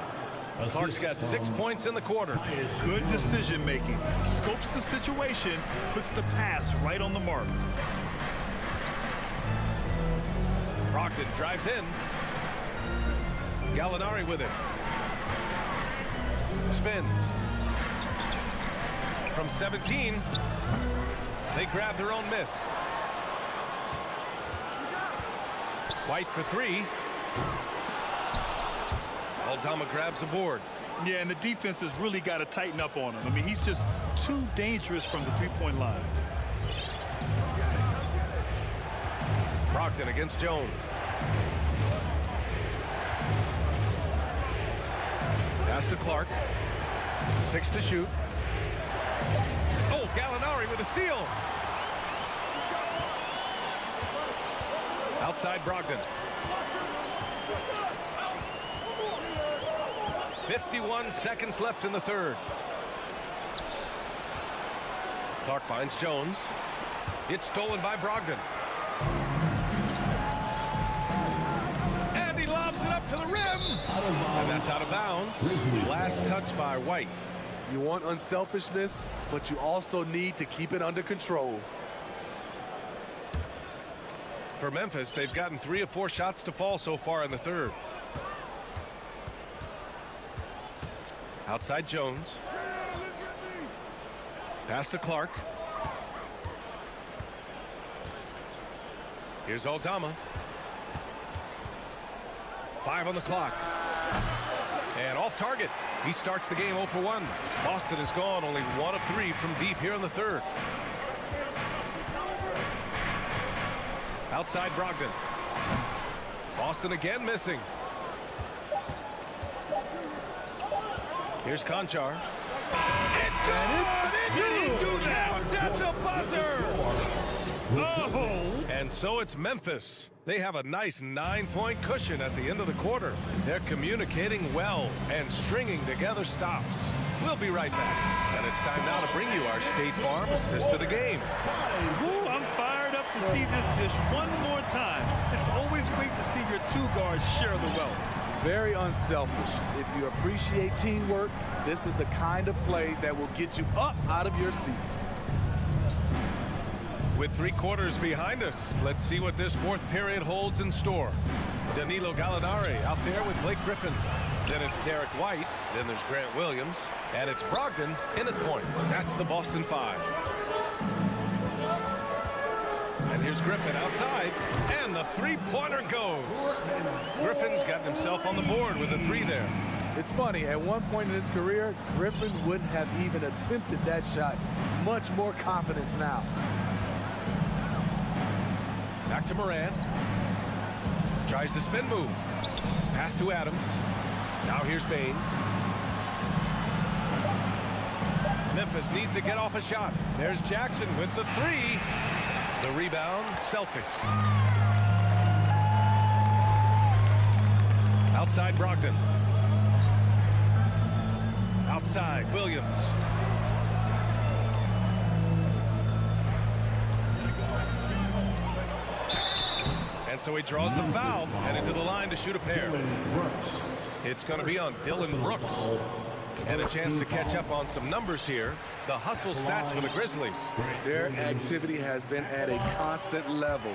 Clark's got 6 points in the quarter. Good decision making. Scopes the situation, puts the pass right on the mark. Brogdon drives in. Gallinari with it. Spins. From 17, they grab their own miss. White for 3. Aldama grabs the board. Yeah, and the defense has really got to tighten up on him. I mean, he's just too dangerous from the three-point line. Brogdon against Jones. Pass to Clark. 6 to shoot. Oh, Gallinari with a steal. Outside Brogdon. 51 seconds left in the third. Clark finds Jones. It's stolen by Brogdon. And he lobs it up to the rim. And that's out of bounds. Last touch by White. You want unselfishness, but you also need to keep it under control. For Memphis, they've gotten 3 of 4 shots to fall so far in the third. Outside Jones. Pass to Clark. Here's Aldama. 5 on the clock. And off target. He starts the game 0 for 1. Boston has gone only 1 of 3 from deep here in the third. Outside Brogdon. Boston again missing. Here's Conchar. It's good! Did he do that? At the buzzer! Oh! And so it's Memphis. They have a nice 9-point cushion at the end of the quarter. They're communicating well and stringing together stops. We'll be right back. And it's time now to bring you our State Farm assist of the game. Ooh, I'm fired up to see this dish one more time. It's always great to see your 2 guards share the wealth. Very unselfish. If you appreciate teamwork, this is the kind of play that will get you up out of your seat. With 3 quarters behind us, let's see what this 4th period holds in store. Danilo Gallinari out there with Blake Griffin. Then it's Derek White. Then there's Grant Williams. And it's Brogdon in at point. That's the Boston 5. And here's Griffin outside. And the 3-pointer goes. Griffin's gotten himself on the board with a 3 there. It's funny, at one point in his career, Griffin wouldn't have even attempted that shot. Much more confidence now. Back to Moran. Tries the spin move. Pass to Adams. Now here's Bain. Memphis needs to get off a shot. There's Jackson with the 3. The rebound, Celtics. Outside Brogdon. Outside Williams. And so he draws the foul, headed to the line to shoot a pair. It's going to be on Dylan Brooks. And a chance to catch up on some numbers here. The hustle stats for the Grizzlies. Their activity has been at a constant level.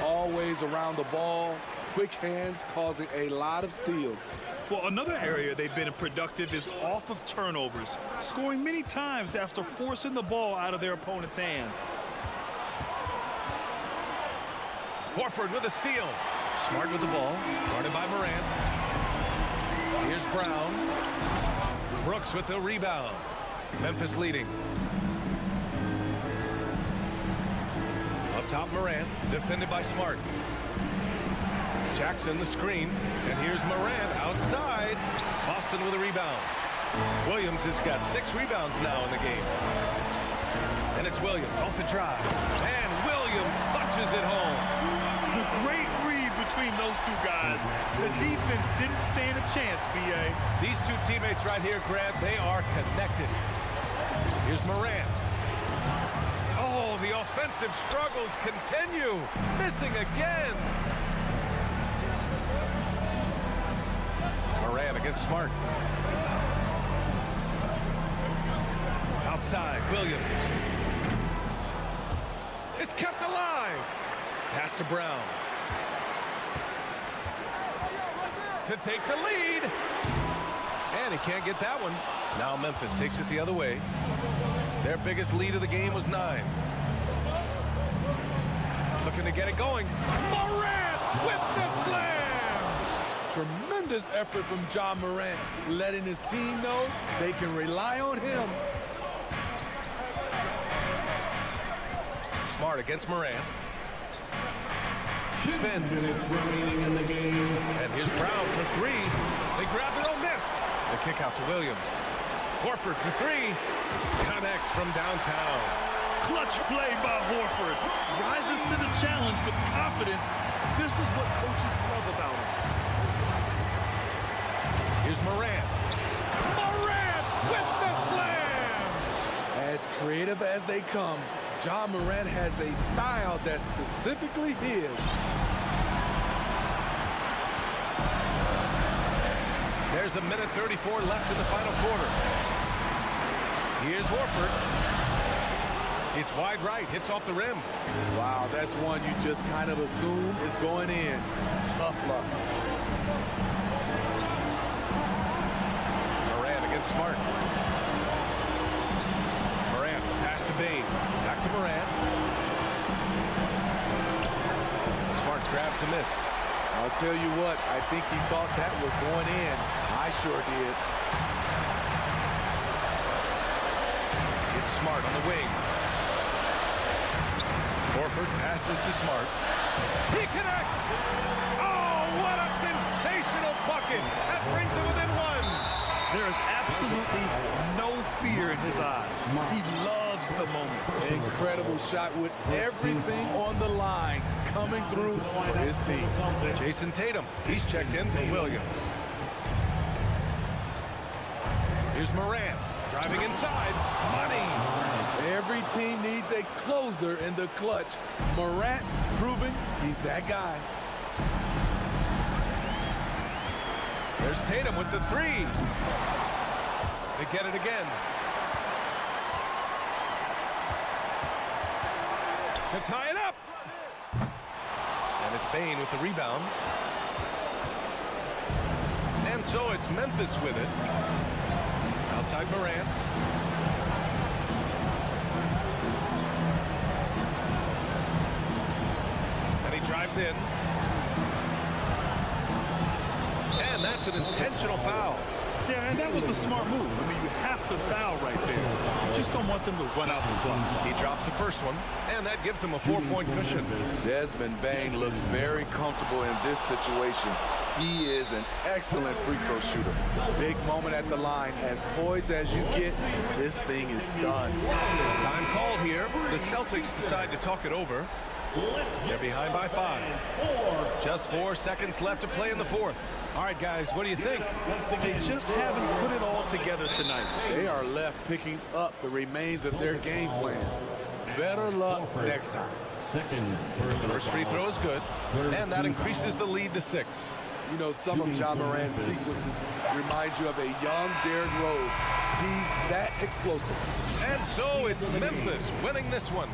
Always around the ball, quick hands causing a lot of steals. Well, another area they've been productive is off of turnovers, scoring many times after forcing the ball out of their opponent's hands. Horford with a steal. Smart with the ball. Guarded by Morant. Here's Brown. Brooks with the rebound. Memphis leading. top Morant, defended by Smart. Jackson the screen, and here's Morant outside. Boston with a rebound. Williams has got 6 rebounds now in the game. And it's Williams off the drive. And Williams punches it home. The great read between those two guys. The defense didn't stand a chance, B.A. These two teammates right here, Grant, they are connected. Here's Morant. Oh, the offensive struggles continue. Missing again. Morant against Smart. Outside, Williams. It's kept alive. Pass to Brown. To take the lead. And he can't get that one. Now Memphis takes it the other way. Their biggest lead of the game was 9. Looking to get it going. Morant with the slam. Tremendous effort from Ja Morant, letting his team know they can rely on him. Smart against Morant. Spins. Remaining in the game. And here's Brown for 3. They grab it, don't miss. The kick out to Williams. Horford for 3. Connects from downtown. Clutch play by Horford. Rises to the challenge with confidence. This is what coaches love about him. Here's Morant. Morant with the slam. As creative as they come, Ja Morant has a style that's specifically his. There's a minute 34 left in the final quarter. Here's Horford. It's wide right, hits off the rim. Wow, that's one you just kind of assume is going in. Tough luck. Morant against Smart. Morant, the pass to Bain. Back to Morant. Smart grabs a miss. I'll tell you what, I think he thought that was going in. I sure did. It's Smart on the wing. Horford passes to Smart. He connects! Oh, what a sensational bucket! That brings him within 1. There is absolutely no fear in his eyes. He loves the moment. Incredible shot with everything on the line coming through for his team. Jason Tatum, he's checked in for Williams. Here's Morant, driving inside. Money! Every team needs a closer in the clutch. Morant proving he's that guy. There's Tatum with the 3. They get it again. To tie it up. And it's Bain with the rebound. And so it's Memphis with it. Outside Morant. And he drives in. And that's an intentional foul. Yeah, and that was a smart move. I mean, you have to foul right there. You just don't want them to run out the clock. He drops the first one, and that gives him a 4-point cushion. Desmond Bain looks very comfortable in this situation. He is an excellent free throw shooter. Big moment at the line. As poised as you get, this thing is done. Time called here. The Celtics decide to talk it over. They're behind by 5. Just 4 seconds left to play in the 4th. All right, guys, what do you think? They just haven't put it all together tonight. They are left picking up the remains of their game plan. Better luck next time. First free throw is good, and that increases the lead to 6. You know, some of Ja Morant's sequences remind you of a young Derrick Rose. He's that explosive. And so it's Memphis winning this one.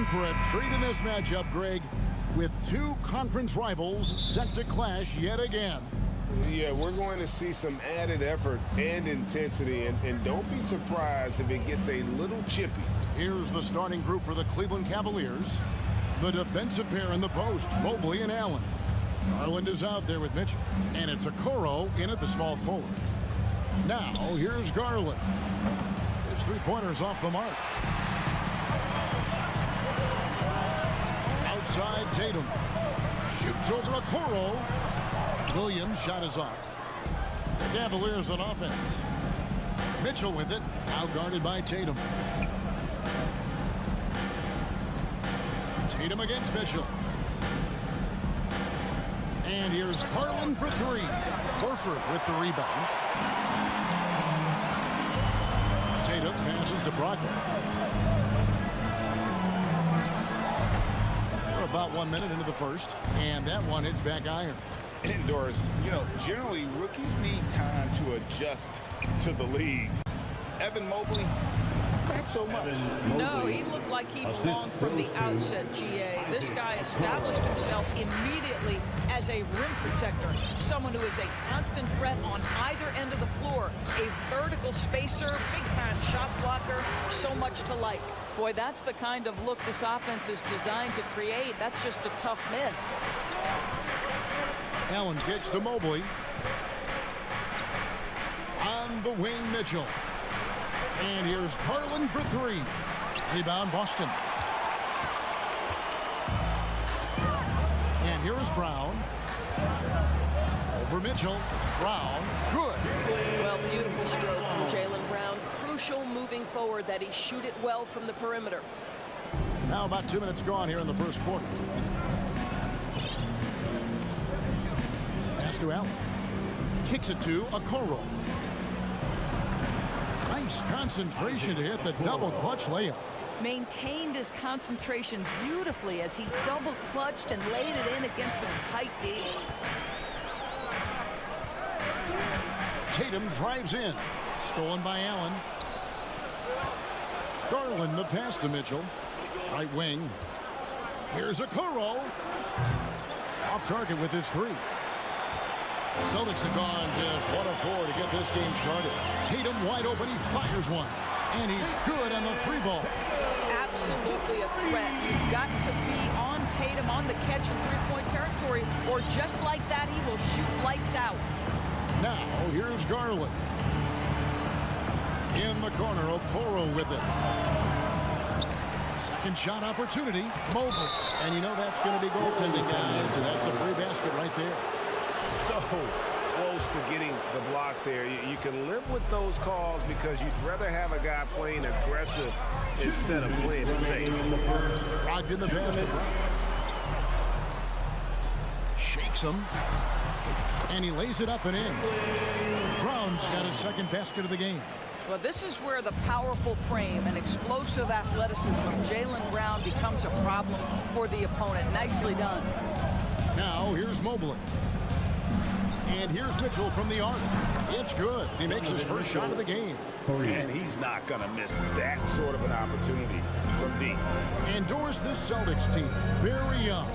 in for a treat in this matchup, Greg, with two conference rivals set to clash yet again. Yeah, we're going to see some added effort and intensity, and don't be surprised if it gets a little chippy. Here's the starting group for the Cleveland Cavaliers. The defensive pair in the post, Mobley and Allen. Garland is out there with Mitchell, and it's Okoro in at the small forward. Now, here's Garland. His three-pointer's off the mark. Outside Tatum. Shoots over Okoro. Williams' shot is off. The Cavaliers on offense. Mitchell with it, now guarded by Tatum. Tatum against Mitchell. And here's Garland for three. Horford with the rebound. Tatum passes to Brogdon. We're about 1 minute into the first, and that one hits back iron. Indoors, generally rookies need time to adjust to the league. Evan Mobley, not so much. No, he looked like he belonged from the outset, GA. This guy established himself immediately as a rim protector, someone who is a constant threat on either end of the floor, a vertical spacer, big-time shot blocker, so much to like. Boy, that's the kind of look this offense is designed to create. That's just a tough miss. Allen kicks to Mobley. On the wing, Mitchell. And here's Garland for three. Rebound, Boston. And here is Brown. Over Mitchell. Brown, good. Well, beautiful stroke from Jaylen Brown. Crucial moving forward that he shoot it well from the perimeter. Now about 2 minutes gone here in the first quarter. Pass to Allen. Kicks it to Okoro. Nice concentration to hit the double clutch layup. Maintained his concentration beautifully as he double clutched and laid it in against some tight D. Tatum drives in. Stolen by Allen. Garland the pass to Mitchell. Right wing. Here's Okoro. Off target with his three. Celtics have gone just 1 of 4 to get this game started. Tatum wide open. He fires one. And he's good on the three ball. Absolutely a threat. You've got to be on Tatum on the catch in three-point territory, or just like that, he will shoot lights out. Now, here's Garland. In the corner, Okoro with it. Second shot opportunity, Mobley. And that's going to be goaltending, guys. So that's a free basket right there. So close to getting the block there. You can live with those calls because you'd rather have a guy playing aggressive instead of playing it safe. Rocked in the basket. Shakes him. And he lays it up and in. Brown's got his second basket of the game. Well, this is where the powerful frame and explosive athleticism of Jaylen Brown becomes a problem for the opponent. Nicely done. Now, here's Mobley. And here's Mitchell from the arc. It's good. He makes his first shot of the game. And he's not going to miss that sort of an opportunity from deep. Indoors, this Celtics team, very young.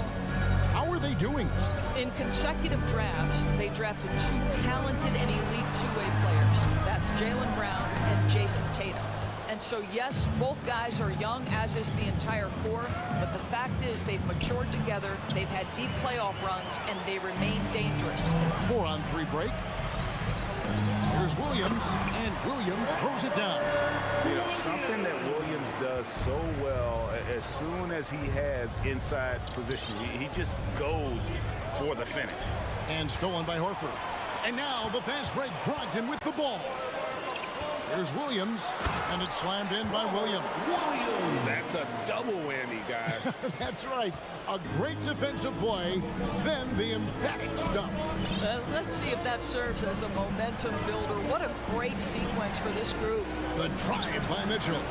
How are they doing? In consecutive drafts, they drafted two talented and elite two-way players. That's Jaylen Brown and Jason Tatum. And so, yes, both guys are young, as is the entire core. But the fact is they've matured together, they've had deep playoff runs, and they remain dangerous. 4-on-3 break. Here's Williams, and Williams throws it down. Something that Williams does so well, as soon as he has inside position, he just goes for the finish. And stolen by Horford. And now the fast break, Brogdon with the ball. Here's Williams, and it's slammed in by Williams. That's a double whammy, guys. That's right. A great defensive play, then the emphatic stuff. Let's see if that serves as a momentum builder. What a great sequence for this group. The drive by Mitchell.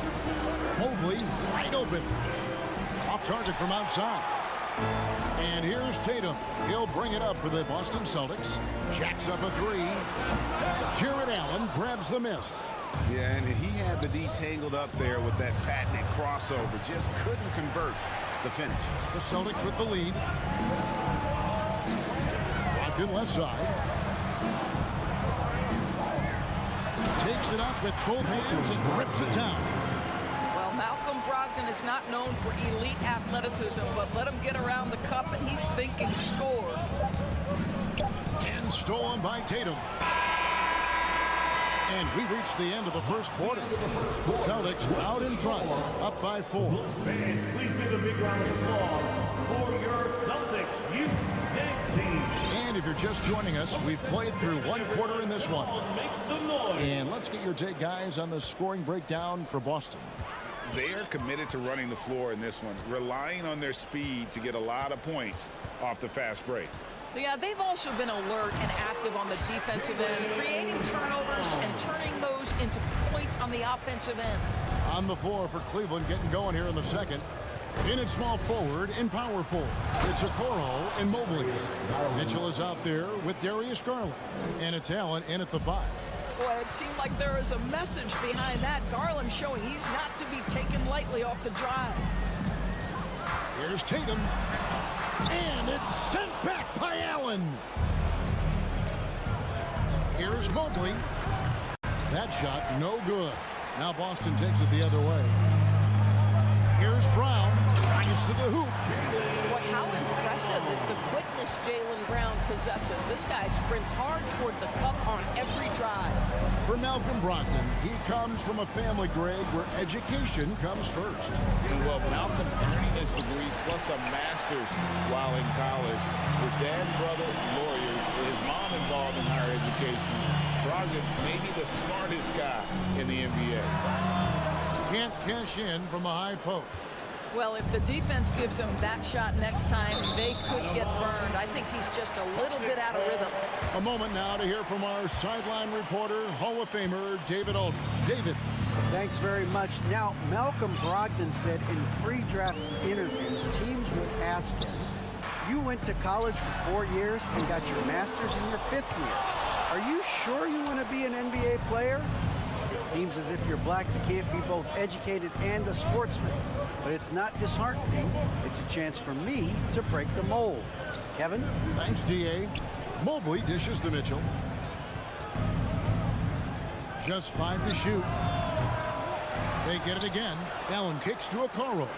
Mobley wide open. Off target from outside. And here's Tatum. He'll bring it up for the Boston Celtics. Jacks up a three. Jared Allen grabs the miss. Yeah, and he had the D tangled up there with that patented crossover. Just couldn't convert the finish. The Celtics with the lead. Brogdon left side. Takes it up with both hands and rips it down. Well, Malcolm Brogdon is not known for elite athleticism, but let him get around the cup and he's thinking score. And stolen by Tatum. And we reach the end of the first quarter. Celtics out in front, up by 4. Fans, please give a big round of applause for your Celtics youth team. And if you're just joining us, we've played through one quarter in this one. Make some noise. And let's get your take, guys, on the scoring breakdown for Boston. They are committed to running the floor in this one, relying on their speed to get a lot of points off the fast break. Yeah, they've also been alert and active on the defensive end, creating turnovers and turning those into points on the offensive end. On the floor for Cleveland, getting going here in the second. In at small forward and power forward. It's Okoro and Mobley. Mitchell is out there with Darius Garland. And it's Allen in at the 5. Boy, it seemed like there was a message behind that. Garland showing he's not to be taken lightly off the drive. Here's Tatum. And it's sent back by Allen. Here's Mobley. That shot, no good. Now Boston takes it the other way. Here's Brown. Gets to the hoop. Boy, how impressive is the quickness Jaylen Brown possesses. This guy sprints hard toward the cup on every drive. For Malcolm Brogdon, he comes from a family, Greg, where education comes first. And well, Malcolm earning his degree plus a master's while in college. His dad and brother, lawyers, his mom involved in higher education. Brogdon may be the smartest guy in the NBA. Can't cash in from a high post. Well, if the defense gives him that shot next time, they could get burned. I think he's just a little bit out of rhythm. A moment now to hear from our sideline reporter, Hall of Famer David Aldridge. David. Thanks very much. Now, Malcolm Brogdon said in pre-draft interviews, teams would ask him, you went to college for 4 years and got your master's in your 5th year. Are you sure you want to be an NBA player? It seems as if you're black, you can't be both educated and a sportsman. But it's not disheartening. It's a chance for me to break the mold. Kevin? Thanks, D.A. Mobley dishes to Mitchell. Just 5 to shoot. They get it again. Allen kicks to Okoro.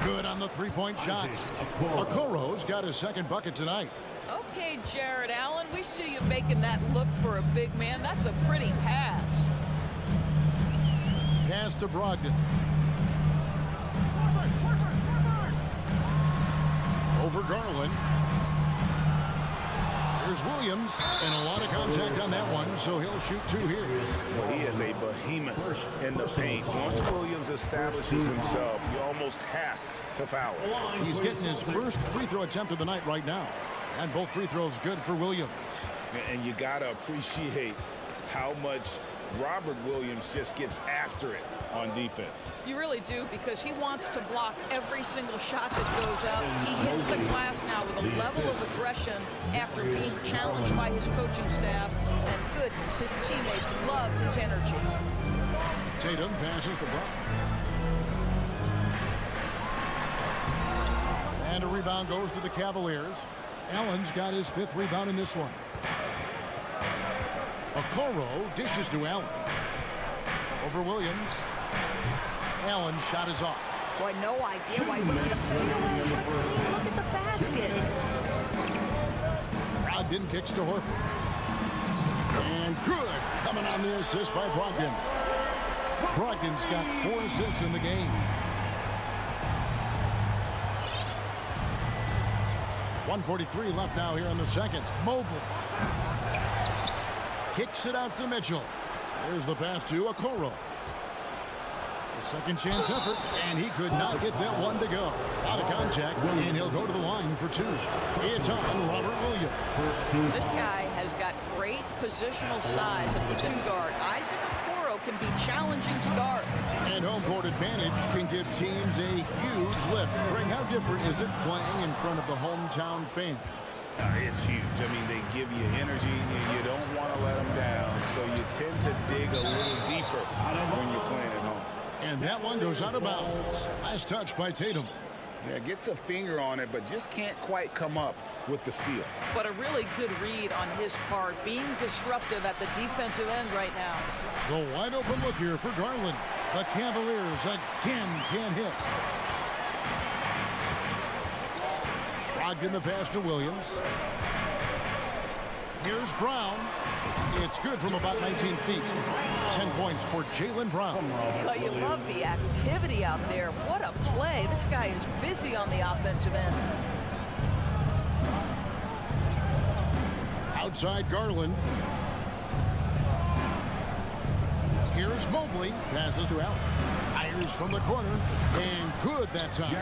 Good on the three-point shot. Okoro's got his second bucket tonight. Okay, Jared Allen, we see you making that look for a big man. That's a pretty pass. Pass to Brogdon. Over Garland. Here's Williams, and a lot of contact on that one, so he'll shoot 2 here. Well, he is a behemoth in the paint. Once Williams establishes himself, you almost have to foul him. He's getting his first free throw attempt of the night right now. And both free throws good for Williams. And you got to appreciate how much Robert Williams just gets after it on defense. You really do, because he wants to block every single shot that goes up. He hits the glass now with a level of aggression after being challenged by his coaching staff. And goodness, his teammates love his energy. Tatum passes to Brown. And a rebound goes to the Cavaliers. Allen's got his 5th rebound in this one. Okoro dishes to Allen. Over Williams. Allen's shot is off. Boy, no idea why he looked at the fadeaway. Look at the basket. Brogdon kicks to Horford. And good. Coming on the assist by Brogdon. Brogdon's got 4 assists in the game. 1:43 left now here in the second. Mobley kicks it out to Mitchell. There's the pass to Okoro. A second chance effort, and he could not get that one to go. Out of contact, and he'll go to the line for 2. It's on Robert Williams. This guy has got great positional size at the 2 guard. Isaac Okoro can be challenging to guard. And home court advantage can give teams a huge lift. Greg, how different is it playing in front of the hometown fans? It's huge. I mean, they give you energy. You don't want to let them down, so you tend to dig a little deeper when you're playing at home. And that one goes out of bounds. Last touch by Tatum. Yeah, gets a finger on it, but just can't quite come up with the steal. But a really good read on his part, being disruptive at the defensive end right now. The wide open look here for Garland. The Cavaliers again can't hit. Brogdon the pass to Williams. Here's Brown. It's good from about 19 feet. 10 points for Jaylen Brown. But you love the activity out there. What a play. This guy is busy on the offensive end. Outside Garland. Here's Mobley. Passes to Allen. Fires from the corner. And good that time.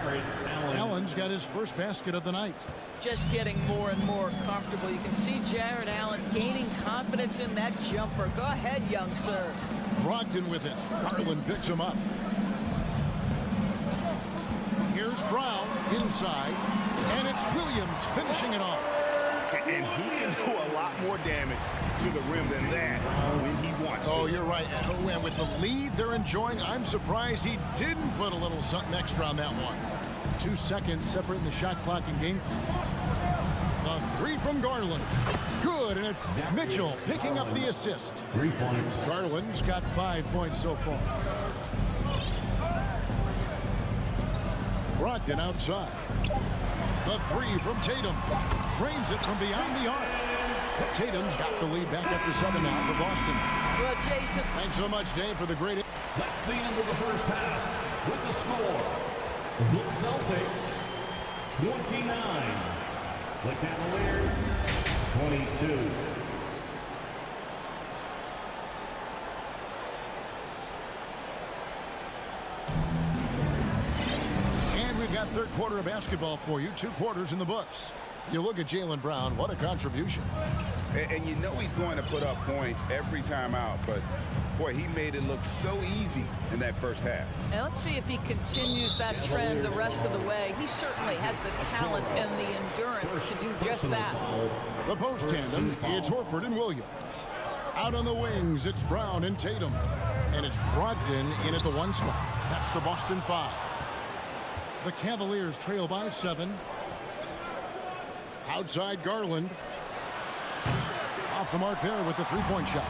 Allen's got his first basket of the night. Just getting more and more comfortable. You can see Jared Allen gaining confidence in that jumper. Go ahead, young sir. Brogdon with it. Garland picks him up. Here's Brown inside. And it's Williams finishing it off. And he can do a lot more damage to the rim than that when he wants to. Oh, you're right. And with the lead they're enjoying, I'm surprised he didn't put a little something extra on that one. 2 seconds separating the shot clock and game. The three from Garland. Good, and it's Mitchell picking up the assist. 3 points. Garland's got 5 points so far. Brogdon outside. The three from Tatum. Drains it from beyond the arc. Tatum's got the lead back up to 7 now for Boston. Well, Jason. Thanks so much, Dave, for the great... That's the end of the first half with the score. The Celtics, 29. The Cavaliers, 22. And we've got third quarter of basketball for you. 2 quarters in the books. You look at Jaylen Brown, what a contribution. And you know he's going to put up points every time out, but boy, he made it look so easy in that first half. And let's see if he continues that trend the rest of the way. He certainly has the talent and the endurance to do just that. The post tandem, it's Horford and Williams. Out on the wings, it's Brown and Tatum. And it's Brogdon in at the 1 spot. That's the Boston 5. The Cavaliers trail by 7. Outside Garland. Off the mark there with the 3-point shot.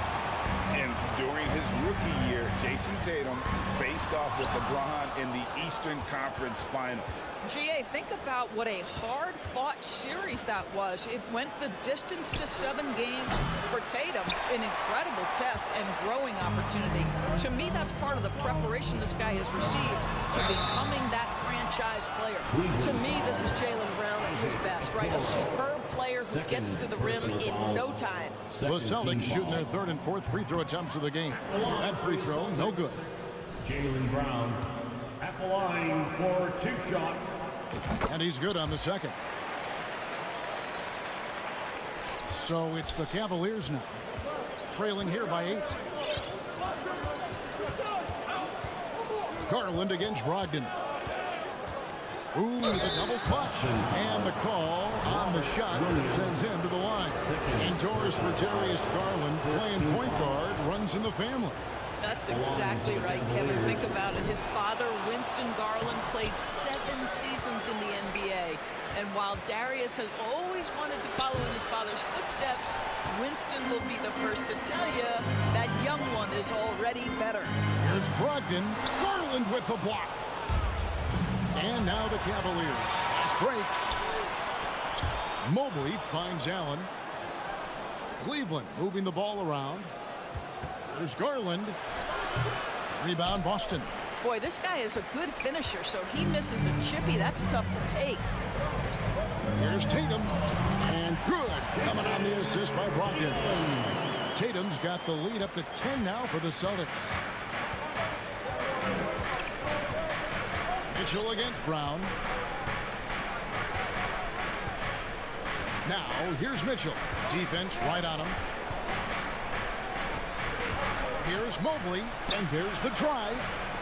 And during his rookie year, Jason Tatum faced off with LeBron in the Eastern Conference Final. GA, think about what a hard-fought series that was. It went the distance to 7 games. For Tatum, an incredible test and growing opportunity. To me, that's part of the preparation this guy has received to becoming that franchise player. To me, this is Jaylen Brown at his best, right? A superb player who gets to the rim in no time. The Celtics shooting their 3rd and 4th free throw attempts of the game. That free throw, no good. Jaylen Brown at the line for 2 shots. And he's good on the second. So it's the Cavaliers now, trailing here by 8. Garland against Brogdon. Ooh, the double clutch. And the call on the shot that sends him to the line. Indoors for Darius Garland, playing point guard, runs in the family. That's exactly right, Kevin. Think about it. His father, Winston Garland, played 7 seasons in the NBA. And while Darius has always wanted to follow in his father's footsteps, Winston will be the first to tell you that young one is already better. Here's Brogdon. Garland with the block. And now the Cavaliers. Fast break. Mobley finds Allen. Cleveland moving the ball around. There's Garland. Rebound, Boston. Boy, this guy is a good finisher, so he misses a chippy. That's tough to take. Here's Tatum. And good. Coming on the assist by Brogdon. Tatum's got the lead up to 10 now for the Celtics. Mitchell against Brown. Now, here's Mitchell. Defense right on him. Here's Mobley, and there's the drive.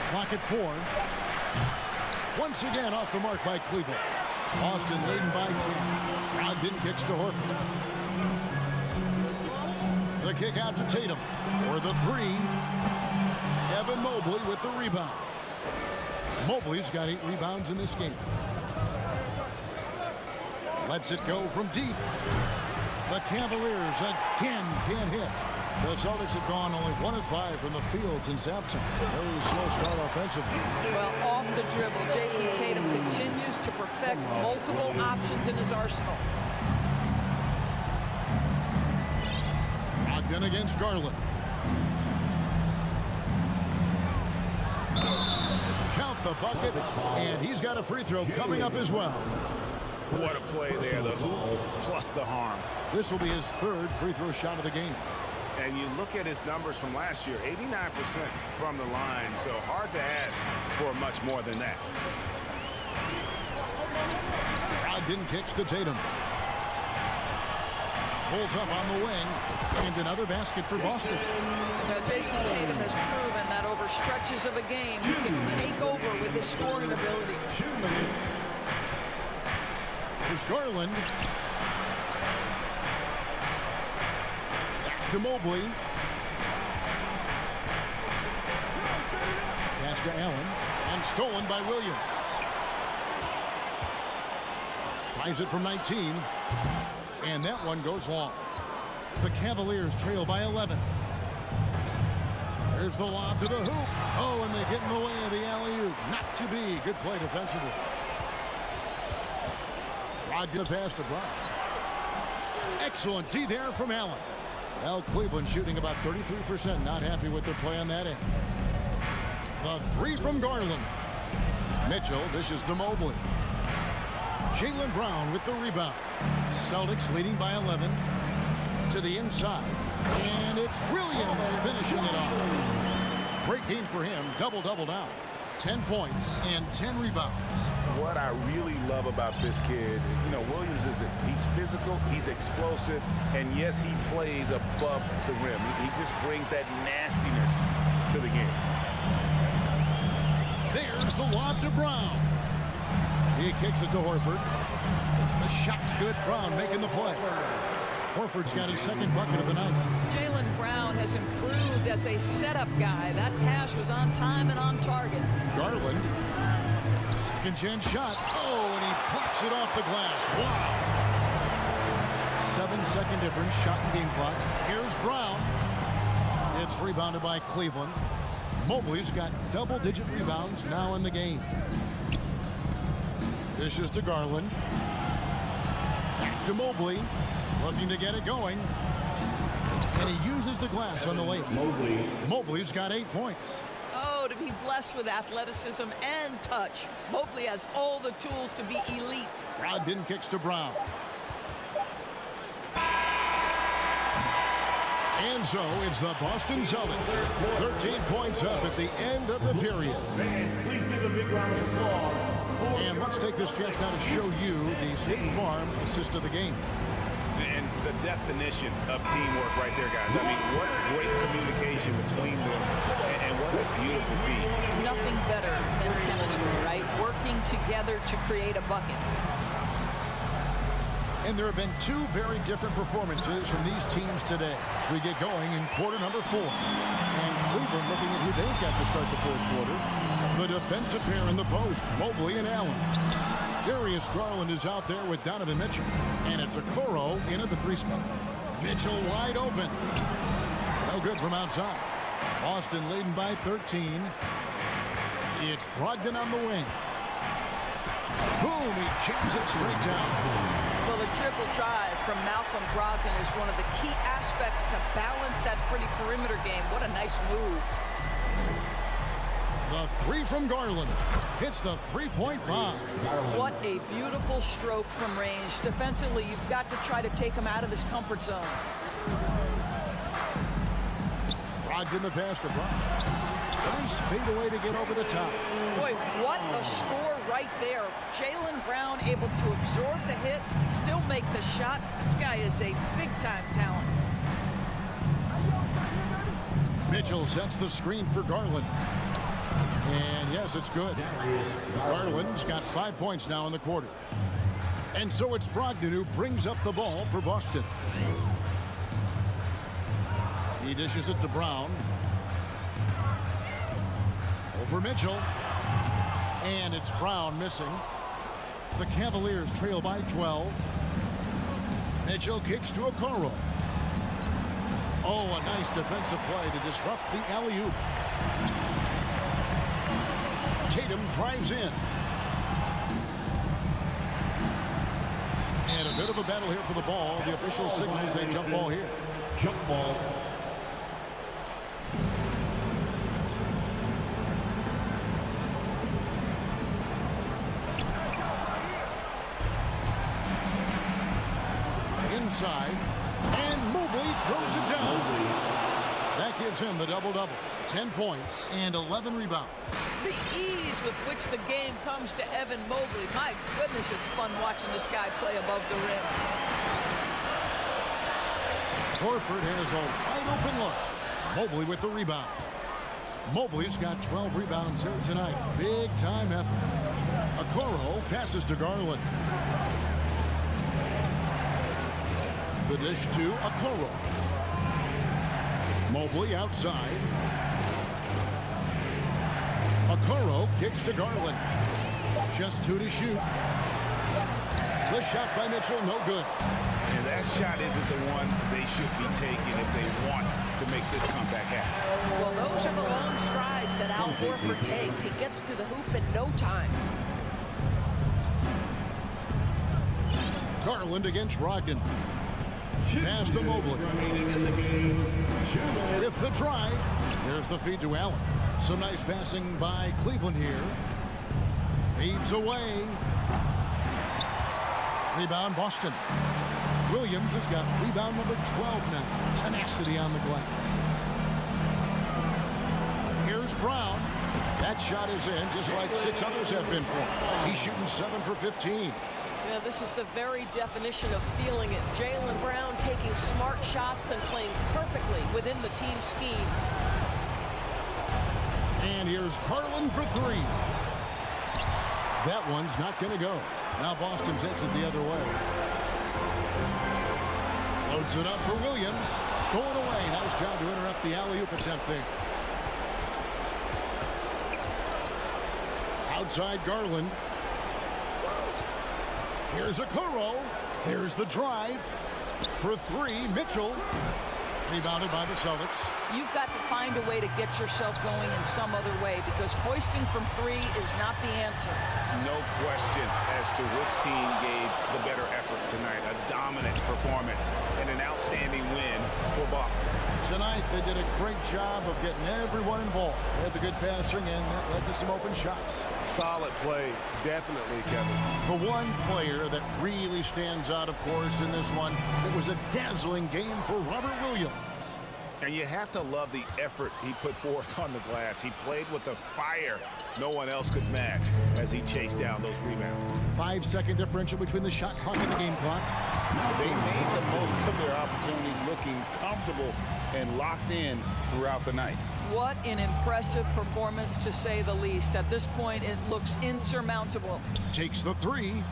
Clock at 4. Once again off the mark by Cleveland. Boston leading by 10. Brogdon kicks to Horford. The kick out to Tatum for the three. Evan Mobley with the rebound. Mobley's got 8 rebounds in this game. Lets it go from deep. The Cavaliers again can't hit. The Celtics have gone only 1 of 5 from the field since halftime. Very slow start offensively. Well, off the dribble, Jason Tatum continues to perfect multiple options in his arsenal. Brogdon against Garland. Count the bucket, and he's got a free throw coming up as well. What a play there, the hoop plus the harm. This will be his 3rd free throw shot of the game. And you look at his numbers from last year, 89% from the line, so hard to ask for much more than that. Brogdon kicks to Tatum. Pulls up on the wing, and another basket for Boston. Now, Jason Tatum has proven that over stretches of a game, he can take over with his scoring ability. Here's Garland. Back to Mobley. Pass to Allen, and stolen by Williams. Tries it from 19. And that one goes long. The Cavaliers trail by 11. There's the lob to the hoop. Oh, and they get in the way of the alley-oop. Not to be. Good play defensively. Brogdon pass to Brown. Excellent D there from Allen. Well, Cleveland shooting about 33%. Not happy with their play on that end. The three from Garland. Mitchell dishes to Mobley. Jaylen Brown with the rebound. Celtics leading by 11 to the inside. And it's Williams finishing it off. Great game for him. Double-double down. 10 points and 10 rebounds. What I really love about this kid, Williams he's physical, he's explosive, and yes, he plays above the rim. He just brings that nastiness to the game. There's the lob to Brown. He kicks it to Horford. The shot's good. Brown making the play. Horford's got his 2nd bucket of the night. Jaylen Brown has improved as a setup guy. That pass was on time and on target. Garland. 2nd chance shot. Oh, and he plucks it off the glass. Wow. 7-second difference. Shot and game clock. Here's Brown. It's rebounded by Cleveland. Mobley's got double-digit rebounds now in the game. Dishes to Garland. Back to Mobley. Looking to get it going. And he uses the glass on the lane. Mobley's got 8 points. Oh, to be blessed with athleticism and touch. Mobley has all the tools to be elite. Brogdon kicks to Brown. And so it's the Boston Celtics. 13 points up at the end of the period. Please give a big round of applause. And let's take this chance now to show you the State Farm assist of the game. And the definition of teamwork right there, guys. I mean, what great communication between them, and what a beautiful feat. Nothing better than chemistry, right? Working together to create a bucket. And there have been 2 very different performances from these teams today as we get going in quarter number 4. And Cleveland looking at who they've got to start the 4th quarter. The defensive pair in the post, Mobley and Allen. Darius Garland is out there with Donovan Mitchell. And it's Okoro in at the 3 spot. Mitchell wide open. No good from outside. Boston leading by 13. It's Brogdon on the wing. Boom, he jams it straight down. Well, the triple drive from Malcolm Brogdon is one of the key aspects to balance that pretty perimeter game. What a nice move. The 3 from Garland hits the 3-point bomb. What a beautiful stroke from range. Defensively, you've got to try to take him out of his comfort zone. Brogdon the pass to Brown. Nice fadeaway to get over the top. Boy, what a score right there. Jaylen Brown able to absorb the hit, still make the shot. This guy is a big-time talent. Mitchell sets the screen for Garland. And yes, it's good. Garland's got 5 points now in the quarter. And so it's Brogdon who brings up the ball for Boston. He dishes it to Brown. Over Mitchell. And it's Brown missing. The Cavaliers trail by 12. Mitchell kicks to Okoro. Oh, a nice defensive play to disrupt the alley-oop. Tatum drives in. And a bit of a battle here for the ball. The official signals a jump ball here. Jump ball. Inside. And Mobley throws it down. That gives him the double-double. 10 points and 11 rebounds. The ease with which the game comes to Evan Mobley. My goodness, it's fun watching this guy play above the rim. Horford has a wide-open look. Mobley with the rebound. Mobley's got 12 rebounds here tonight. Big-time effort. Okoro passes to Garland. The dish to Okoro. Mobley outside. Okoro kicks to Garland. Just 2 to shoot. The shot by Mitchell, no good. And that shot isn't the one they should be taking if they want to make this comeback happen. Well, those are the long strides that Al Horford takes. He gets to the hoop in no time. Garland against Brogdon. Pass to Mobley. With the drive. There's the feed to Allen. Some nice passing by Cleveland here. Feeds away. Rebound Boston. Williams has got rebound number 12 now. Tenacity on the glass. Here's Brown. That shot is in just like 6 others have been for him. He's shooting 7 for 15. Yeah, this is the very definition of feeling it. Jaylen Brown taking smart shots and playing perfectly within the team schemes. And here's Garland for 3. That one's not going to go. Now Boston takes it the other way. Loads it up for Williams. Stolen away. Nice job to interrupt the alley-oop attempt there. Outside Garland. Here's Okoro. There's the drive. For 3, Mitchell. Rebounded by the Celtics. You've got to find a way to get yourself going in some other way because hoisting from 3 is not the answer. No question as to which team gave the better effort tonight. A dominant performance and an outstanding win for Boston. Tonight, they did a great job of getting everyone involved. They had the good passing, and that led to some open shots. Solid play, definitely, Kevin. The one player that really stands out, of course, in this one, it was a dazzling game for Robert Williams. And you have to love the effort he put forth on the glass. He played with a fire no one else could match as he chased down those rebounds. 5-second differential between the shot clock and the game clock. They made the most of their opportunities, looking comfortable and locked in throughout the night. What an impressive performance, to say the least. At this point, it looks insurmountable. Takes the 3.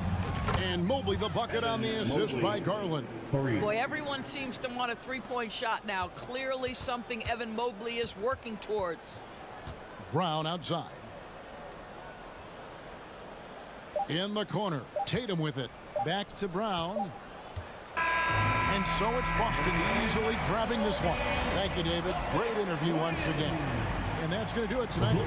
And Mobley the bucket on the assist by Garland. 3. Boy, everyone seems to want a three-point shot now. Clearly something Evan Mobley is working towards. Brown outside. In the corner. Tatum with it. Back to Brown. And so it's Boston easily grabbing this one. Thank you, David. Great interview once again. And that's going to do it tonight.